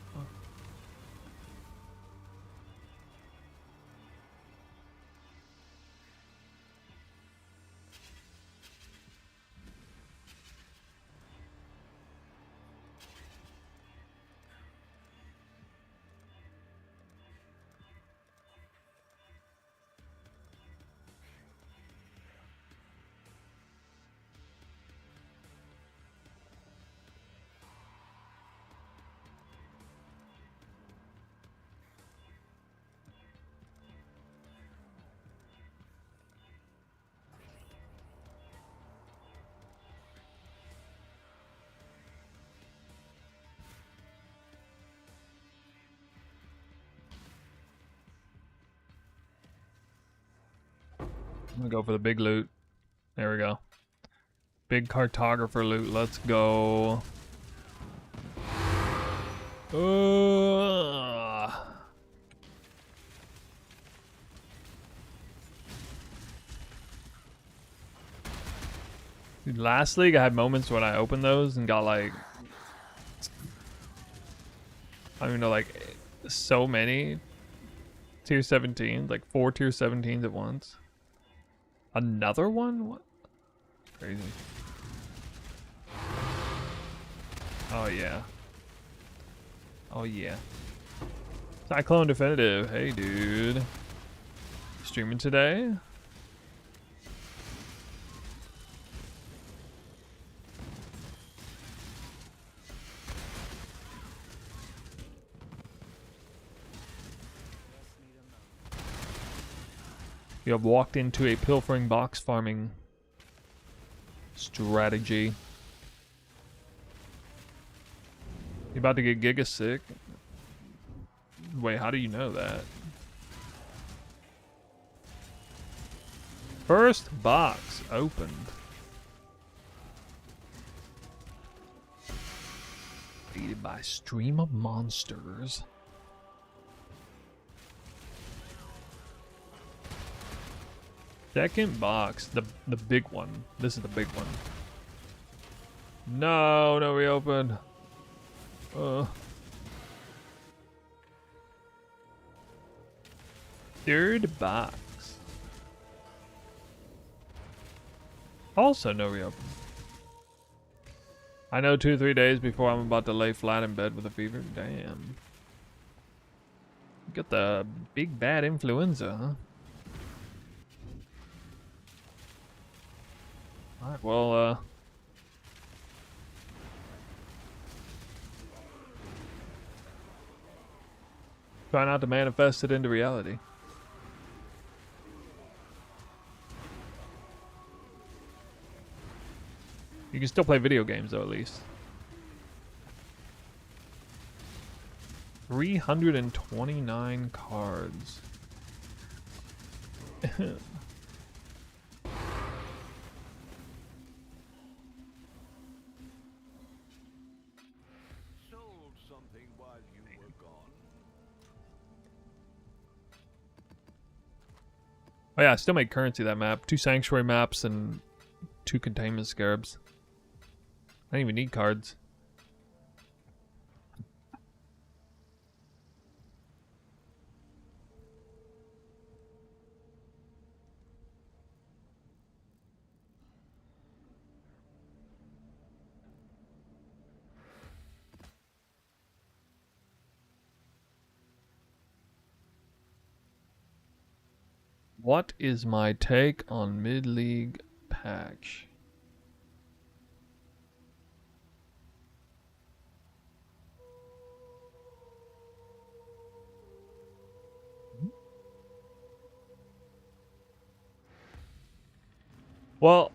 gonna go for the big loot. There we go. Big cartographer loot. Let's go. Dude, last league I had moments when I opened those and got like, I don't even know, like so many tier 17s, like 4 tier 17s at once. Another one? What? Crazy. Oh yeah. Oh yeah. Cyclone Definitive. Hey dude. Streaming today? You have walked into a pilfering box farming strategy. You about to get Giga sick? Wait, how do you know that? First box opened. Defeated by Stream of Monsters. Second box, the big one. This is the big one. No, no reopen. Third box. Also no reopen. I know 2-3 days before I'm about to lay flat in bed with a fever. Damn. Got the big bad influenza, huh? Alright, well, try not to manifest it into reality. You can still play video games, though, at least. 329 cards. Sold something while you were gone. Oh yeah, I still made currency that map. 2 sanctuary maps and 2 containment scarabs. I don't even need cards. What is my take on mid-league patch? Well,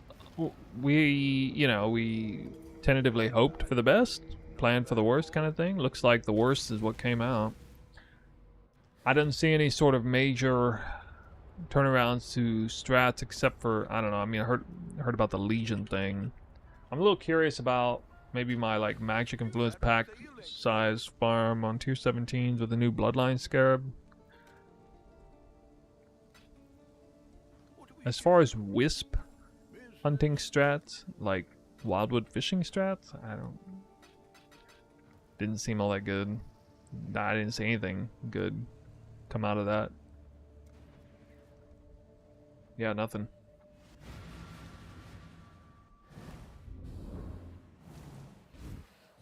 we tentatively hoped for the best, planned for the worst kind of thing. Looks like the worst is what came out. I didn't see any sort of major turnarounds to strats except for, I don't know, I mean, I heard about the Legion thing. I'm a little curious about maybe my like magic influence pack size farm on tier 17s with a new bloodline scarab. As far as wisp hunting strats, like wildwood fishing strats, didn't seem all that good. I didn't see anything good come out of that. Yeah, nothing.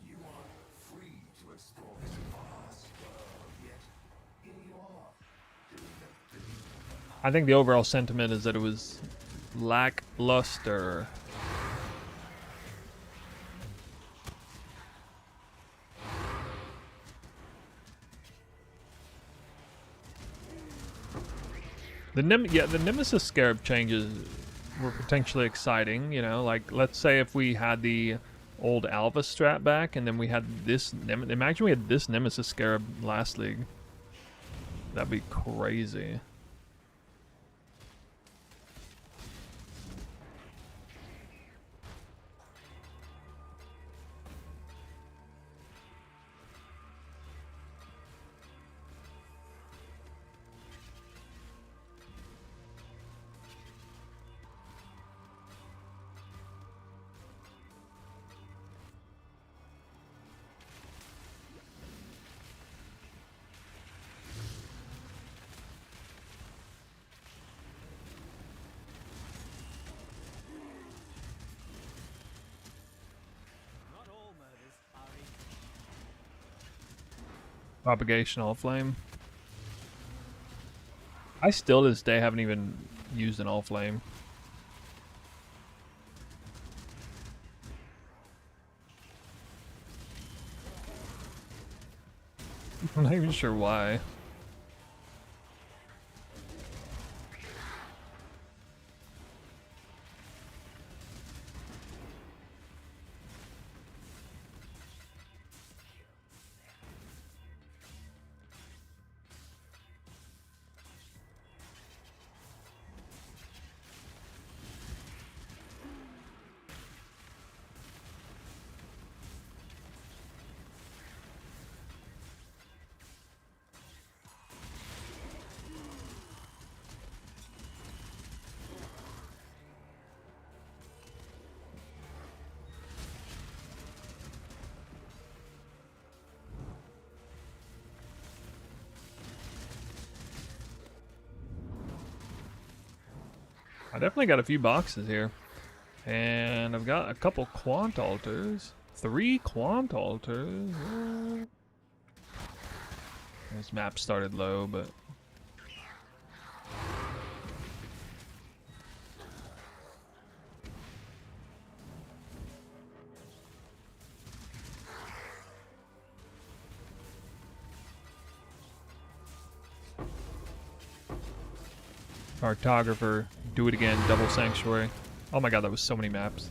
You are free to explore this vast world, yet here you are, doing the bidding of I think the overall sentiment is that it was lackluster. The Nemesis Scarab changes were potentially exciting, you know, like let's say if we had the old Alva strat back and then we had this imagine we had this Nemesis Scarab last league. That'd be crazy. Propagational flame. I still to this day haven't even used an all flame. I'm not even sure why. I definitely got a few boxes here. And I've got a couple quant altars. 3 quant altars. This map started low, but... Cartographer, do it again, double sanctuary. Oh my god, that was so many maps.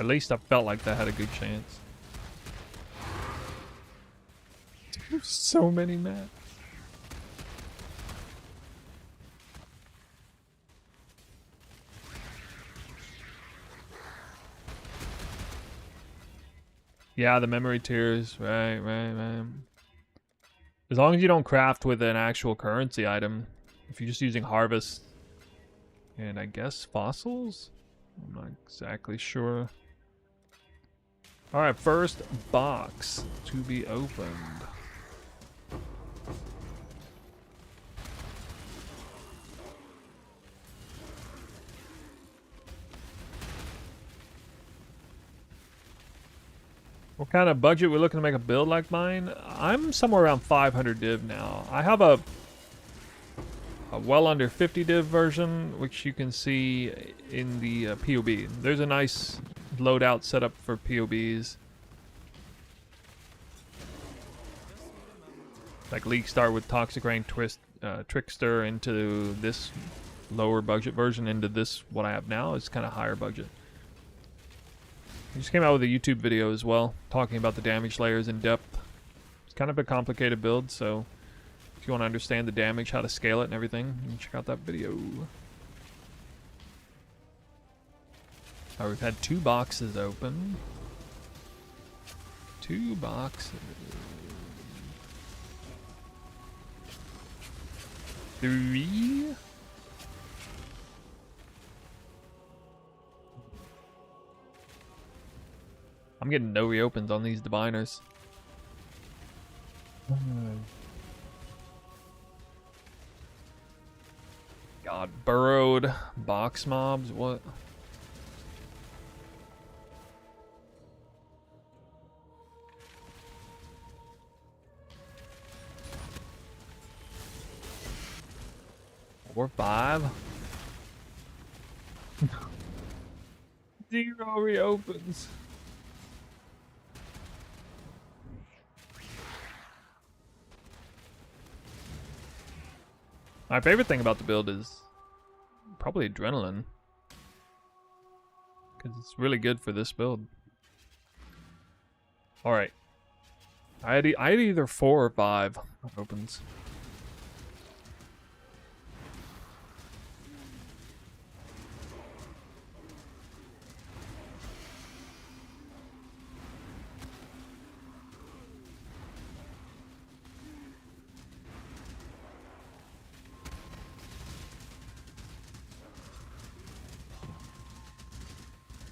At least I felt like that had a good chance. So many maps. Yeah, the memory tiers, right. As long as you don't craft with an actual currency item. If you're just using harvest and I guess fossils? I'm not exactly sure. Alright, first box to be opened. What kind of budget we're looking to make a build like mine? I'm somewhere around 500 div now. I have a well under 50 div version, which you can see in the POB. There's a nice loadout setup for POBs. Like League start with Toxic Rain Trickster into this lower budget version into this what I have now is kind of higher budget. I just came out with a YouTube video as well, talking about the damage layers in depth. It's kind of a complicated build, so if you want to understand the damage, how to scale it and everything, you can check out that video. Alright, we've had 2 boxes open. 2 boxes. 3. I'm getting no reopens on these diviners. God, burrowed box mobs, what? Or 5? 0 reopens. My favorite thing about the build is probably adrenaline, because it's really good for this build. All right, I had either 4 or 5 opens.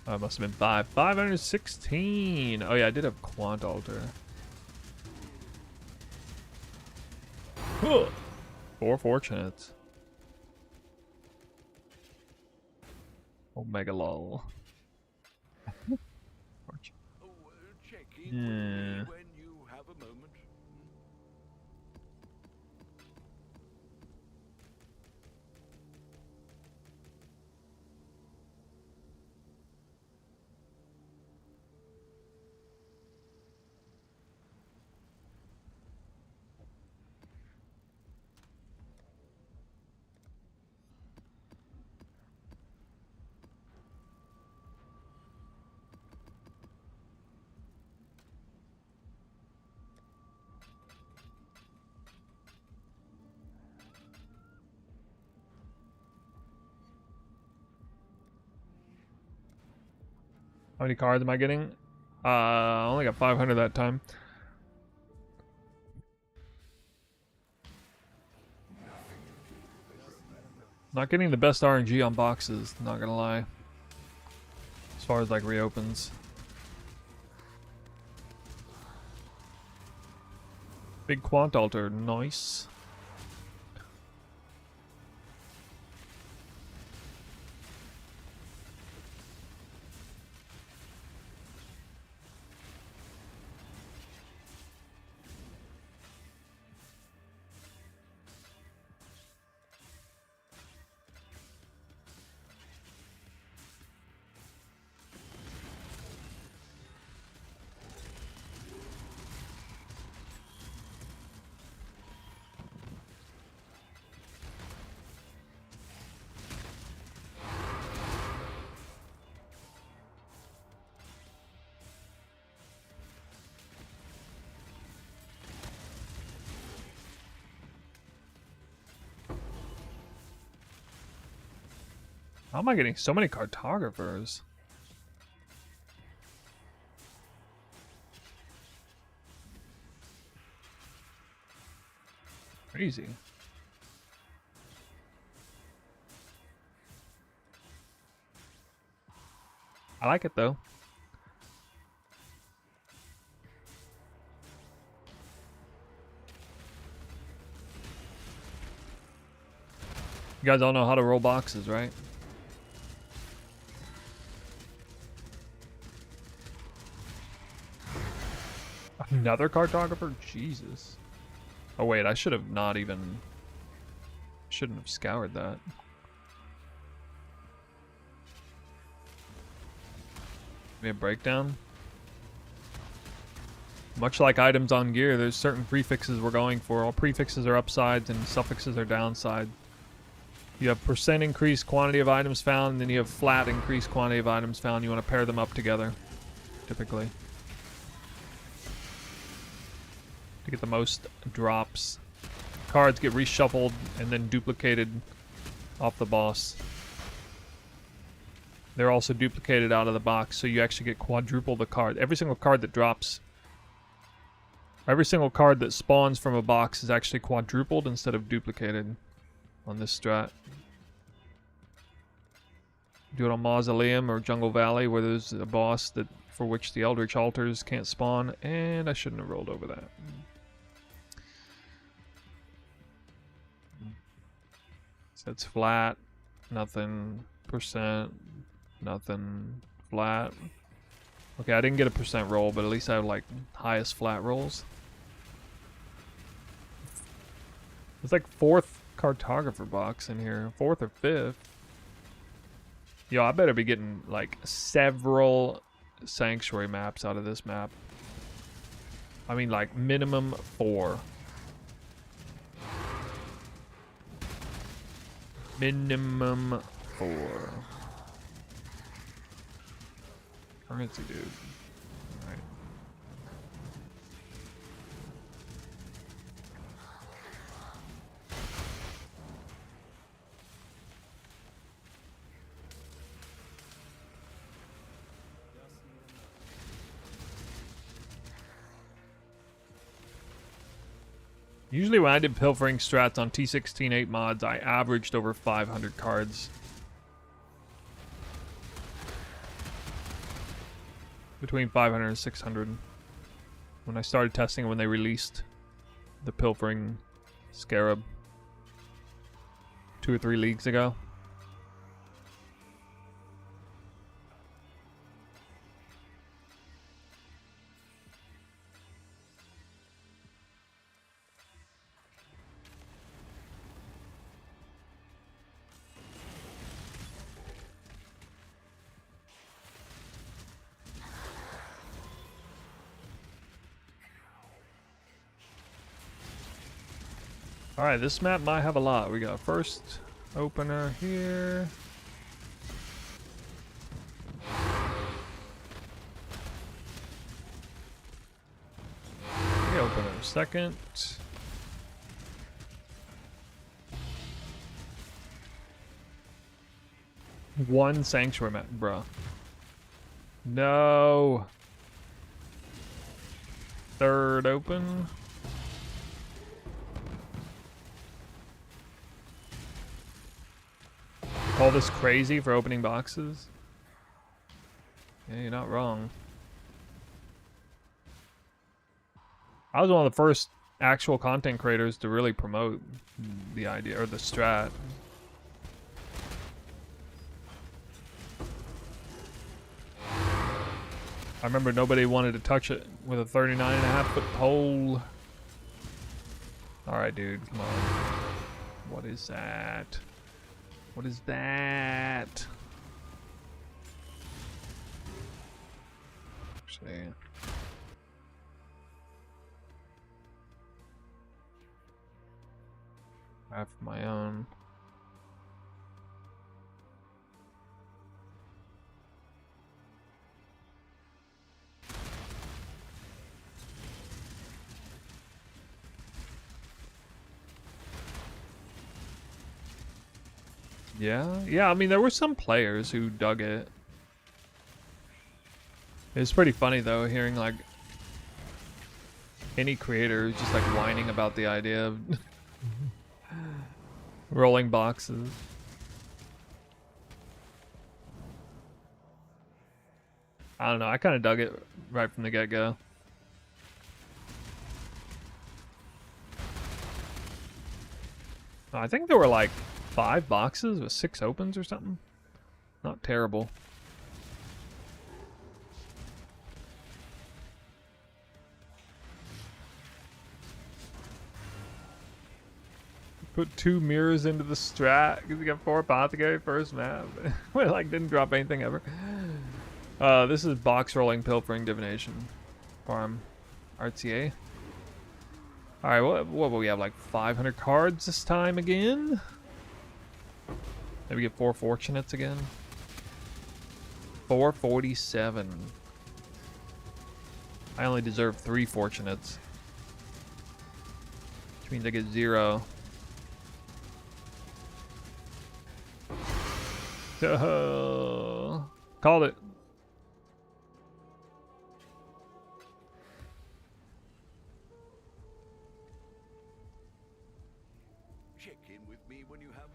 Oh, it must have been 5. 516. Oh yeah, I did have Quant Altar. Huh. 4 fortunates. Omega lol. Check in with me when you How many cards am I getting? I only got 500 that time. Not getting the best RNG on boxes, not gonna lie. As far as like reopens. Big Quant Altar, nice. How am I getting so many cartographers? Crazy. I like it though. You guys all know how to roll boxes, right? Another cartographer? Jesus. Oh wait, I should have not even... Shouldn't have scoured that. Give me a breakdown. Much like items on gear, there's certain prefixes we're going for. All prefixes are upsides and suffixes are downside. You have percent increased quantity of items found, and then you have flat increased quantity of items found. You want to pair them up together, typically, to get the most drops. Cards get reshuffled and then duplicated off the boss. They're also duplicated out of the box, so you actually get quadruple the card. Every single card that drops, every single card that spawns from a box is actually quadrupled instead of duplicated on this strat. Do it on Mausoleum or Jungle Valley, where there's a boss that for which the Eldritch Altars can't spawn, and I shouldn't have rolled over that. So it's flat, nothing, percent, nothing, flat. Okay, I didn't get a percent roll, but at least I have like highest flat rolls. It's like 4th cartographer box in here, 4th or 5th. Yo, I better be getting like several sanctuary maps out of this map. I mean like minimum 4. Minimum 4. Currency, dude. Alright. Usually when I did pilfering strats on T16-8 mods, I averaged over 500 cards. Between 500 and 600. When I started testing when they released the pilfering scarab 2 or 3 leagues ago. Alright, this map might have a lot. We got first opener here. The opener second. One sanctuary map, bruh. No. Third open. Call this crazy for opening boxes? Yeah, you're not wrong. I was one of the first actual content creators to really promote the idea, or the strat. I remember nobody wanted to touch it with a 39.5-foot pole. Alright, dude, come on. What is that? What is that? Actually, I have my own. Yeah, I mean, there were some players who dug it. It's pretty funny, though, hearing, like, any creator just, like, whining about the idea of rolling boxes. I don't know, I kind of dug it right from the get-go. I think there were, like, 5 boxes with 6 opens or something. Not terrible. Put 2 mirrors into the strat because you got 4 apothecary first map. Well, like, didn't drop anything ever. This is box rolling, pilfering, divination, farm, RTA. All right, what will we have, like 500 cards this time again? Maybe get 4 fortunates again. 447. I only deserve 3 fortunates, which means I get 0. Called it. Check in with me when you have.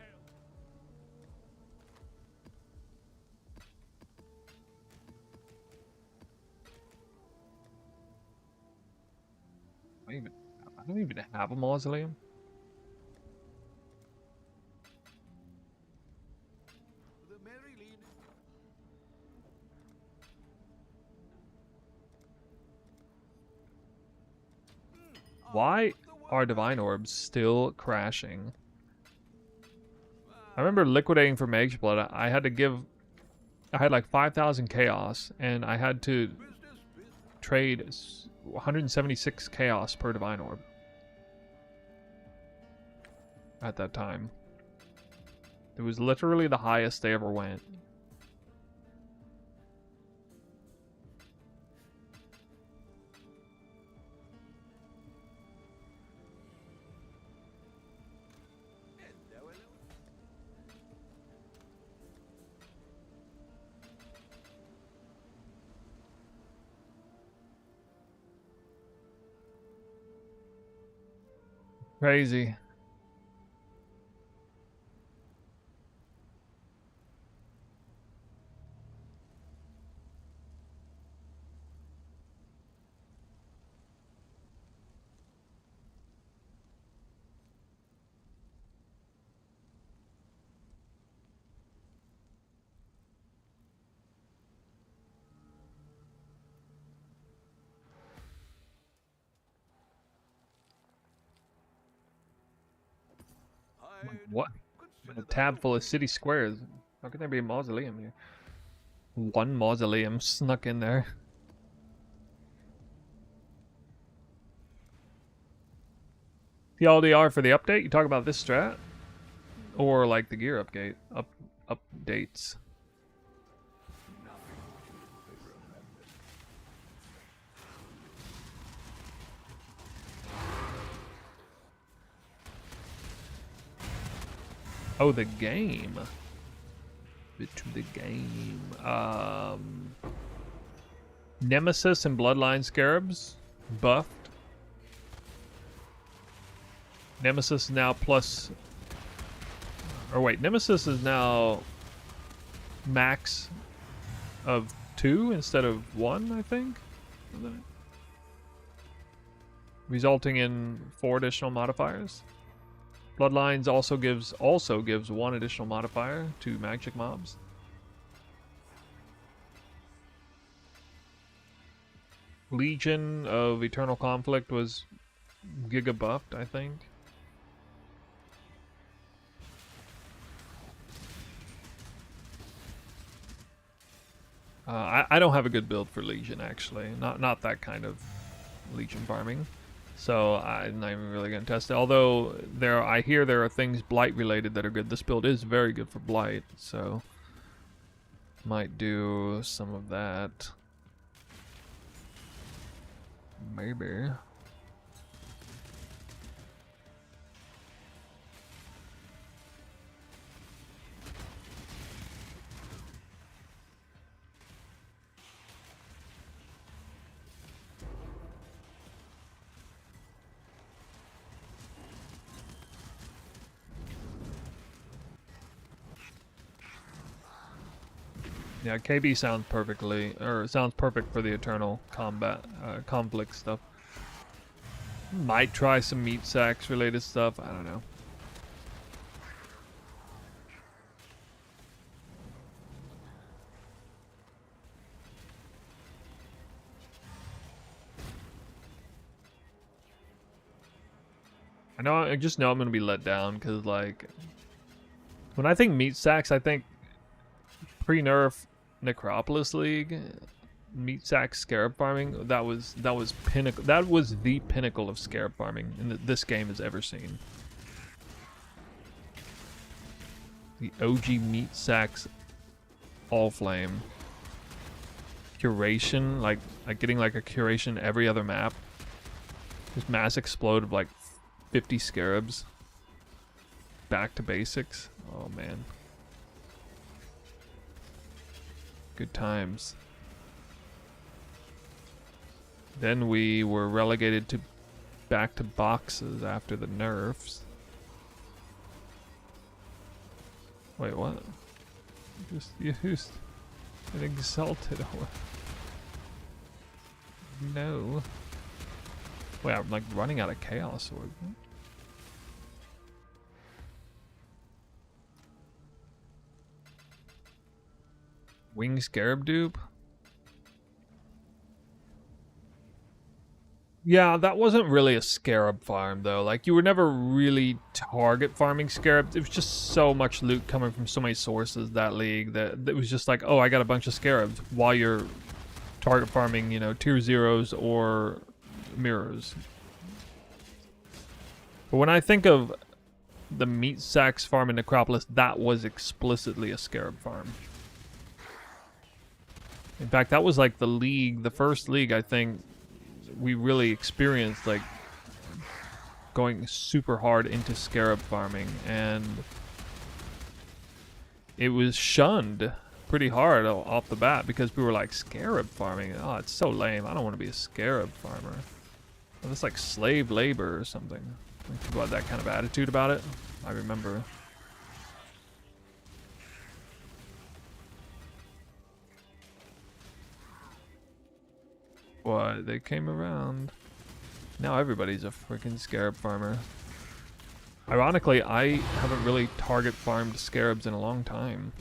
I don't even have a mausoleum. The Mary Lead. Why are divine orbs still crashing? I remember liquidating for Mage's Blood. I had like 5,000 chaos, and I had to trade 176 chaos per divine orb at that time. It was literally the highest they ever went. Crazy. What? A tab full of city squares. How can there be a mausoleum here? One mausoleum snuck in there. The LDR for the update? You talk about this strat? Or like the gear updates? Oh, the game. Bit to the game. Nemesis and Bloodline Scarabs buffed. Nemesis is now plus... Or wait, Nemesis is now max of 2 instead of 1, I think? Resulting in 4 additional modifiers. Bloodlines also gives 1 additional modifier to magic mobs. Legion of Eternal Conflict was giga buffed, I think. I don't have a good build for Legion, actually. Not that kind of Legion farming. So I'm not even really going to test it. Although I hear there are things Blight related that are good. This build is very good for Blight, so might do some of that. Maybe. Yeah, KB sounds sounds perfect for the Eternal Combat conflict stuff. Might try some meat sacks related stuff. I don't know. I just know I'm gonna be let down because, like, when I think meat sacks, I think pre-nerf Necropolis League, meat sack scarab farming. That was pinnacle. That was the pinnacle of scarab farming this game has ever seen. The OG meat sacks, all flame curation, like getting like a curation every other map. Just mass explode of like 50 scarabs. Back to basics. Oh man. Good times. Then we were relegated to back to boxes after the nerfs. Wait, what? Just used an exalted or no. Wait, I'm like running out of chaos sword. Wing Scarab dupe? Yeah, that wasn't really a scarab farm though. Like, you were never really target farming scarabs. It was just so much loot coming from so many sources that league that it was just like, oh, I got a bunch of scarabs while you're target farming, you know, tier 0s or mirrors. But when I think of the meat sacks farm in Necropolis, that was explicitly a scarab farm. In fact, that was like the first league I think we really experienced, like, going super hard into scarab farming, and it was shunned pretty hard off the bat because we were like, scarab farming? Oh, it's so lame. I don't want to be a scarab farmer. Well, that's like slave labor or something. People had that kind of attitude about it. I remember. What? They came around. Now everybody's a freaking scarab farmer. Ironically, I haven't really target farmed scarabs in a long time.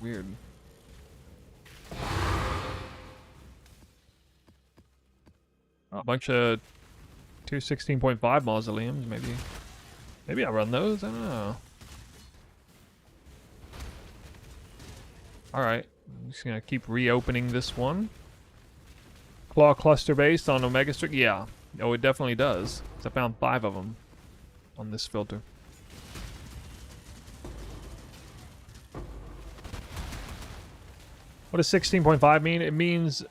Weird. A bunch of tier 16.5 mausoleums, maybe. Maybe I'll run those? I don't know. Alright. I'm just gonna keep reopening this one. Claw cluster based on Omega Strict? Yeah. Oh, it definitely does. 'Cause I found 5 of them on this filter. What does 16.5 mean? It means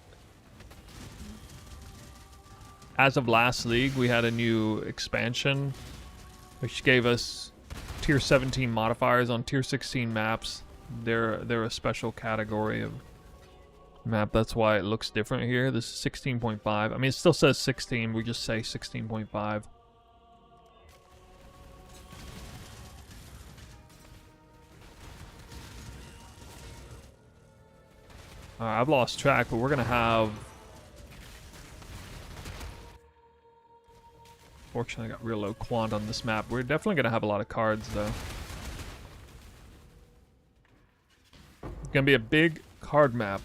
as of last league, we had a new expansion, which gave us tier 17 modifiers on tier 16 maps They're a special category of map. That's why it looks different here. This is 16.5. I mean, it still says 16. We just say 16.5. I've lost track, but we're gonna have. Fortunately, I got real low quant on this map. We're definitely gonna have a lot of cards, though. It's gonna be a big card map.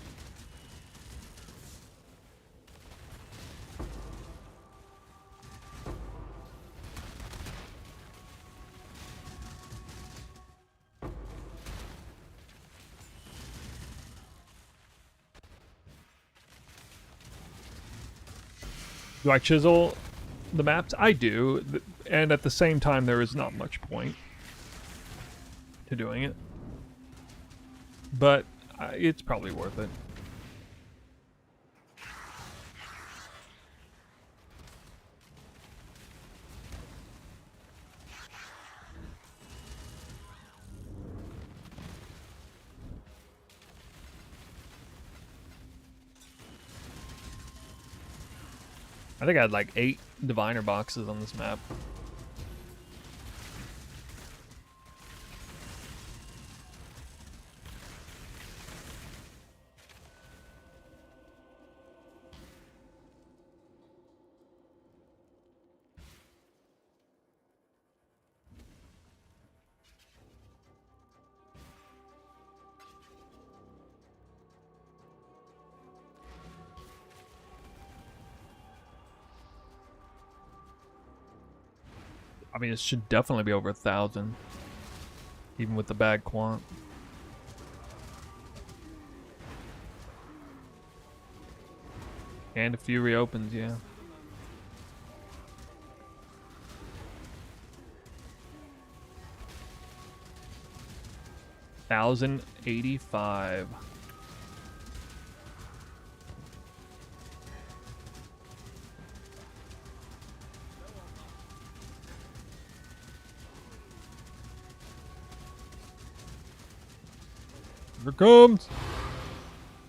Do I chisel the maps? I do, and at the same time, there is not much point to doing it. But it's probably worth it. I think I had like 8 diviner boxes on this map. I mean, it should definitely be over 1,000, even with the bad quant. And a few reopens, yeah. $1,085. Here it comes.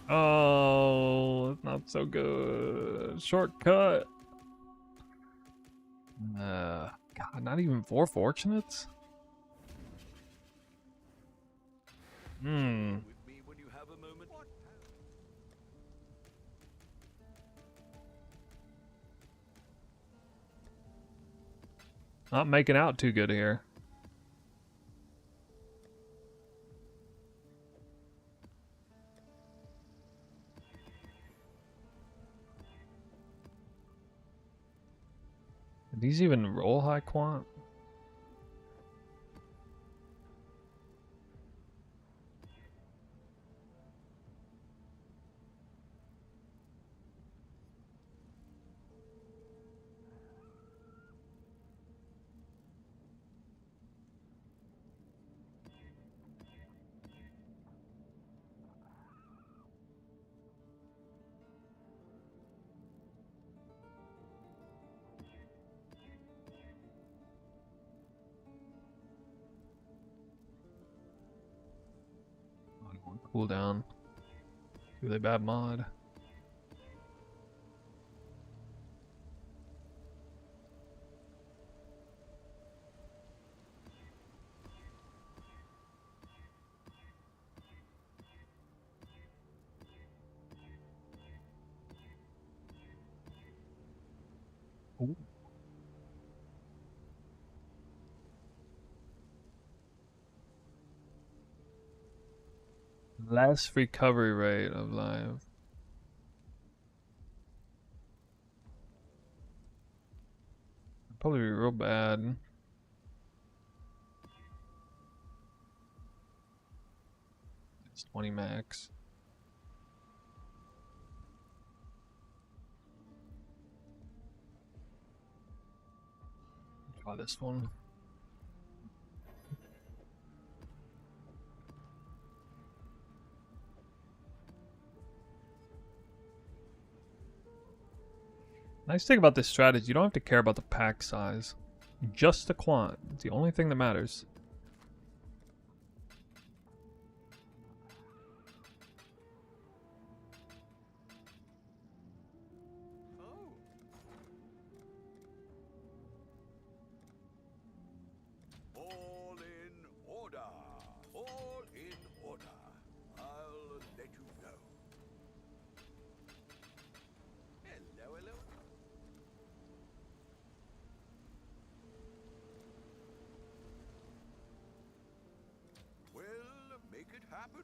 Oh, it's not so good. Shortcut. God, not even 4 fortunates? Hmm. Not making out too good here. Did these even roll high quant? Cooldown. Do they bad mod? Ooh. Less recovery rate of life. Probably be real bad. It's 20 max. Try this one. Nice thing about this strategy, you don't have to care about the pack size. Just the quant. It's the only thing that matters. happen?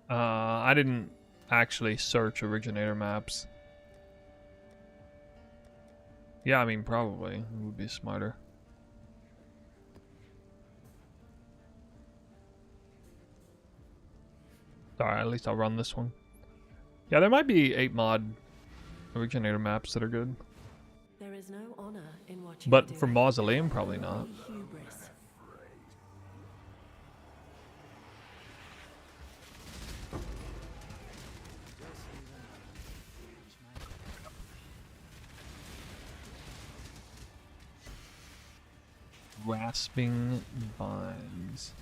I didn't actually search originator maps. Yeah, I mean, probably. It would be smarter. Alright, at least I'll run this one. Yeah, there might be 8 mod originator maps that are good. There is no honor in what you But do. for Mausoleum, probably not. Only hubris. Grasping Vines.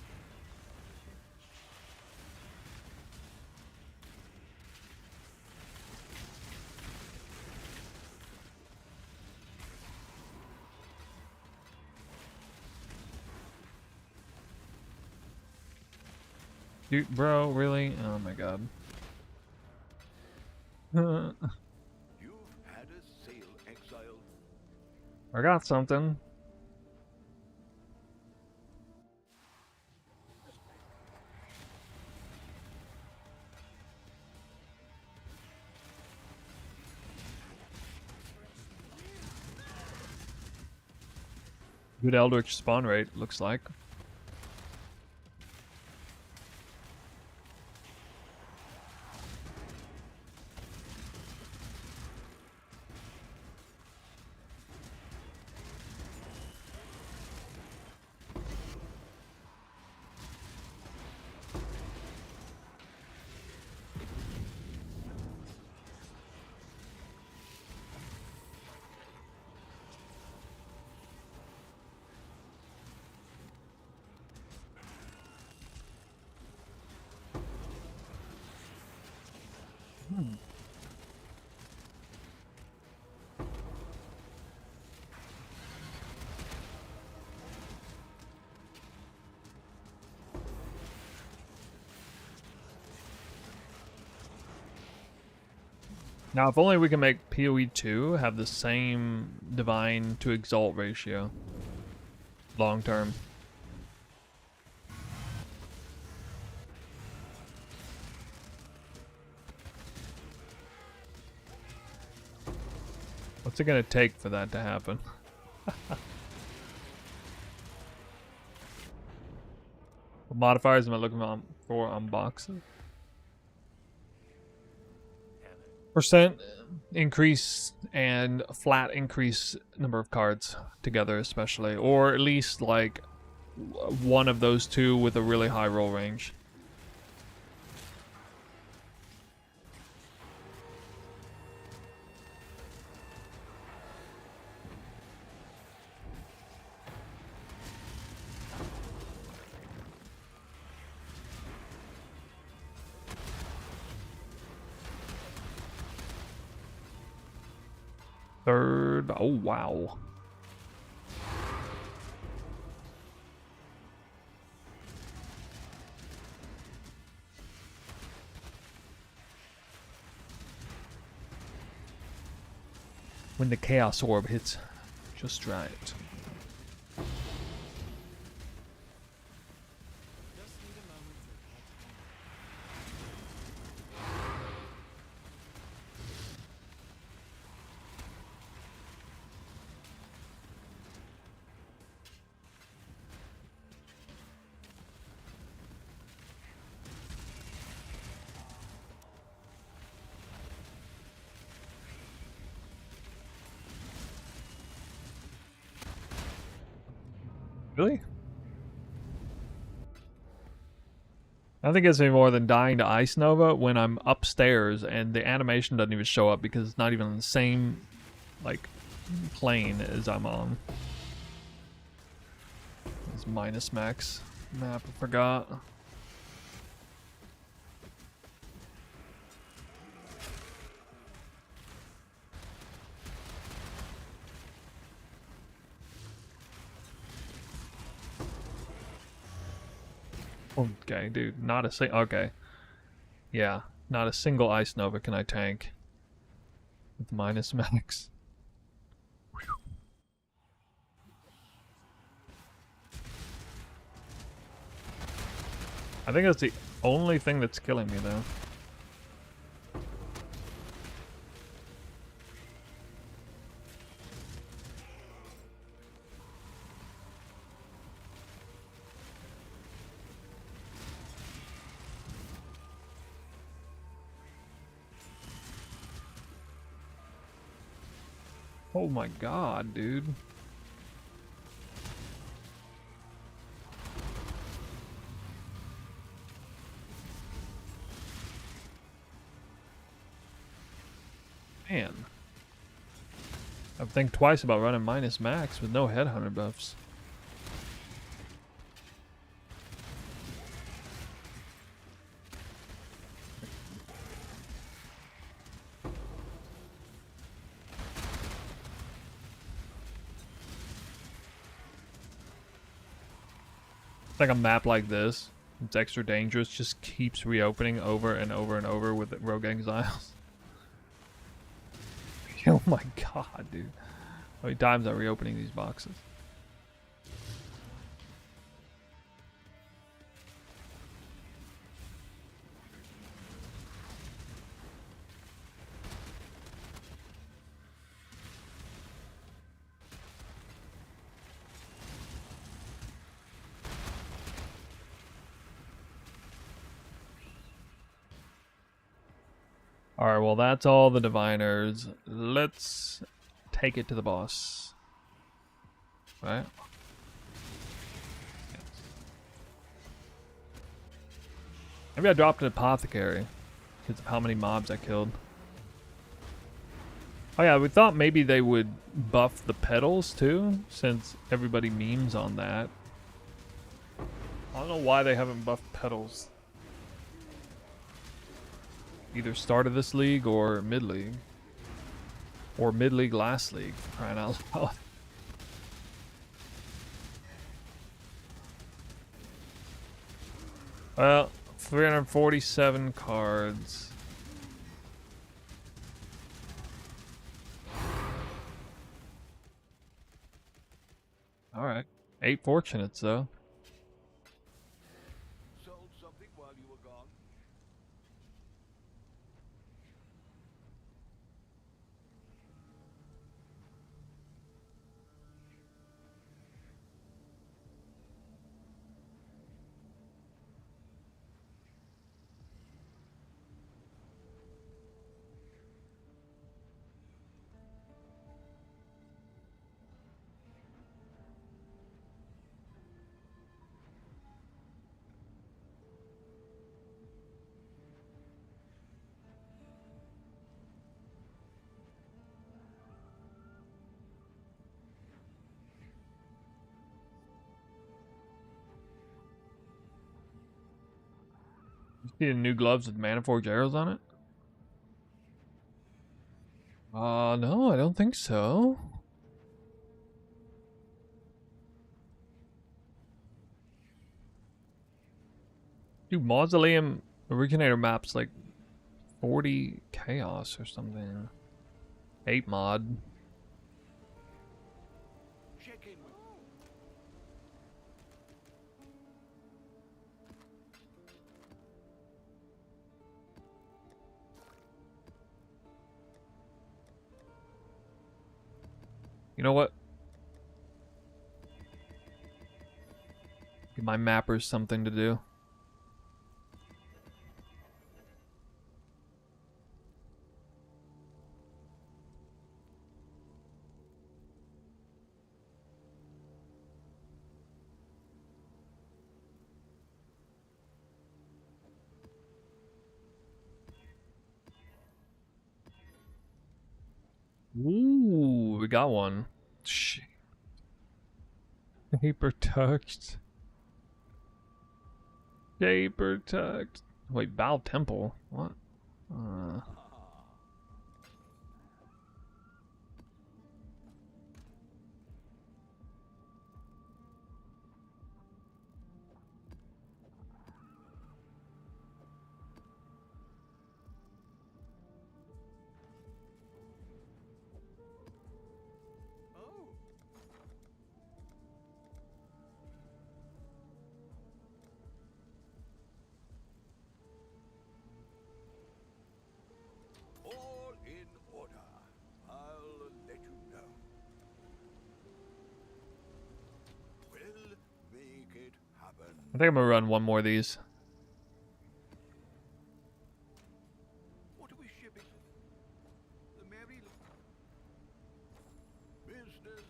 Dude, bro, really? Oh my god. You've had a sail exiled. I got something. Good Eldritch spawn rate, looks like. Now, if only we can make PoE 2 have the same Divine to Exalt ratio. Long term. What's it gonna take for that to happen? What modifiers am I looking for on boxes? Percent increase and flat increase number of cards together, especially, or at least like one of those two with a really high roll range. Third, oh wow. When the Chaos Orb hits just right. Really? I don't think it's any more than dying to Ice Nova when I'm upstairs and the animation doesn't even show up because it's not even on the same, like, plane as I'm on. It's minus max map, I forgot. Okay, dude, not a okay. Yeah, not a single Ice Nova can I tank with minus max. I think that's the only thing that's killing me, though. Oh my god, dude. Man. I think twice about running minus max with no headhunter buffs. It's like a map like this. It's extra dangerous, just keeps reopening over and over and over with Rogue Exiles. Oh my god, dude. How many times are we opening these boxes? Alright, well that's all the diviners. Let's take it to the boss. Right? Yes. Maybe I dropped an apothecary because of how many mobs I killed. Oh yeah, we thought maybe they would buff the petals too, since everybody memes on that. I don't know why they haven't buffed petals. Either start of this league or mid-league. Or mid-league last league, for crying out loud. Well, 347 cards. Alright. 8 fortunates, though. Sold something while you were gone? You see the new gloves with Maniforge arrows on it? No, I don't think so. Dude, Mausoleum Originator map's like 40 chaos or something. 8 mod. Check in with You know what? Give my mappers something to do. Ooh, we got one. Shit. Paper tucked. Paper tucked. Wait, Bow Temple? What? Oh. I think I'm gonna run one more of these. What are we shipping? The Mary business.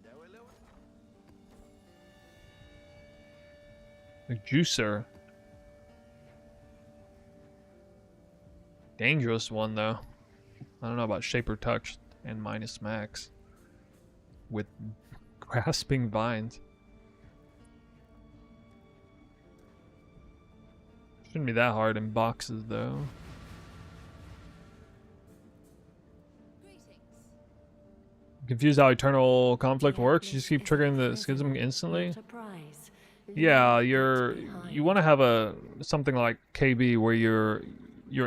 Hello, hello. The juicer. Dangerous one though. I don't know about Shaper Touch and minus max. With grasping vines. Shouldn't be that hard in boxes though. Confused how Eternal Conflict works? You just keep triggering the schism instantly? Yeah, you want to have a something like KB where you're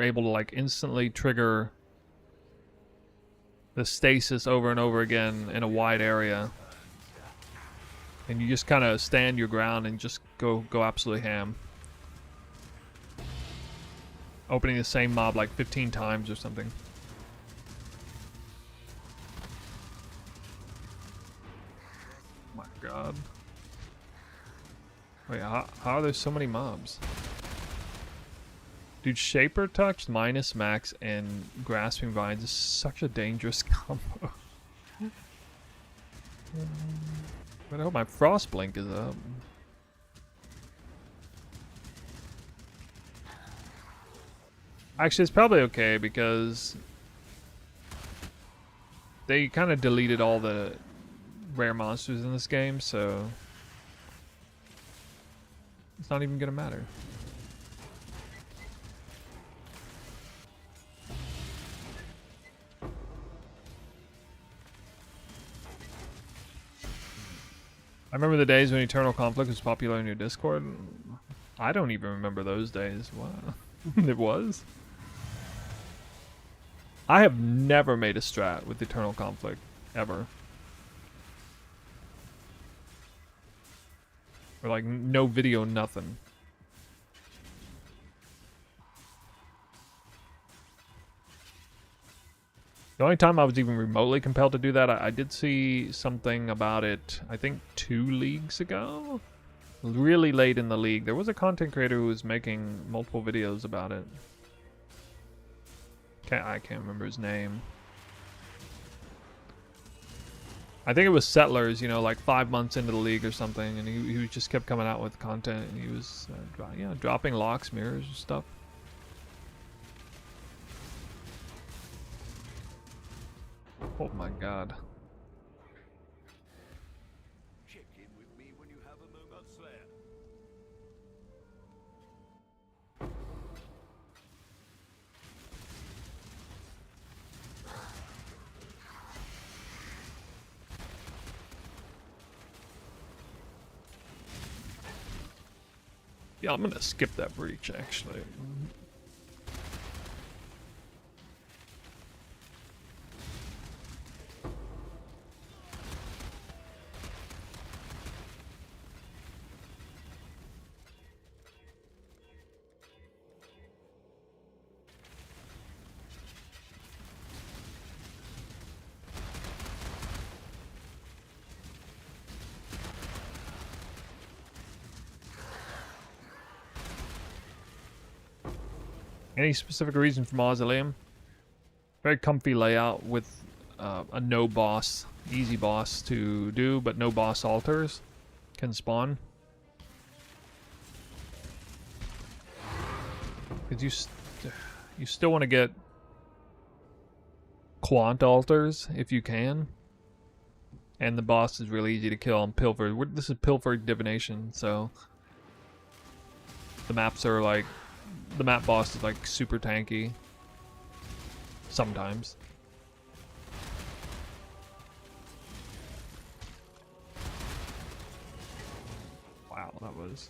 able to like instantly trigger the stasis over and over again in a wide area, and you just kind of stand your ground and just go absolutely ham, opening the same mob like 15 times or something. Oh my god. Wait, how are there so many mobs? Dude, Shaper Touch, minus max, and Grasping Vines is such a dangerous combo. But I hope my Frost Blink is up. Actually, it's probably okay because they kind of deleted all the rare monsters in this game, so it's not even gonna matter. I remember the days when Eternal Conflict was popular in your Discord. I don't even remember those days. Wow. It was? I have never made a strat with Eternal Conflict. Ever. Or like no video, nothing. The only time I was even remotely compelled to do that, I did see something about it, I think 2 leagues ago? Really late in the league. There was a content creator who was making multiple videos about it. I can't remember his name. I think it was Settlers, you know, like 5 months into the league or something, and he just kept coming out with content, and he was yeah, dropping locks, mirrors, and stuff. Oh my god. Check in with me when you have a moment, Slayer. Yeah, I'm gonna skip that breach actually. Any specific reason for Mausoleum? Very comfy layout with a no boss, easy boss to do, but no boss altars can spawn. Because you still want to get quant altars if you can. And the boss is really easy to kill on Pilfer. This is Pilfer Divination, so the maps are like, the map boss is like super tanky. Sometimes. Wow, that was...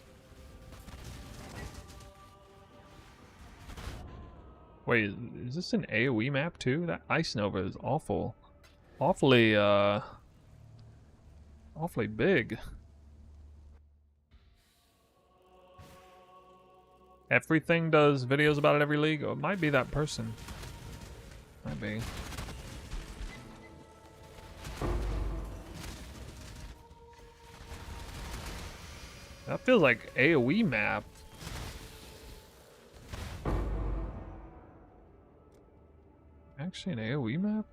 Wait, is this an AoE map too? That Ice Nova is awful. Awfully big. Everything does videos about it every league? Oh, it might be that person. Might be. That feels like AoE map. Actually an AoE map?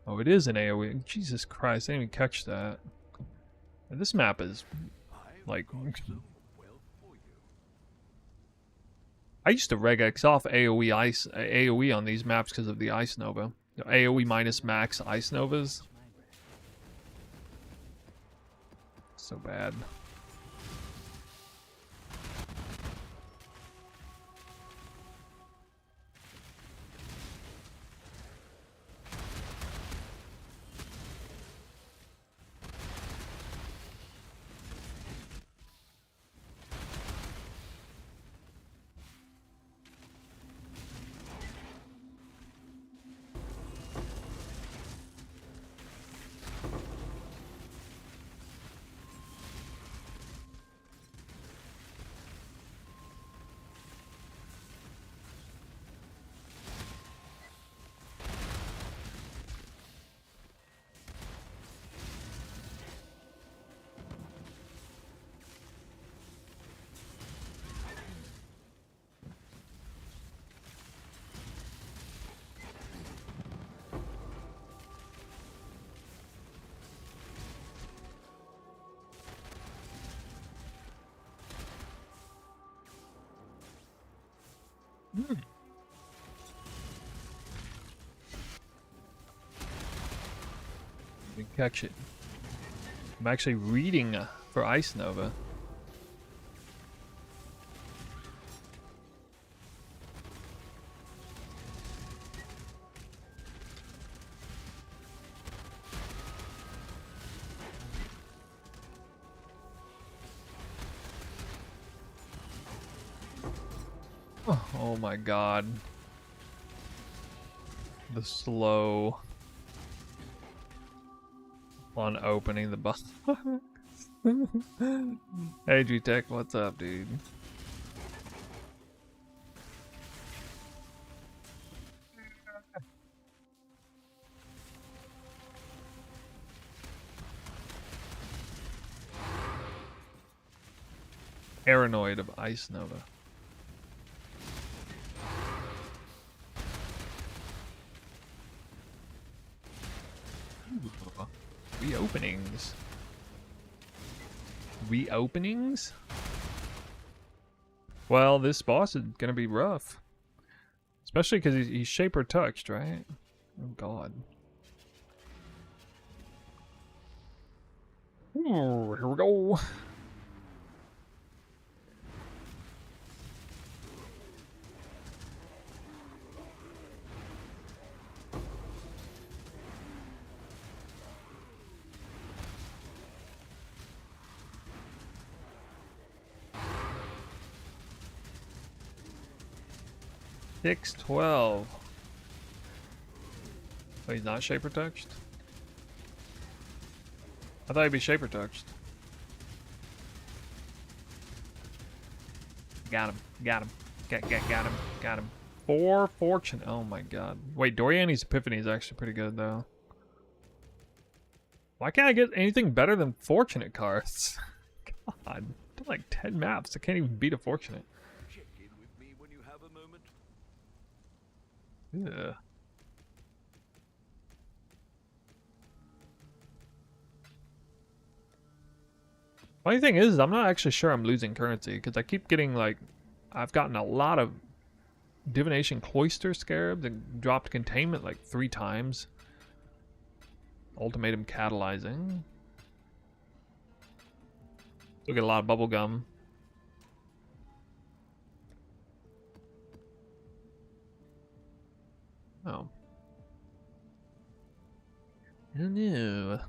Oh, it is an AoE. Jesus Christ, I didn't even catch that. This map is like... I used to regex off AoE on these maps because of the Ice Nova. AoE minus max Ice Novas. So bad. We catch it. I'm actually reading for Ice Nova. Oh my god. The slow on opening the box. Hey G-Tech, what's up, dude? Paranoid of Ice Nova. Ooh, reopenings. Reopenings? Well, this boss is gonna be rough. Especially because he's shaper touched, right? Oh god. Ooh, here we go. Six 12. Oh, he's not shaper touched? I thought he'd be shaper touched. Got him. Got him. Got him. Got him. 4 fortune. Oh my god. Wait, Doriani's Epiphany is actually pretty good though. Why can't I get anything better than fortunate cards? God, I've done like 10 maps. I can't even beat a fortunate. Check in with me when you have a moment. Yeah. Funny thing is, I'm not actually sure I'm losing currency because I keep getting like, I've gotten a lot of Divination Cloister Scarabs and dropped Containment like 3 times. Ultimatum Catalyzing. Still get a lot of Bubblegum. Oh. I don't know.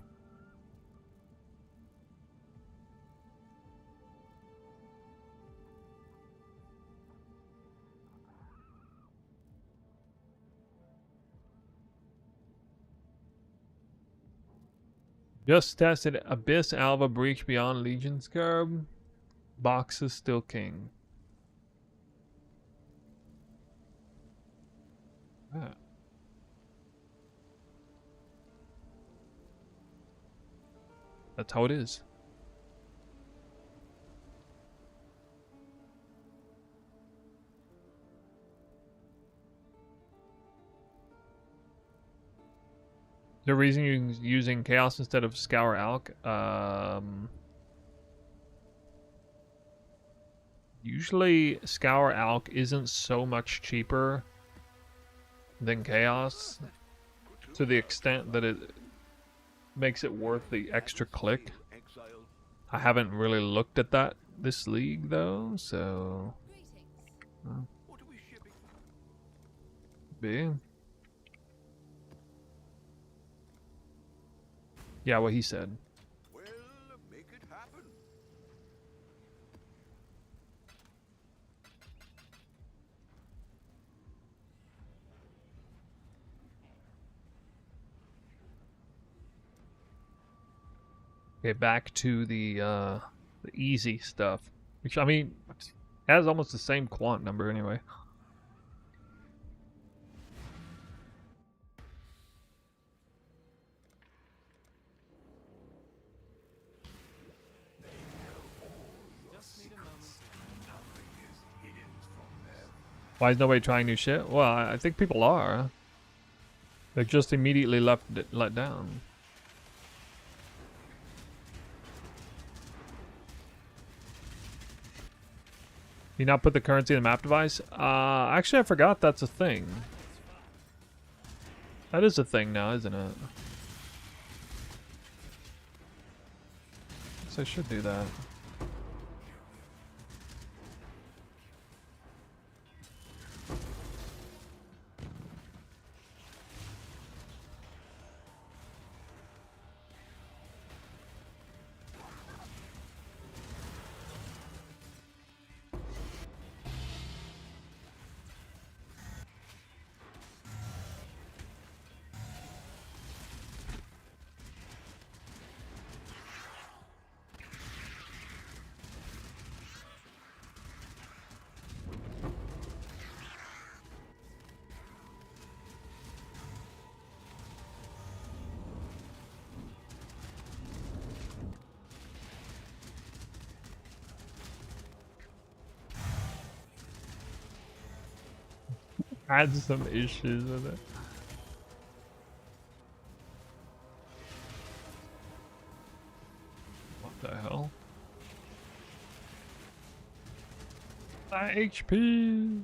Just tested Abyss Alva Breach Beyond Legion Scarab. Box is still king. Ah. That's how it is. The reason you're using Chaos instead of Scour Alk, usually Scour Alk isn't so much cheaper than Chaos to the extent that it makes it worth the extra click. I haven't really looked at that this league though, so be. Yeah, what he said. Well, make it happen. Okay, back to the easy stuff, which I mean has almost the same quant number anyway. Why is nobody trying new shit? Well, I think people are. They're just immediately let down. You not put the currency in the map device? Actually, I forgot that's a thing. That is a thing now, isn't it? Guess I should do that. Had some issues with it. What the hell? HP.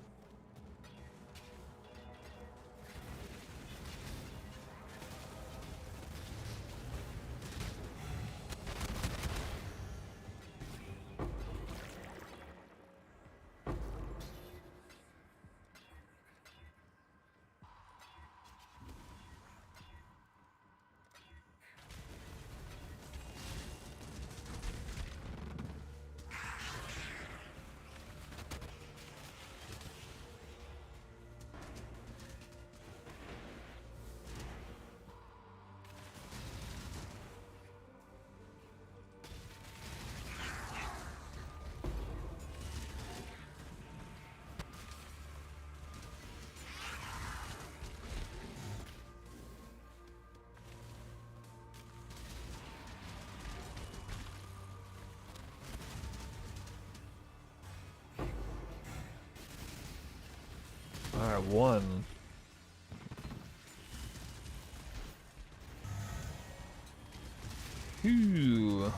Alright, one. Two.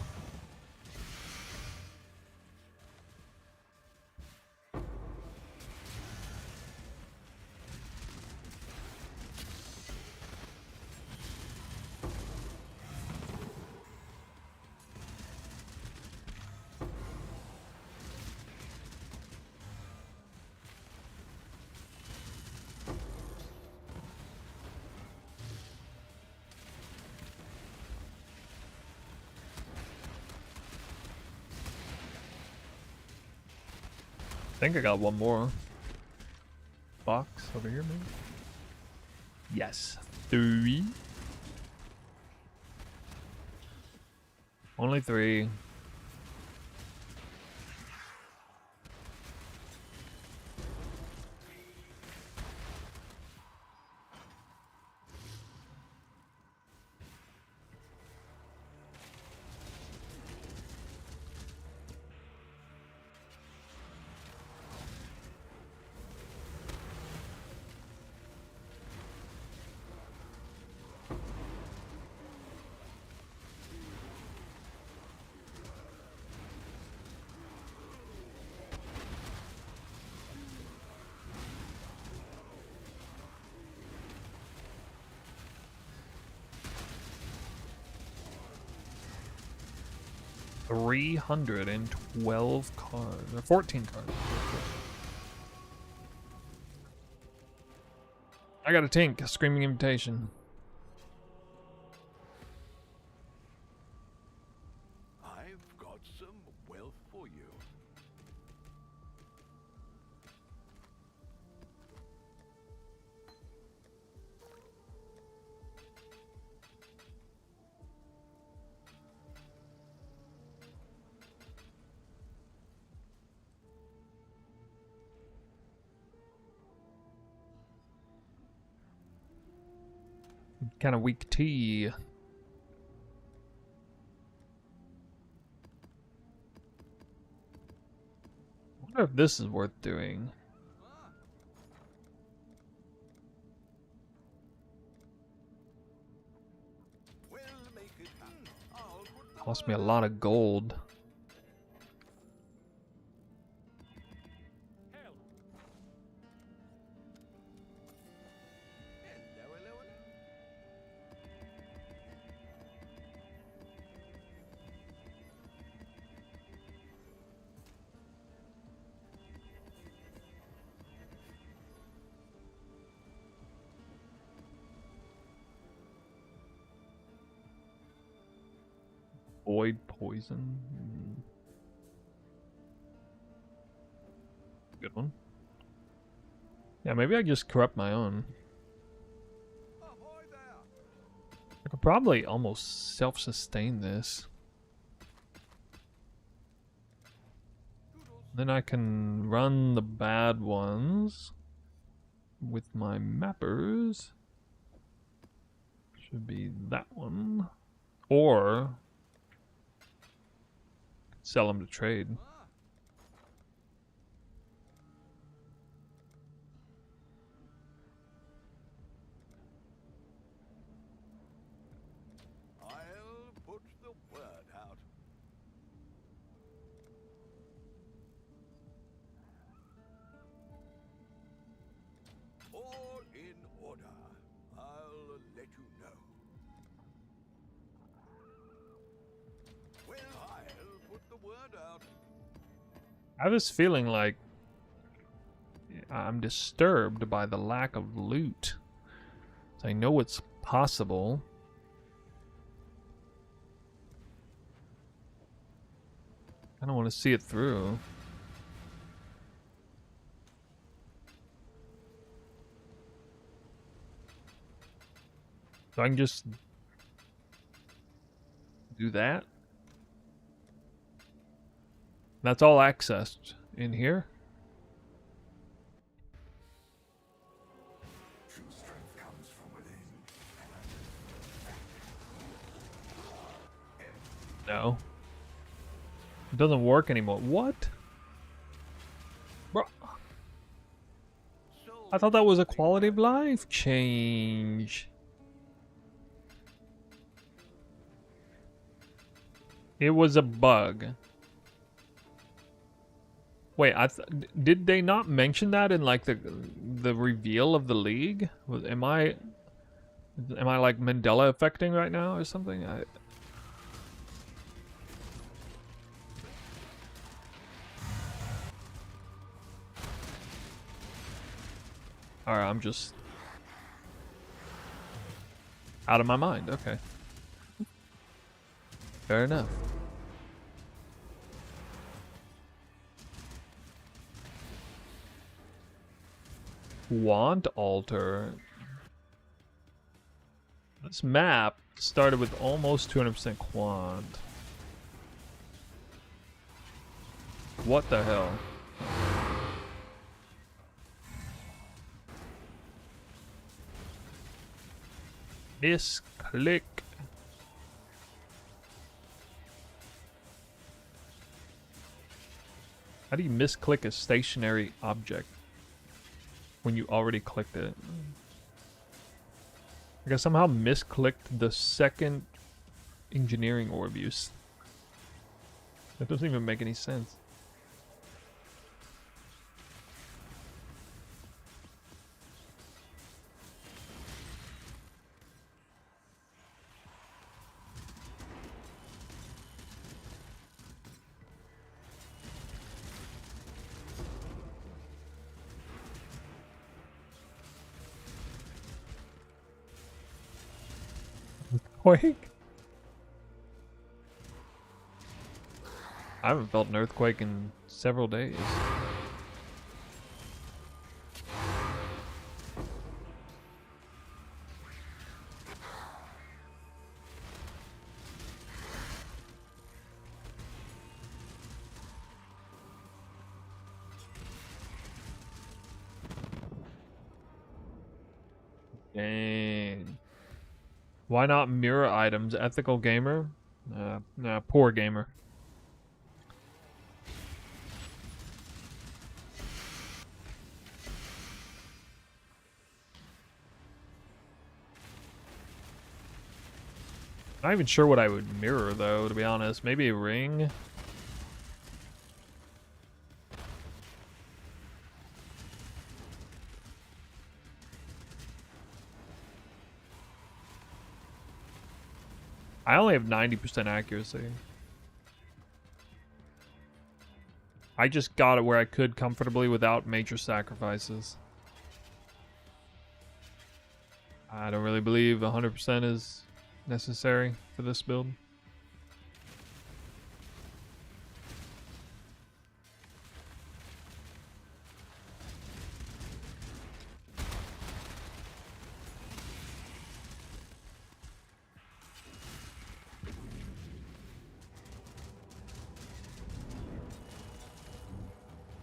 I think I got one more box over here, maybe. Yes, 3. Only 3. 312 cards. Or 14 cards. I got a Tink, a Screaming Invitation. I've got some wealth for you. Kind of weak tea. I wonder if this is worth doing. We'll make it happen. I'll put the Cost me a word lot of gold. Hello, hello, hello. Void poison. Good one. Yeah, maybe I just corrupt my own. Ahoy there. I could probably almost self-sustain this. Then I can run the bad ones with my mappers. Should be that one. Or sell them to trade. I'll put the word out. All in order. I'll let you know. Well, I'll put the word out. I have this feeling like I'm disturbed by the lack of loot. So I know it's possible. I don't want to see it through. So I can just do that. That's all accessed in here. True strength comes from within. No. It doesn't work anymore. What? Bro, So I thought that was a quality of life change. It was a bug. Wait, did they not mention that in like the reveal of the league? Am I like Mandela affecting right now or something? Alright, I'm just out of my mind. Okay. Fair enough. Quant alter. This map started with almost 200% quant. What the hell? Misclick. How do you misclick a stationary object when you already clicked it? Like I somehow misclicked the second engineering orb use. That doesn't even make any sense. earthquake? I haven't felt an earthquake in several days. Dang. Why not mirror items? Ethical gamer? Nah, poor gamer. Not even sure what I would mirror though, to be honest. Maybe a ring? I only have 90% accuracy. I just got it where I could comfortably without major sacrifices. I don't really believe 100% is necessary for this build.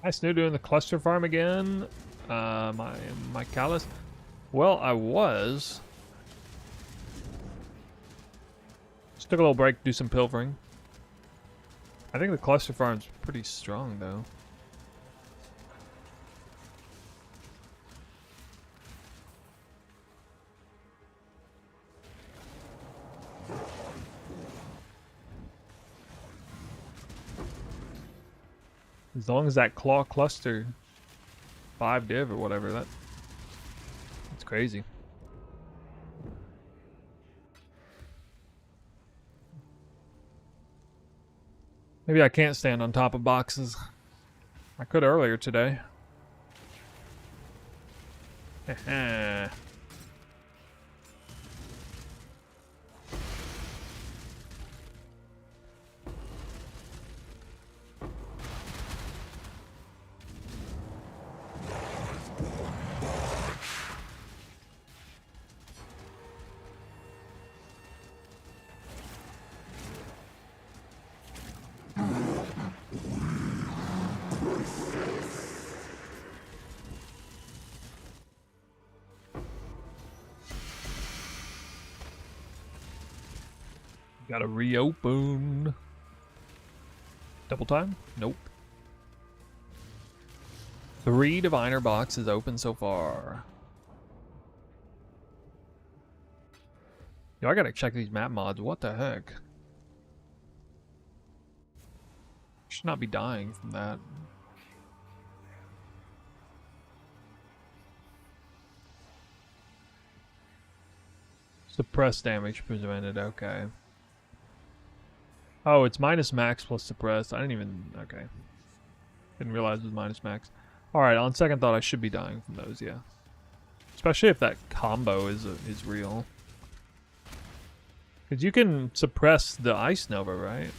Hi Snoo, doing the cluster farm again. My callus. Well, I was. Just took a little break to do some pilfering. I think the cluster farm's pretty strong though. As long as that claw cluster 5 div or whatever, that's crazy. Maybe I can't stand on top of boxes. I could earlier today. Heh. Gotta reopen. Double time? Nope. 3 diviner boxes open so far. Yo, I gotta check these map mods. What the heck? Should not be dying from that. Suppress damage prevented. Okay. Oh, it's minus max plus suppressed. I didn't even... Okay. Didn't realize it was minus max. Alright, on second thought, I should be dying from those, yeah. Especially if that combo is real. Because you can suppress the Ice Nova, right?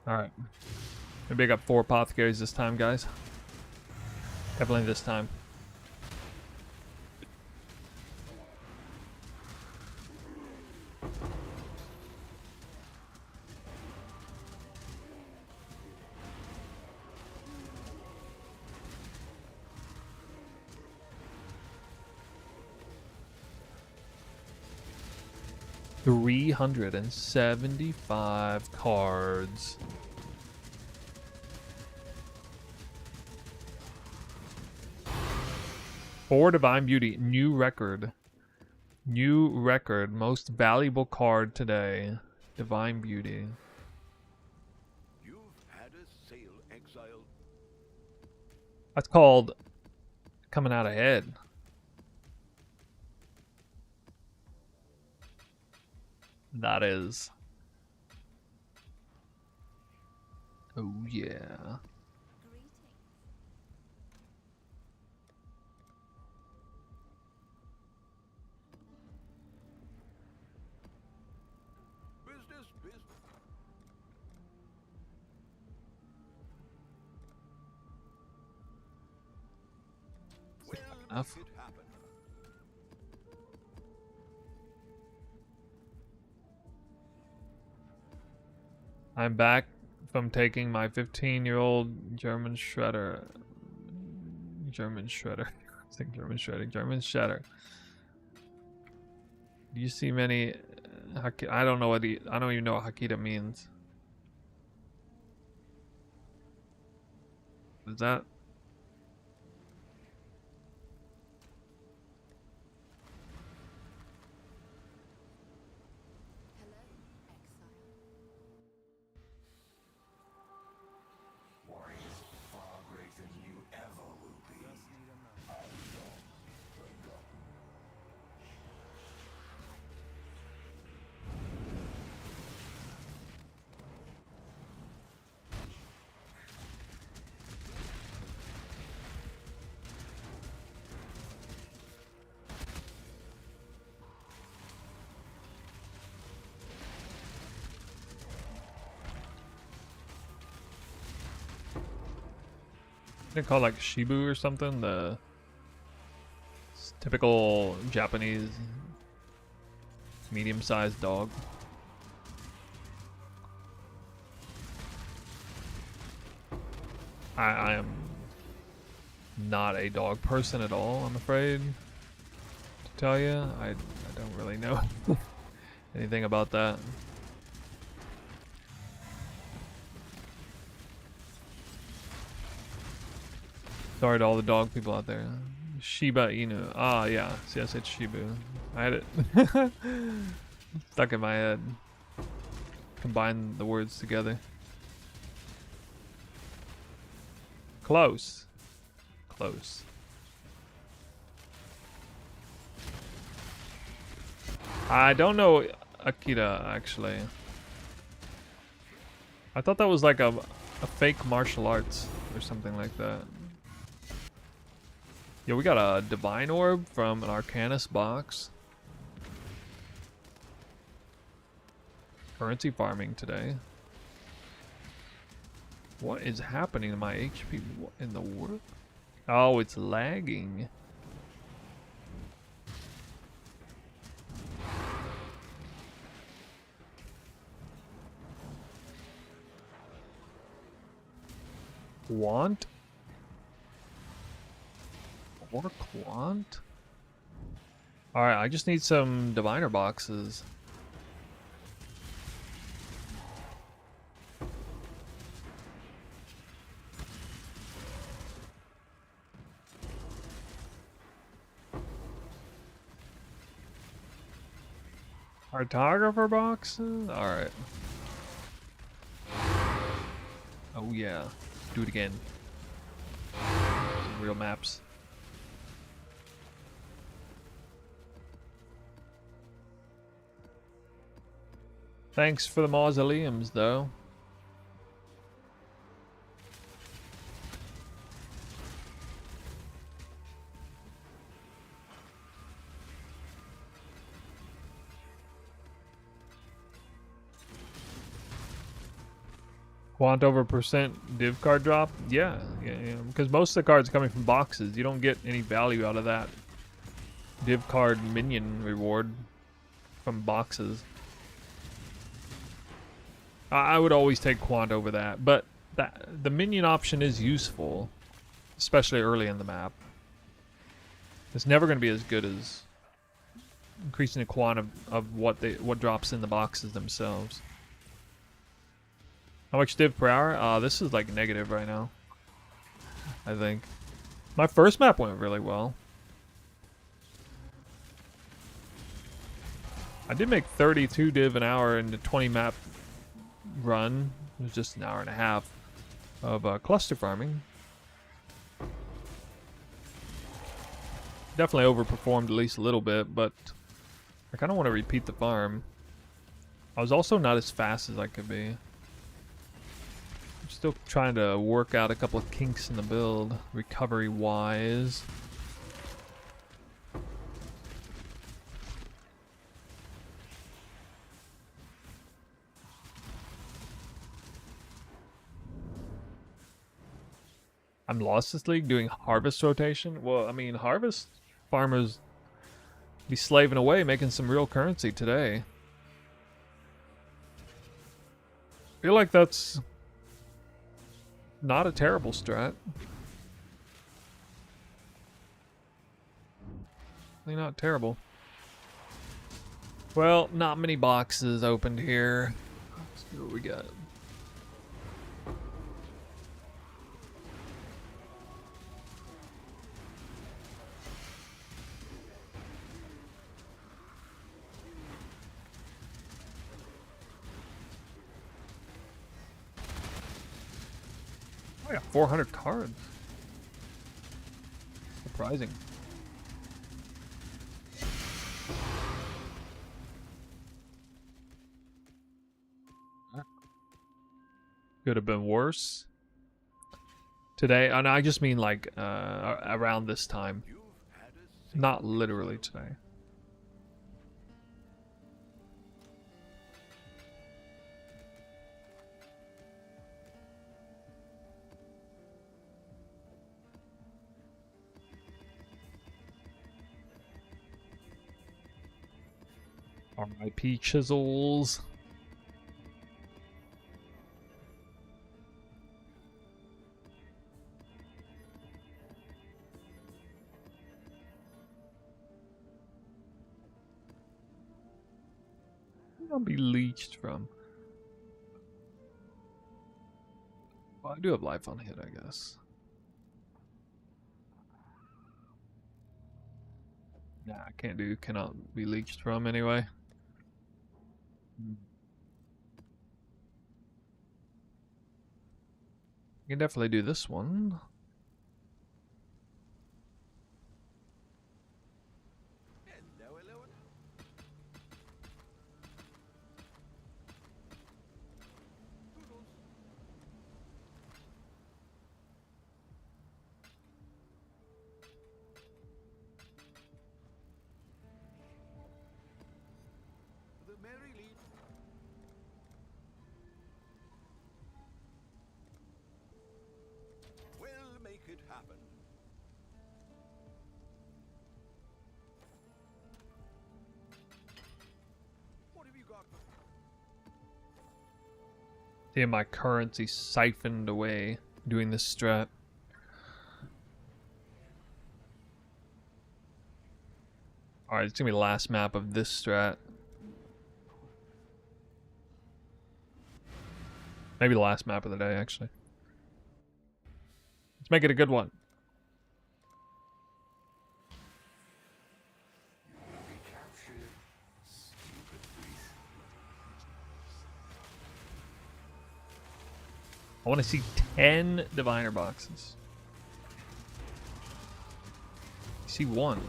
Alright. Maybe I got 4 apothecaries this time, guys. Definitely this time. $375 cards. For Divine Beauty, new record. New record, most valuable card today. Divine Beauty. You've had a sail exiled. That's called coming out ahead. That is. Oh yeah. Business, business. Well, Enough. make it happen. I'm back from taking my 15-year-old German shredder. German shredder. I think German shredding. German shredder. Do you see many? I don't know what I don't even know what Hakita means. Is that? Warriors far greater than you ever will be. They're called like Shibu or something. The typical Japanese medium-sized dog. I am not a dog person at all, I'm afraid to tell you. I don't really know anything about that. Sorry to all the dog people out there. Shiba Inu. Ah, yeah. Yes, it's Shibu. I had it stuck in my head. Combine the words together. Close. Close. I don't know Akira, actually. I thought that was like a fake martial arts or something like that. Yeah, we got a Divine Orb from an Arcanus box. Currency farming today. What is happening to my HP? What in the world? Oh, it's lagging. Want? Or Quant? Alright, I just need some Diviner boxes. Cartographer boxes? Alright. Oh yeah. Do it again. Some real maps. Thanks for the mausoleums, though. Quant over percent div card drop? Yeah, because most of the cards are coming from boxes. You don't get any value out of that div card minion reward from boxes. I would always take Quant over that, but the minion option is useful, especially early in the map. It's never going to be as good as increasing the Quant of what drops in the boxes themselves. How much div per hour? This is like negative right now, I think. My first map went really well. I did make 32 div an hour in the 20 map run. It was just an hour and a half of cluster farming. Definitely overperformed at least a little bit, but I kind of want to repeat the farm. I was also not as fast as I could be. I'm still trying to work out a couple of kinks in the build, recovery-wise. I'm lost this league doing harvest rotation. Well, I mean, harvest farmers be slaving away, making some real currency today. Feel like that's not a terrible strat. Really not terrible. Well, not many boxes opened here. Let's see what we got. I got 400 cards. Surprising. Could have been worse. Today, and I just mean like around this time. Not literally today. RIP chisels. I'll be leached from. Well, I do have life on hit, I guess. Nah, I can't do, cannot be leached from anyway. You can definitely do this one. It happen. What have you got? Damn, my currency siphoned away doing this strat. Alright, it's gonna be the last map of this strat. Maybe the last map of the day, actually. Let's make it a good one. I want to see 10 diviner boxes. I see one.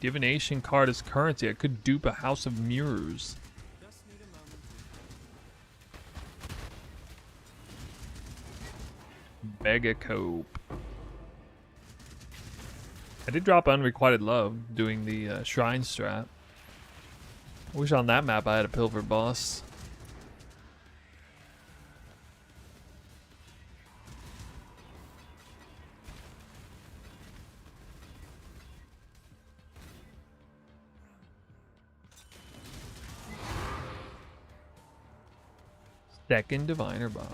Divination card is currency. I could dupe a House of Mirrors. Mega Cope. I did drop Unrequited Love doing the Shrine strat. I wish on that map I had a Pilfer boss. Second Diviner box.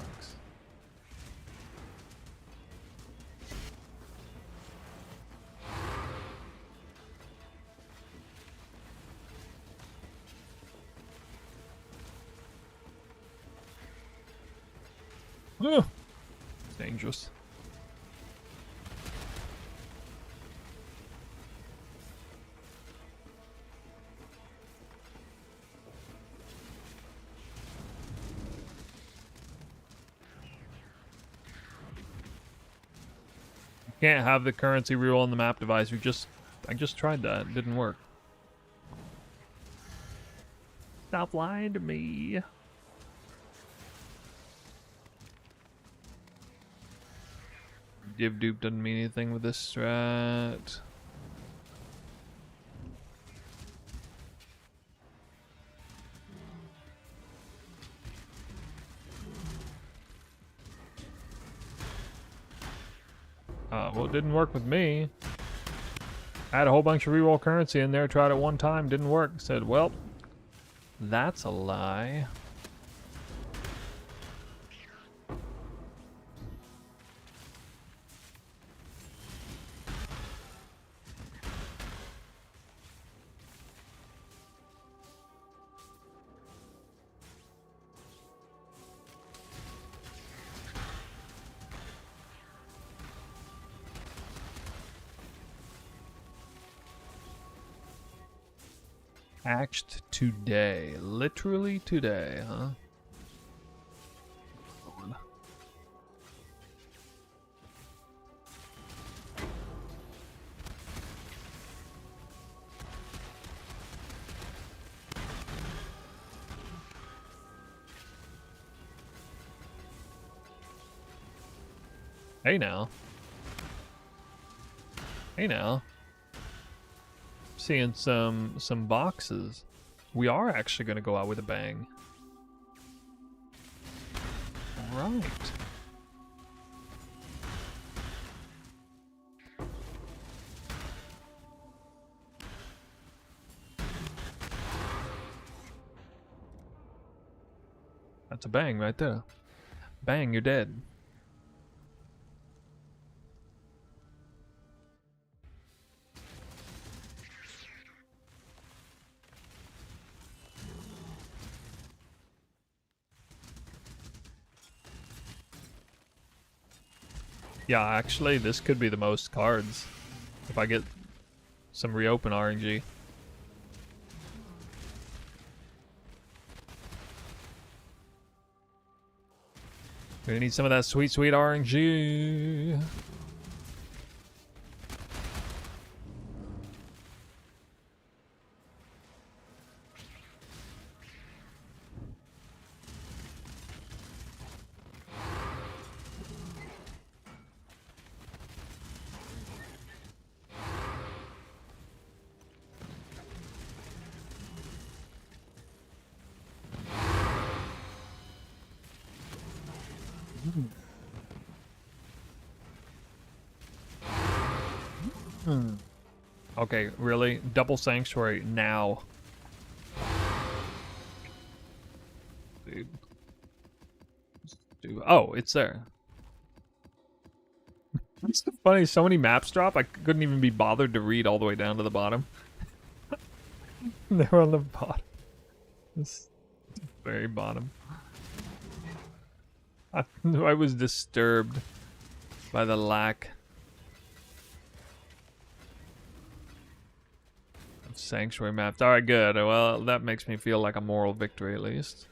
Oh, it's dangerous. Can't have the currency reroll on the map device. I just tried that. It didn't work. Stop lying to me. Div dupe doesn't mean anything with this strat. Well, it didn't work with me. I had a whole bunch of reroll currency in there, tried it one time, didn't work. Said, well, that's a lie. Hatched today. Literally today, huh? Hey now. Hey now. Seeing some boxes. We are actually going to go out with a bang. Right. That's a bang right there. Bang, you're dead. Yeah, actually, this could be the most cards if I get some reopen RNG. Gonna need some of that sweet, sweet RNG. Okay, really? Double Sanctuary now. Dude. Oh, it's there. It's funny, so many maps drop, I couldn't even be bothered to read all the way down to the bottom. They were on the bottom. This very bottom. I was disturbed by the lack of sanctuary maps. Alright, good. Well, that makes me feel like a moral victory at least.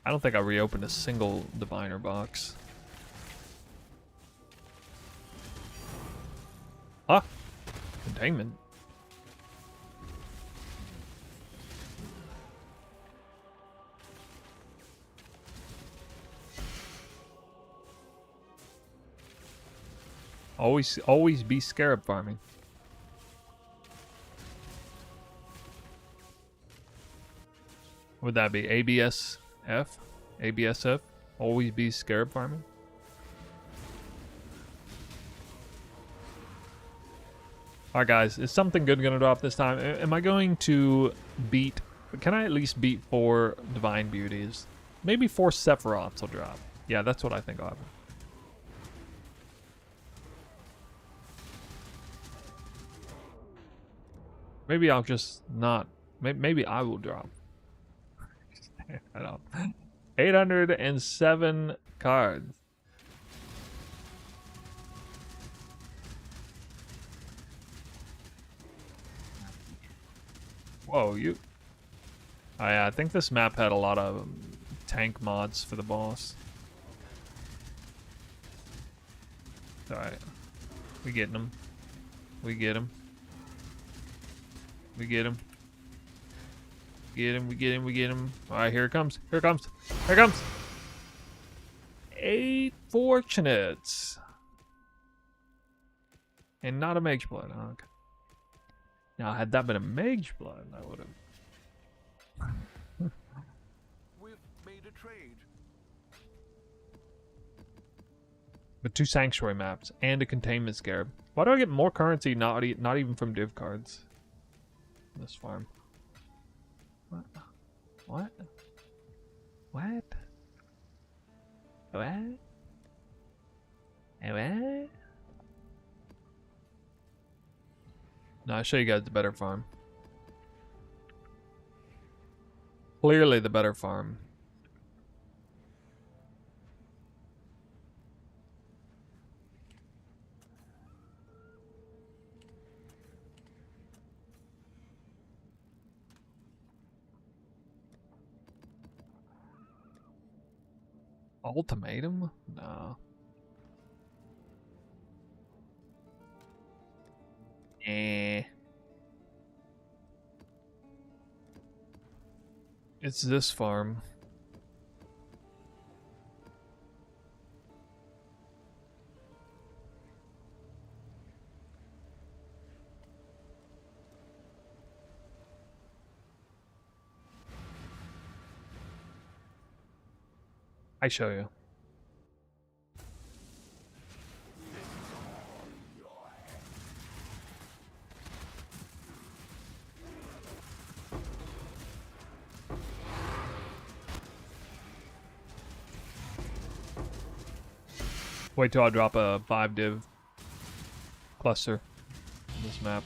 I don't think I reopened a single diviner box. Ah! Containment. Always be scarab farming. Would that be ABSF? ABSF? Always be scarab farming? Alright guys, is something good gonna drop this time? Am I going to beat... Can I at least beat 4 Divine Beauties? Maybe 4 Sephiroths will drop. Yeah, that's what I think will happen. Maybe I'll just not... Maybe I will drop. I don't. 807 cards. Whoa, you. I think this map had a lot of tank mods for the boss. Alright. We getting him. We get him. We get him. Get him, we get him, we get him. Alright, here it comes. Here it comes. Here it comes. 8 fortunates. And not a mage blood. Oh, okay. Now, had that been a mage blood, I would have. We've made a trade. But 2 sanctuary maps and a containment scarab. Why do I get more currency not even from div cards? This farm. What? What? What? What? What? No, I'll show you guys the better farm. Clearly the better farm. Ultimatum? No. It's this farm. I show you. Wait till I drop a 5 div cluster on this map.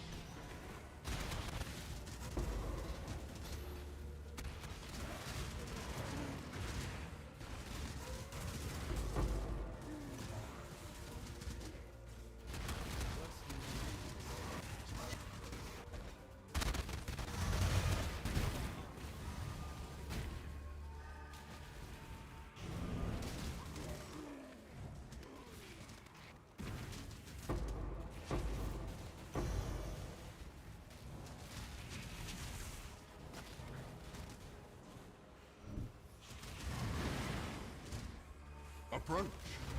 Approach,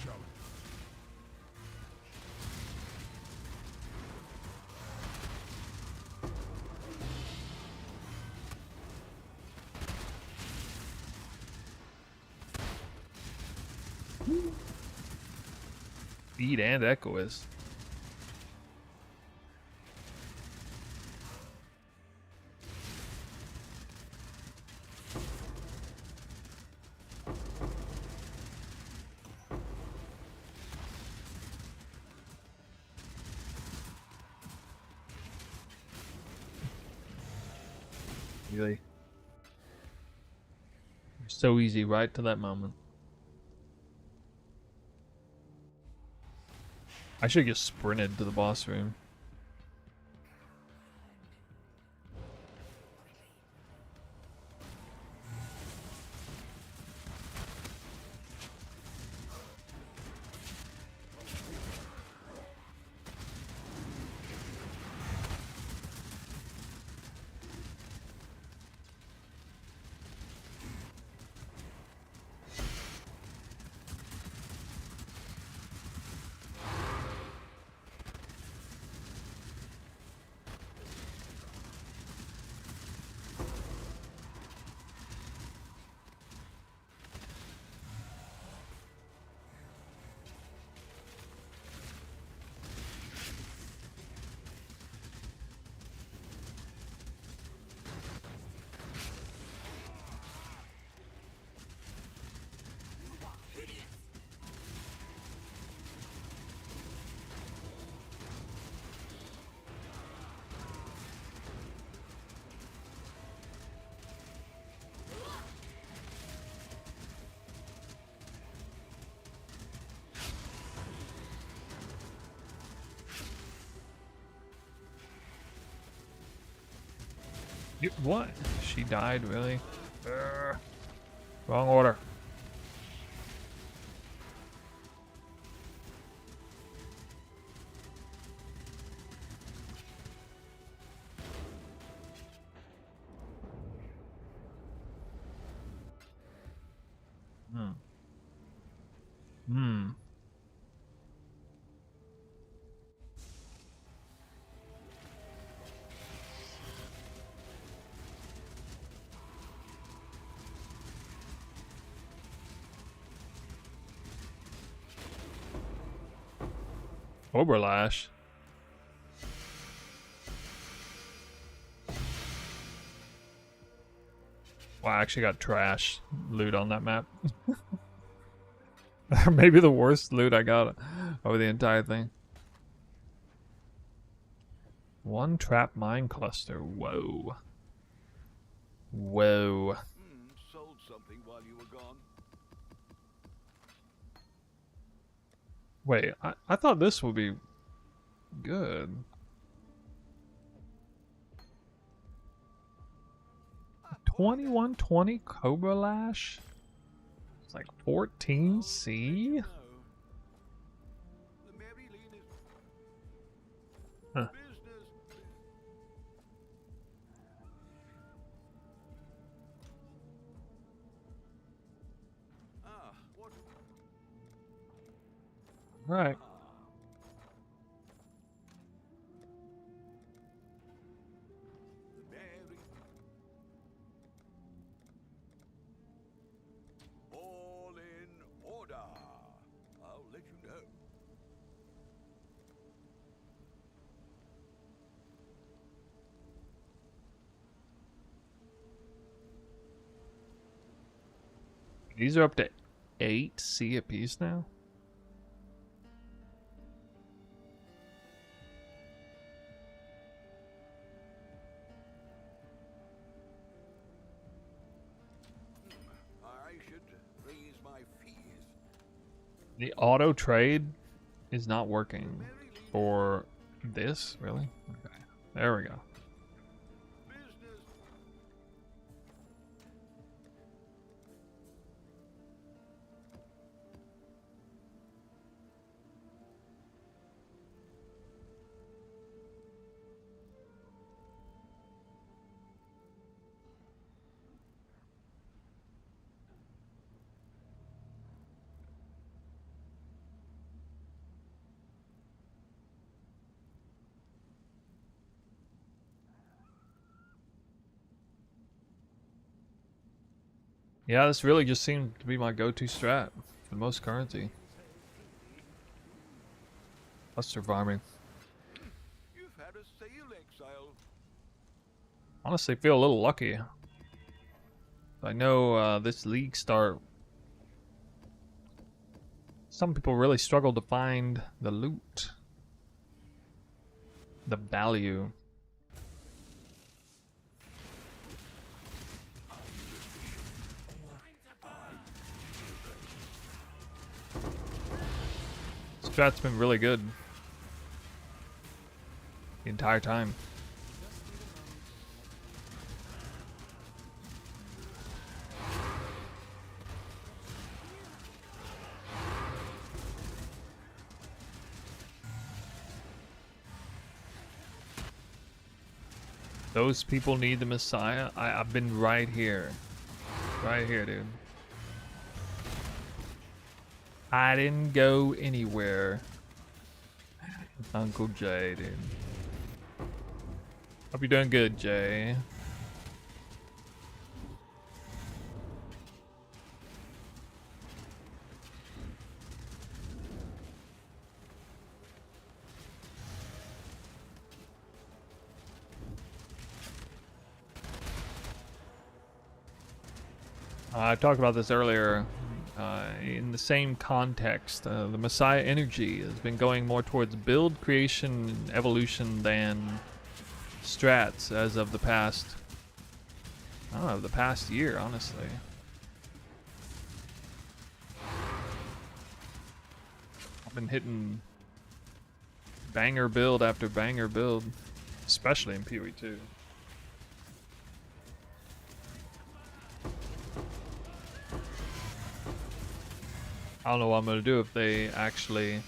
challenge. Speed and Echoist. Really? So easy right to that moment. I should have just sprinted to the boss room. What? She died, really? Wrong order. Hmm. Hmm. Oberlash. Wow, I actually got trash loot on that map. Maybe the worst loot I got over the entire thing. One trap mine cluster. Whoa. Whoa. Sold something while you were gone. Wait, I thought this would be good. 2120 Cobra Lash? It's like 14C? No. The Mary Lene is Huh. business. What? Right. The Mary. All in order. I'll let you know. These are up to 8C apiece now? I should raise my fees. The auto trade is not working for this, really? Okay. There we go. Business. Yeah, this really just seemed to be my go-to strat for most currency. Cluster farming. You've had a sale, exile. Honestly, feel a little lucky. I know this league start, some people really struggle to find the loot, the value. Strat's been really good the entire time. Those people need the Messiah. I've been right here. Right here, dude. I didn't go anywhere. Uncle Jay, dude. Hope you're doing good, Jay. I talked about this earlier. In the same context, the Messiah energy has been going more towards build creation and evolution than strats as of the past, I don't know, the past year, honestly. I've been hitting banger build after banger build, especially in PoE2. I don't know what I'm gonna do if they actually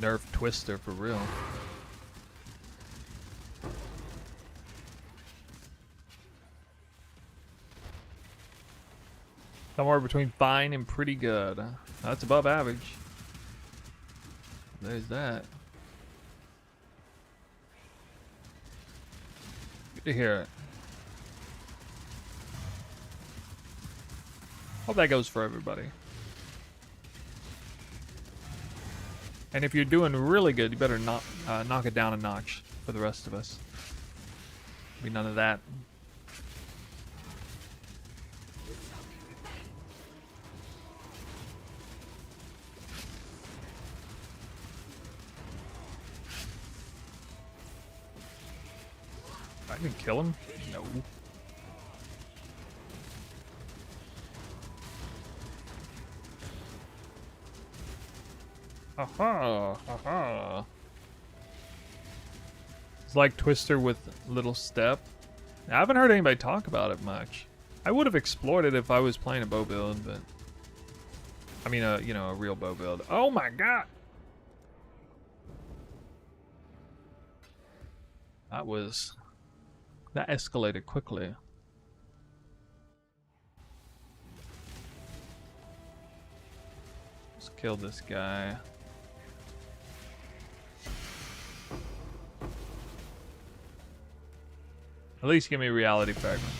nerf Twister for real. Somewhere between fine and pretty good. That's above average. There's that. Good to hear it. Hope that goes for everybody. And if you're doing really good, you better knock it down a notch for the rest of us. Be none of that. I can kill him? No. Aha! Aha! It's like Twister with little step. I haven't heard anybody talk about it much. I would have explored it if I was playing a bow build, but I mean, you know, a real bow build. Oh my god! That escalated quickly. Let's kill this guy. At least give me a reality fragment.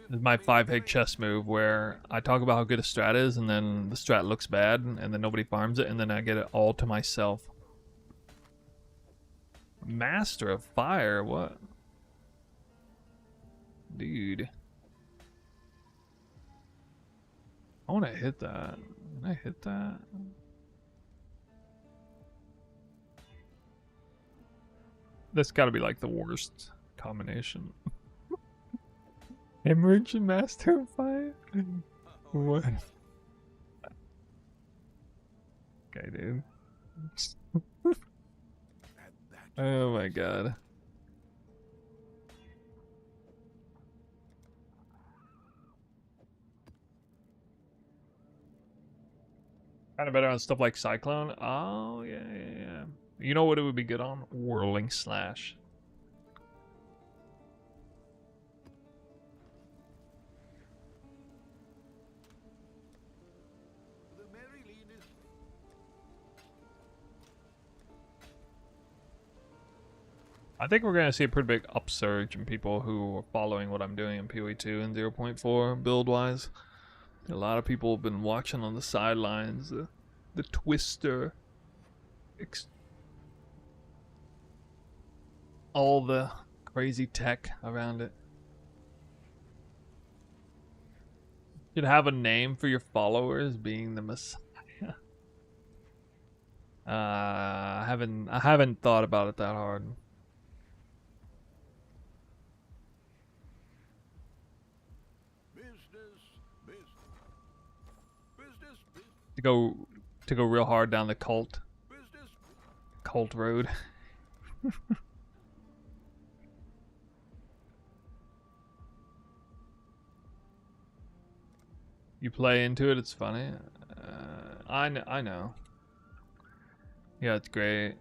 This is my 5-hit chess move where I talk about how good a strat is, and then the strat looks bad, and then nobody farms it, and then I get it all to myself. Master of Fire? What? Dude. I want to hit that. Can I hit that? That's got to be like the worst combination. Hemorrhage and Master of Fire? What? Okay, dude. Oh my god. Kind of better on stuff like Cyclone. Oh, yeah. You know what it would be good on? Whirling Slash. I think we're going to see a pretty big upsurge in people who are following what I'm doing in PoE 2 and 0.4 build-wise. A lot of people have been watching on the sidelines. The Twister. All the crazy tech around it. You should have a name for your followers, being the Messiah. I haven't thought about it that hard. To go real hard down the cult road. You play into it, it's funny. I know. Yeah, it's great.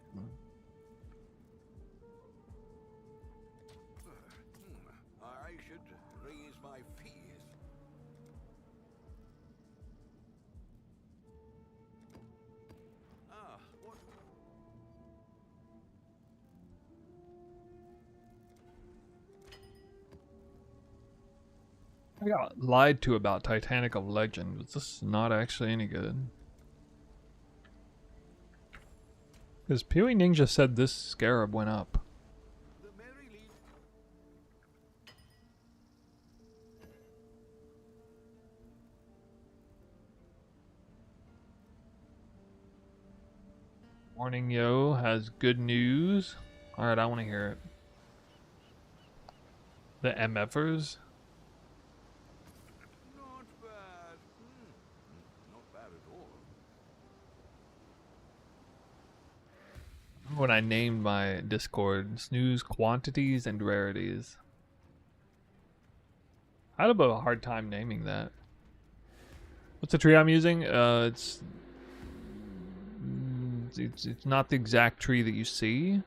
I should raise my fees. What? I got lied to about Titanic of Legend, but this is not actually any good. Because PoE Ninja said this scarab went up. The Mary Lee. Morning Yo has good news. Alright, I want to hear it. The MFers? Not bad. Not bad at all. When I named my Discord, snooze quantities and rarities. I have a hard time naming that. What's the tree I'm using? It's not the exact tree that you see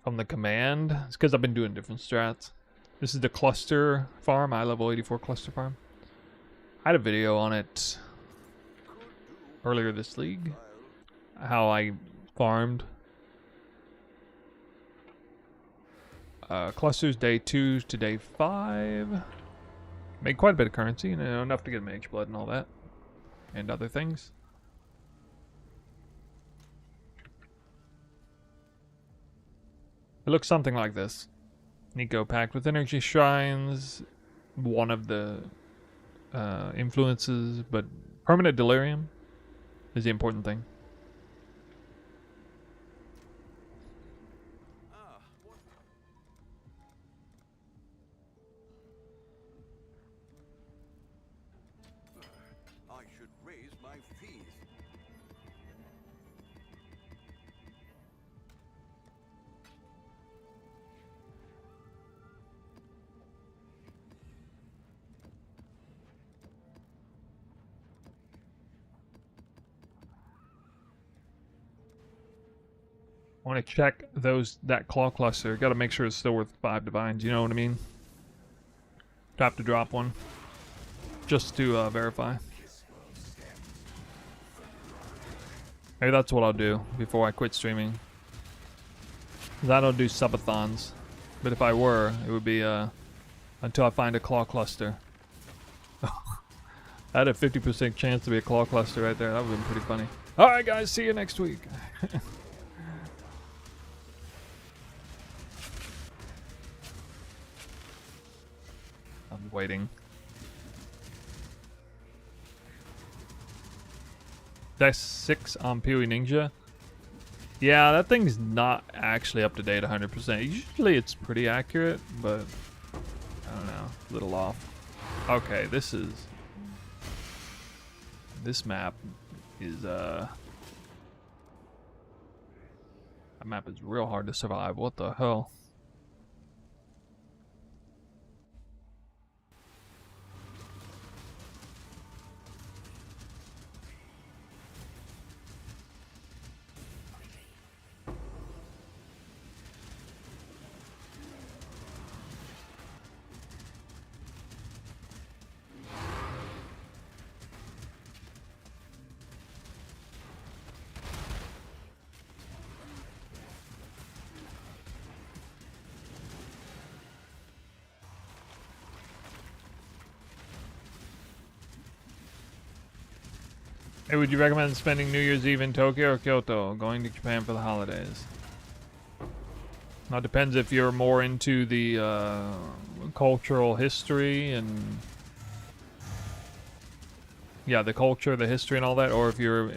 from the command. It's because I've been doing different strats. This is the cluster farm, high level 84 cluster farm. I had a video on it earlier this league. How I farmed clusters day 2 to day 5. Made quite a bit of currency, you know, enough to get mage blood and all that. And other things. It looks something like this. Nico packed with energy shrines. One of the influences, but permanent delirium is the important thing. I should raise my fees. I want to check that claw cluster. Got to make sure it's still worth 5 divines. You know what I mean? Have to drop one just to verify. Maybe that's what I'll do before I quit streaming. 'Cause I don't do subathons, but if I were, it would be until I find a claw cluster. I had a 50% chance to be a claw cluster right there. That would have been pretty funny. All right, guys. See you next week. I'm waiting. That's 6 on PoE Ninja. Yeah, that thing's not actually up to date 100%. Usually it's pretty accurate, but I don't know, a little off. Okay, this map is that map is real hard to survive. What the hell? Hey, would you recommend spending New Year's Eve in Tokyo or Kyoto? Going to Japan for the holidays? Now, it depends if you're more into the cultural history and yeah, the culture, the history, and all that, or if you're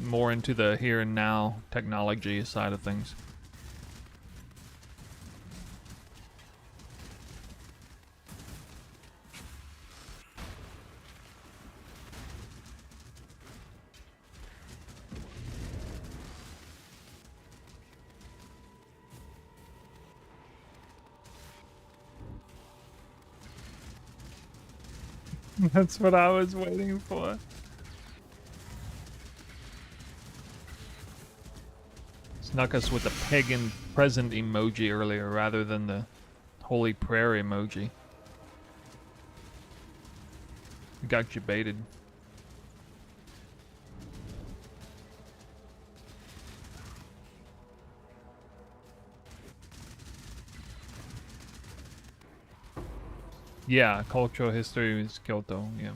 more into the here and now technology side of things. That's what I was waiting for. Snuck us with the pagan present emoji earlier rather than the holy prayer emoji. Got you baited. Yeah, cultural history is Kyoto, yeah.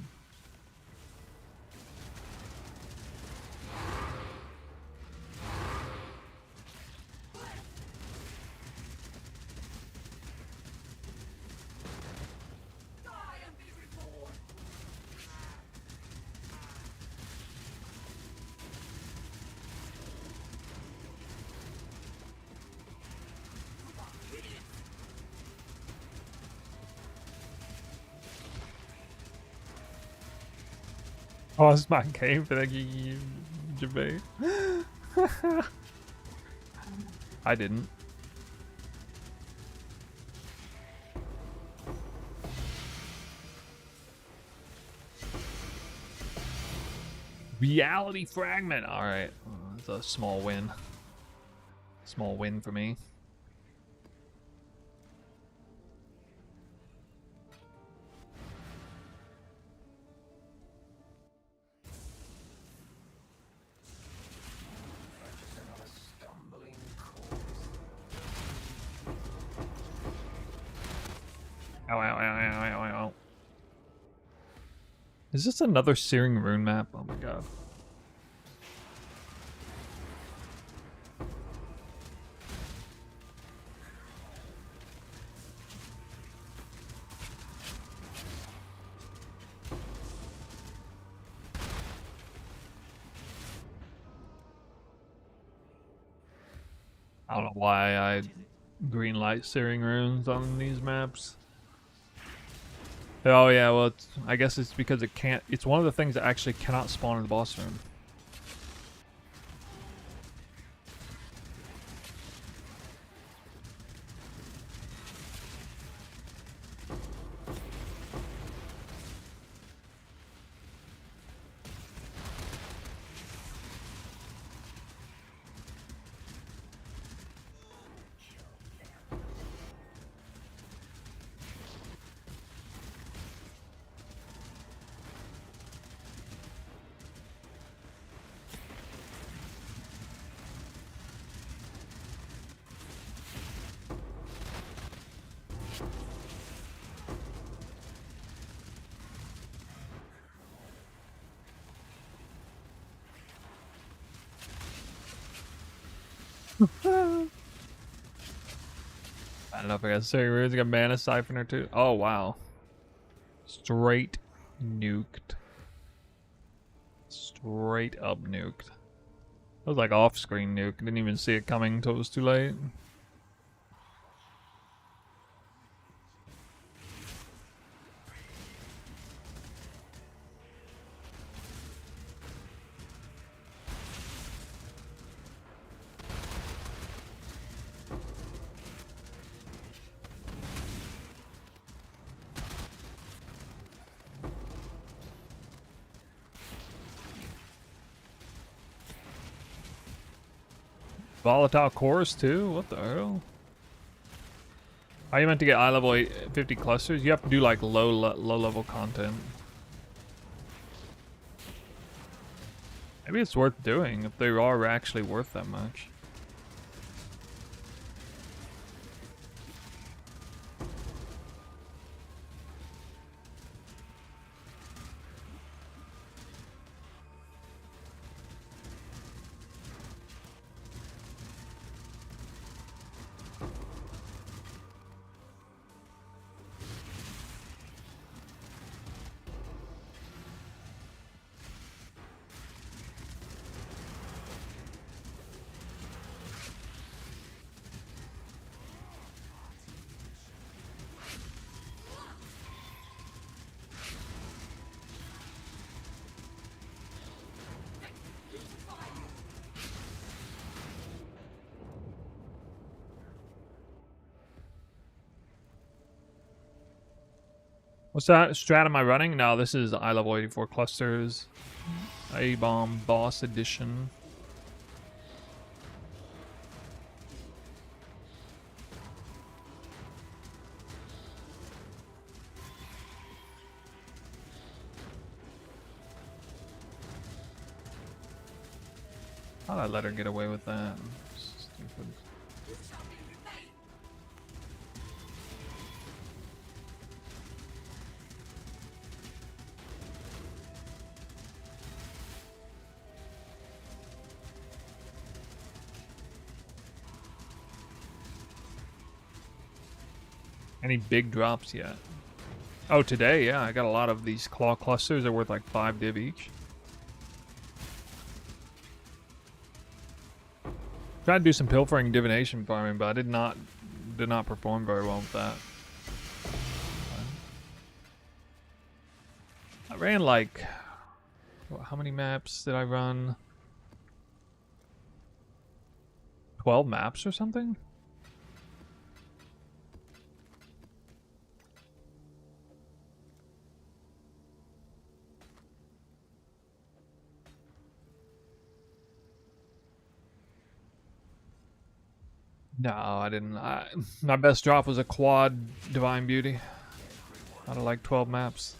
Pause my game for the debate. I didn't. Reality fragment. All right, it's a small win. Small win for me. Just another stumbling corpse. Ow, ow, ow, ow, ow, ow, ow. Is this another Searing Rune map? Oh my god. I don't know why I green light Searing Runes on these maps. Oh yeah, well, I guess it's because it can't. It's one of the things that actually cannot spawn in the boss room. I don't know if I got Searing Runes. I got Mana Siphoner too. Oh wow. Straight nuked. Straight up nuked. It was like off-screen nuke. Didn't even see it coming until it was too late. Volatile cores too? What the hell? Are you meant to get eye level 50 clusters? You have to do like low level content. Maybe it's worth doing if they are actually worth that much. What's that strat am I running? No, this is eye level 84 clusters. A-bomb boss edition. How'd I let her get away with that? Stupid. Any big drops yet? Oh, today, yeah, I got a lot of these claw clusters. They're worth like 5 div each. Tried to do some pilfering divination farming, but I did not perform very well with that. I ran like, how many maps did I run? 12 maps or something? No, I didn't. My best drop was a quad Divine Beauty out of like 12 maps.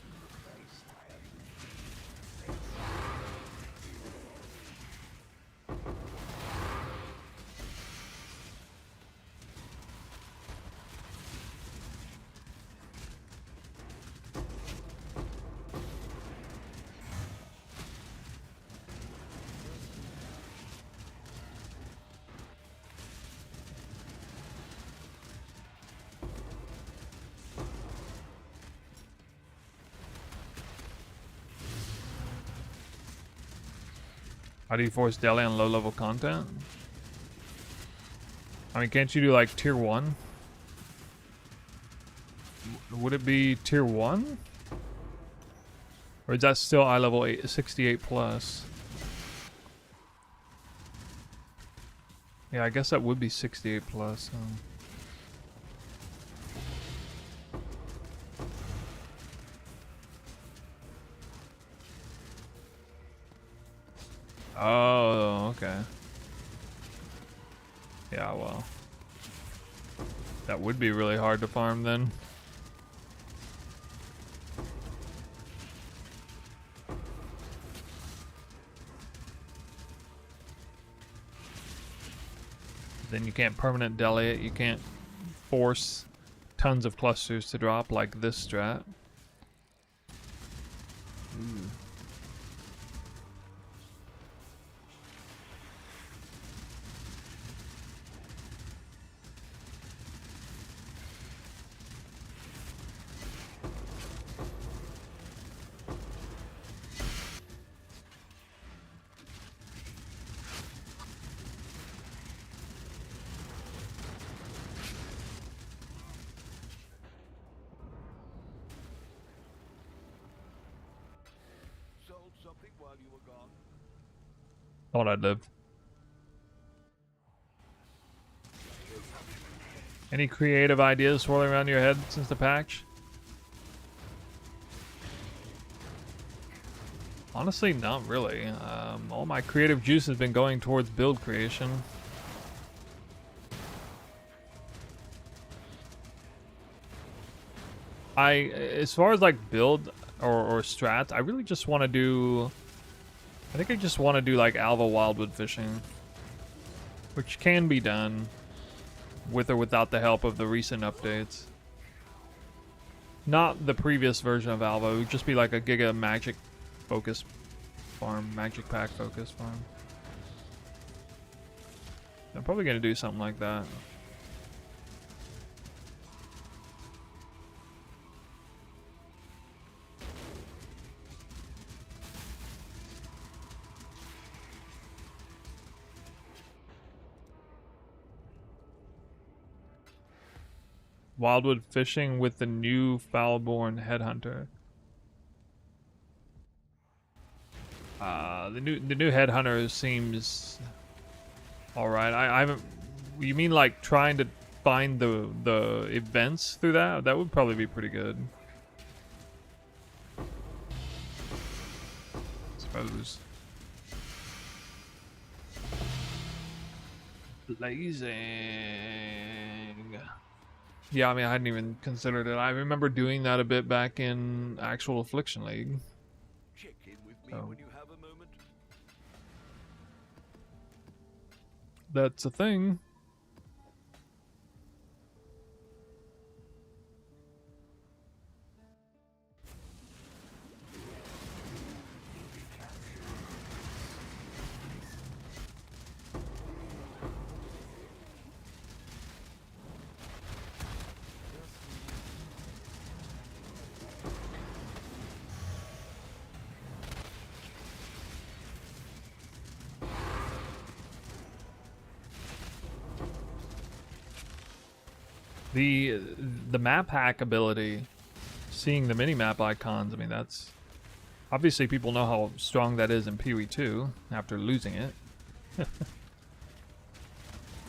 How do you force Deli on low level content? I mean, can't you do like tier 1? Would it be tier 1? Or is that still eye level 68 plus? Yeah, I guess that would be 68 plus. Oh, okay. Yeah, well. That would be really hard to farm then. Then you can't permanent deli it. You can't force tons of clusters to drop like this strat. Ooh. Something while you were gone. Thought I'd live. Any creative ideas swirling around your head since the patch? Honestly, not really. All my creative juice has been going towards build creation. As far as like build or strats, I really just want to do. I think I just want to do like Alva Wildwood fishing, which can be done with or without the help of the recent updates. Not the previous version of Alva. It would just be like a Giga Magic focus farm, Magic Pack focus farm. I'm probably gonna do something like that. Wildwood fishing with the new Foulborn Headhunter. The new Headhunter seems all right. I haven't. You mean like trying to find the events through that? That would probably be pretty good. Suppose. Blazing. Yeah, I mean, I hadn't even considered it. I remember doing that a bit back in actual Affliction League. Check in with me when you have a moment. That's a thing. The map hack ability, seeing the mini-map icons, I mean, that's... Obviously, people know how strong that is in Pee-wee 2 after losing it.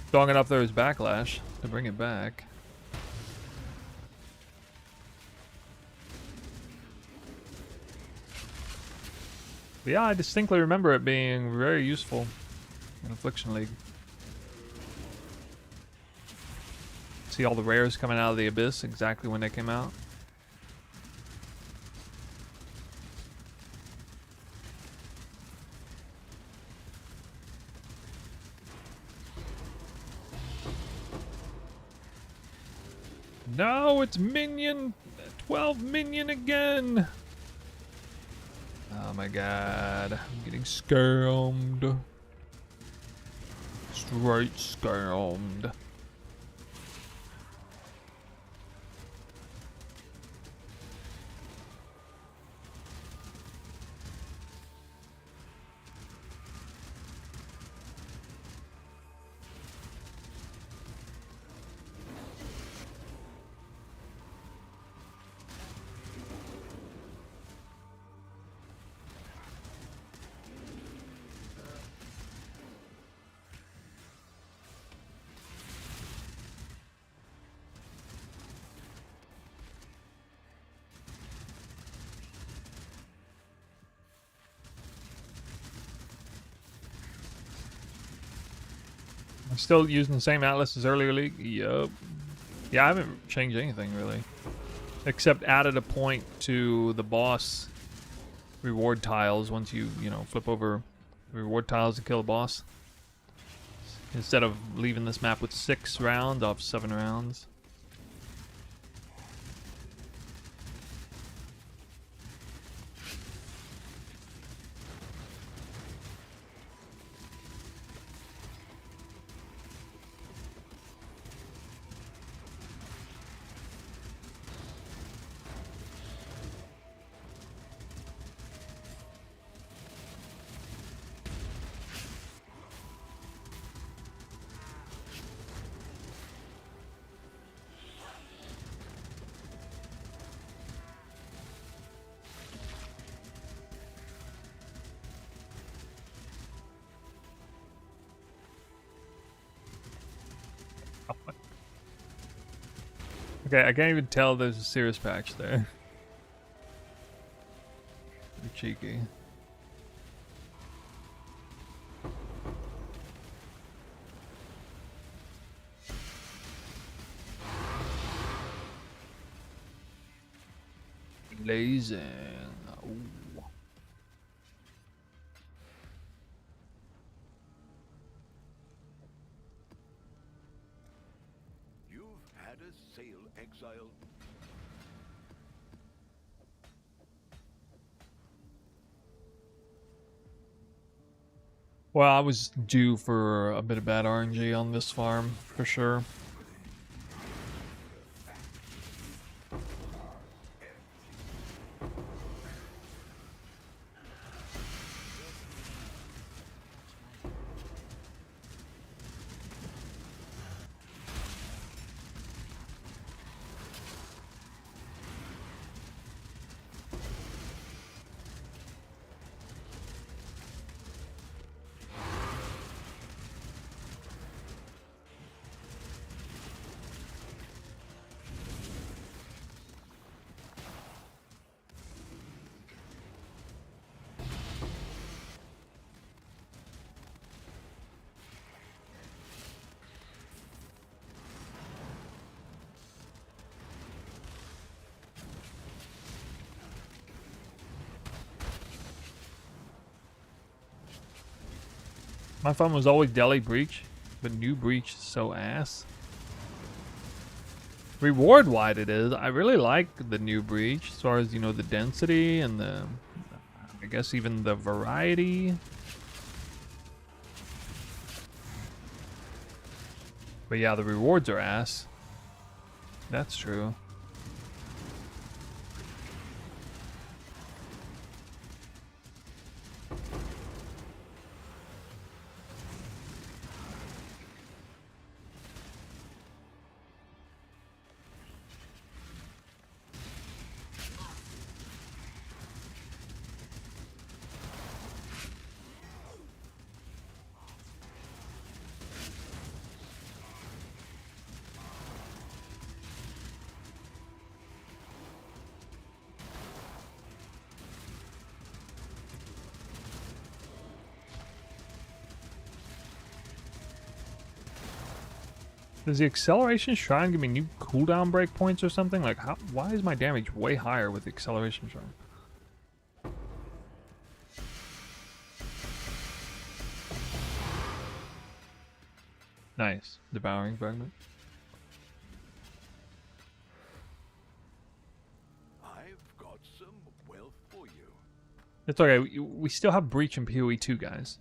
Strong enough there is backlash to bring it back. But yeah, I distinctly remember it being very useful in Affliction League. See all the rares coming out of the abyss exactly when they came out. No, it's minion. 12 minion again. Oh my god. I'm getting scammed. Straight scammed. I'm still using the same atlas as earlier league. Yup. Yeah, I haven't changed anything really, except added a point to the boss reward tiles once you flip over reward tiles to kill a boss. Instead of leaving this map with 6 rounds, I'll have 7 rounds. Okay, I can't even tell there's a serious patch there. Pretty cheeky. Blazing. Ooh. You've had a sail, exile. Well, I was due for a bit of bad RNG on this farm, for sure. My fun was always Delhi Breach, but New Breach is so ass. Reward-wide it is. I really like the New Breach as far as, the density and I guess even the variety. But yeah, the rewards are ass. That's true. Does the acceleration shrine give me new cooldown breakpoints or something? Like, how? Why is my damage way higher with the acceleration shrine? Nice. Devouring fragment. I've got some wealth for you. It's okay. We still have Breach and PoE 2, guys.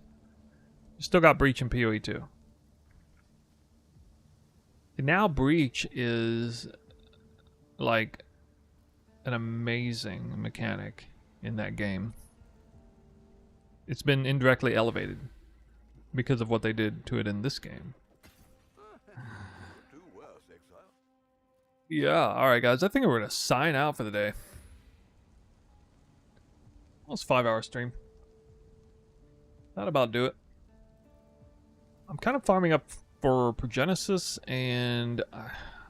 We still got Breach and PoE 2. And now Breach is like an amazing mechanic in that game. It's been indirectly elevated because of what they did to it in this game. Too worse, exile. Yeah, alright guys, I think we're gonna sign out for the day. Almost 5-hour stream. That about do it. I'm kind of farming up for Progenesis, and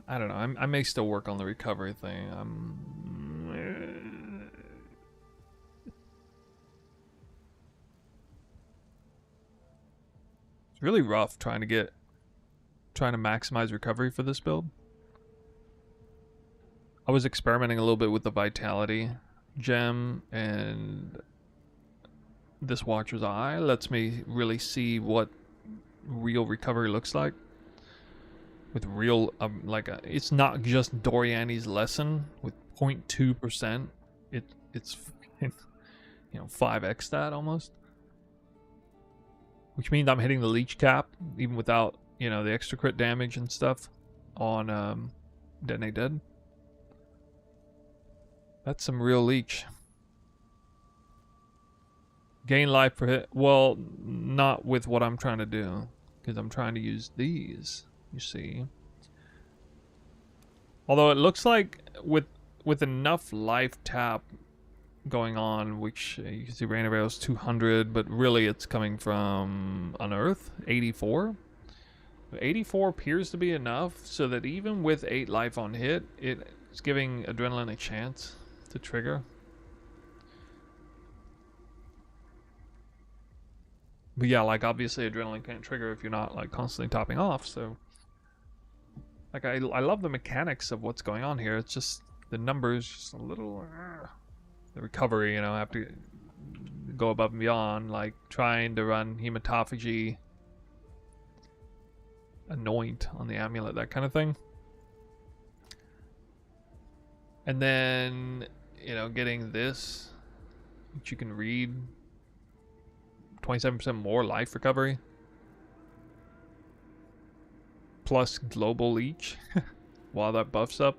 I don't know, I may still work on the recovery thing. It's really rough trying to maximize recovery for this build. I was experimenting a little bit with the Vitality gem, and this Watcher's Eye lets me really see what real recovery looks like. With real, it's not just Doriani's lesson with 0.2%. It's 5x that almost. Which means I'm hitting the leech cap even without, the extra crit damage and stuff on Detonate Dead. That's some real leech. Gain life per hit. Well, not with what I'm trying to do, because I'm trying to use these, you see. Although it looks like with enough life tap going on, which you can see Rain of Arrows 200, but really it's coming from Unearth 84. 84 appears to be enough so that even with 8 life on hit, it's giving Adrenaline a chance to trigger. But yeah, obviously Adrenaline can't trigger if you're not constantly topping off, so I love the mechanics of what's going on here. It's just the numbers just a little the recovery, I have to go above and beyond, trying to run Hematophagy, Anoint on the amulet, that kind of thing. And then, getting this, which you can read, 27% more life recovery. Plus global leech while that buffs up.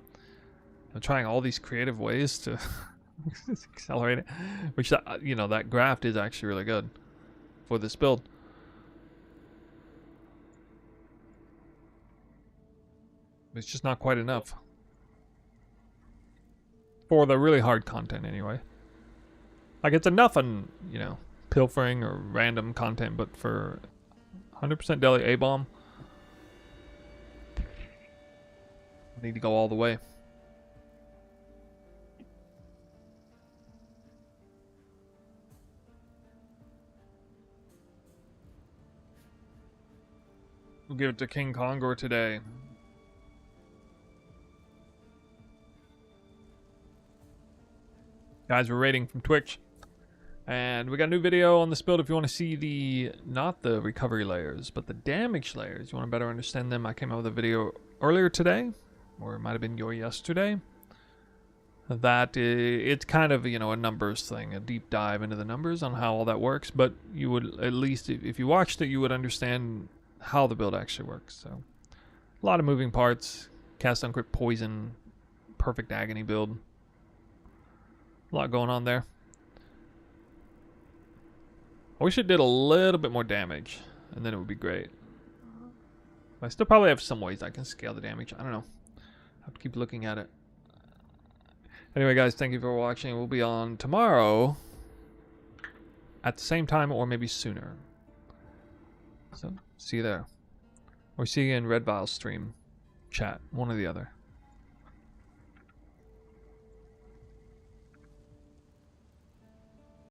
I'm trying all these creative ways to accelerate it. Which, that graft is actually really good for this build. It's just not quite enough. For the really hard content, anyway. It's enough on, pilfering or random content, but for 100% Deli A-bomb, I need to go all the way. We'll give it to King Kongor today. Guys, we're rating from Twitch. And we got a new video on this build if you want to see not the recovery layers, but the damage layers. You want to better understand them. I came out with a video earlier today, or it might have been yesterday. That it's kind of, a numbers thing, a deep dive into the numbers on how all that works. But you would, at least if you watched it, you would understand how the build actually works. So, a lot of moving parts. Cast Uncrypt Poison, perfect agony build. A lot going on there. I wish it did a little bit more damage, and then it would be great. I still probably have some ways I can scale the damage. I don't know. I have to keep looking at it. Anyway, guys, thank you for watching. We'll be on tomorrow at the same time, or maybe sooner. So, see you there. Or see you in Red Vial stream, chat, one or the other.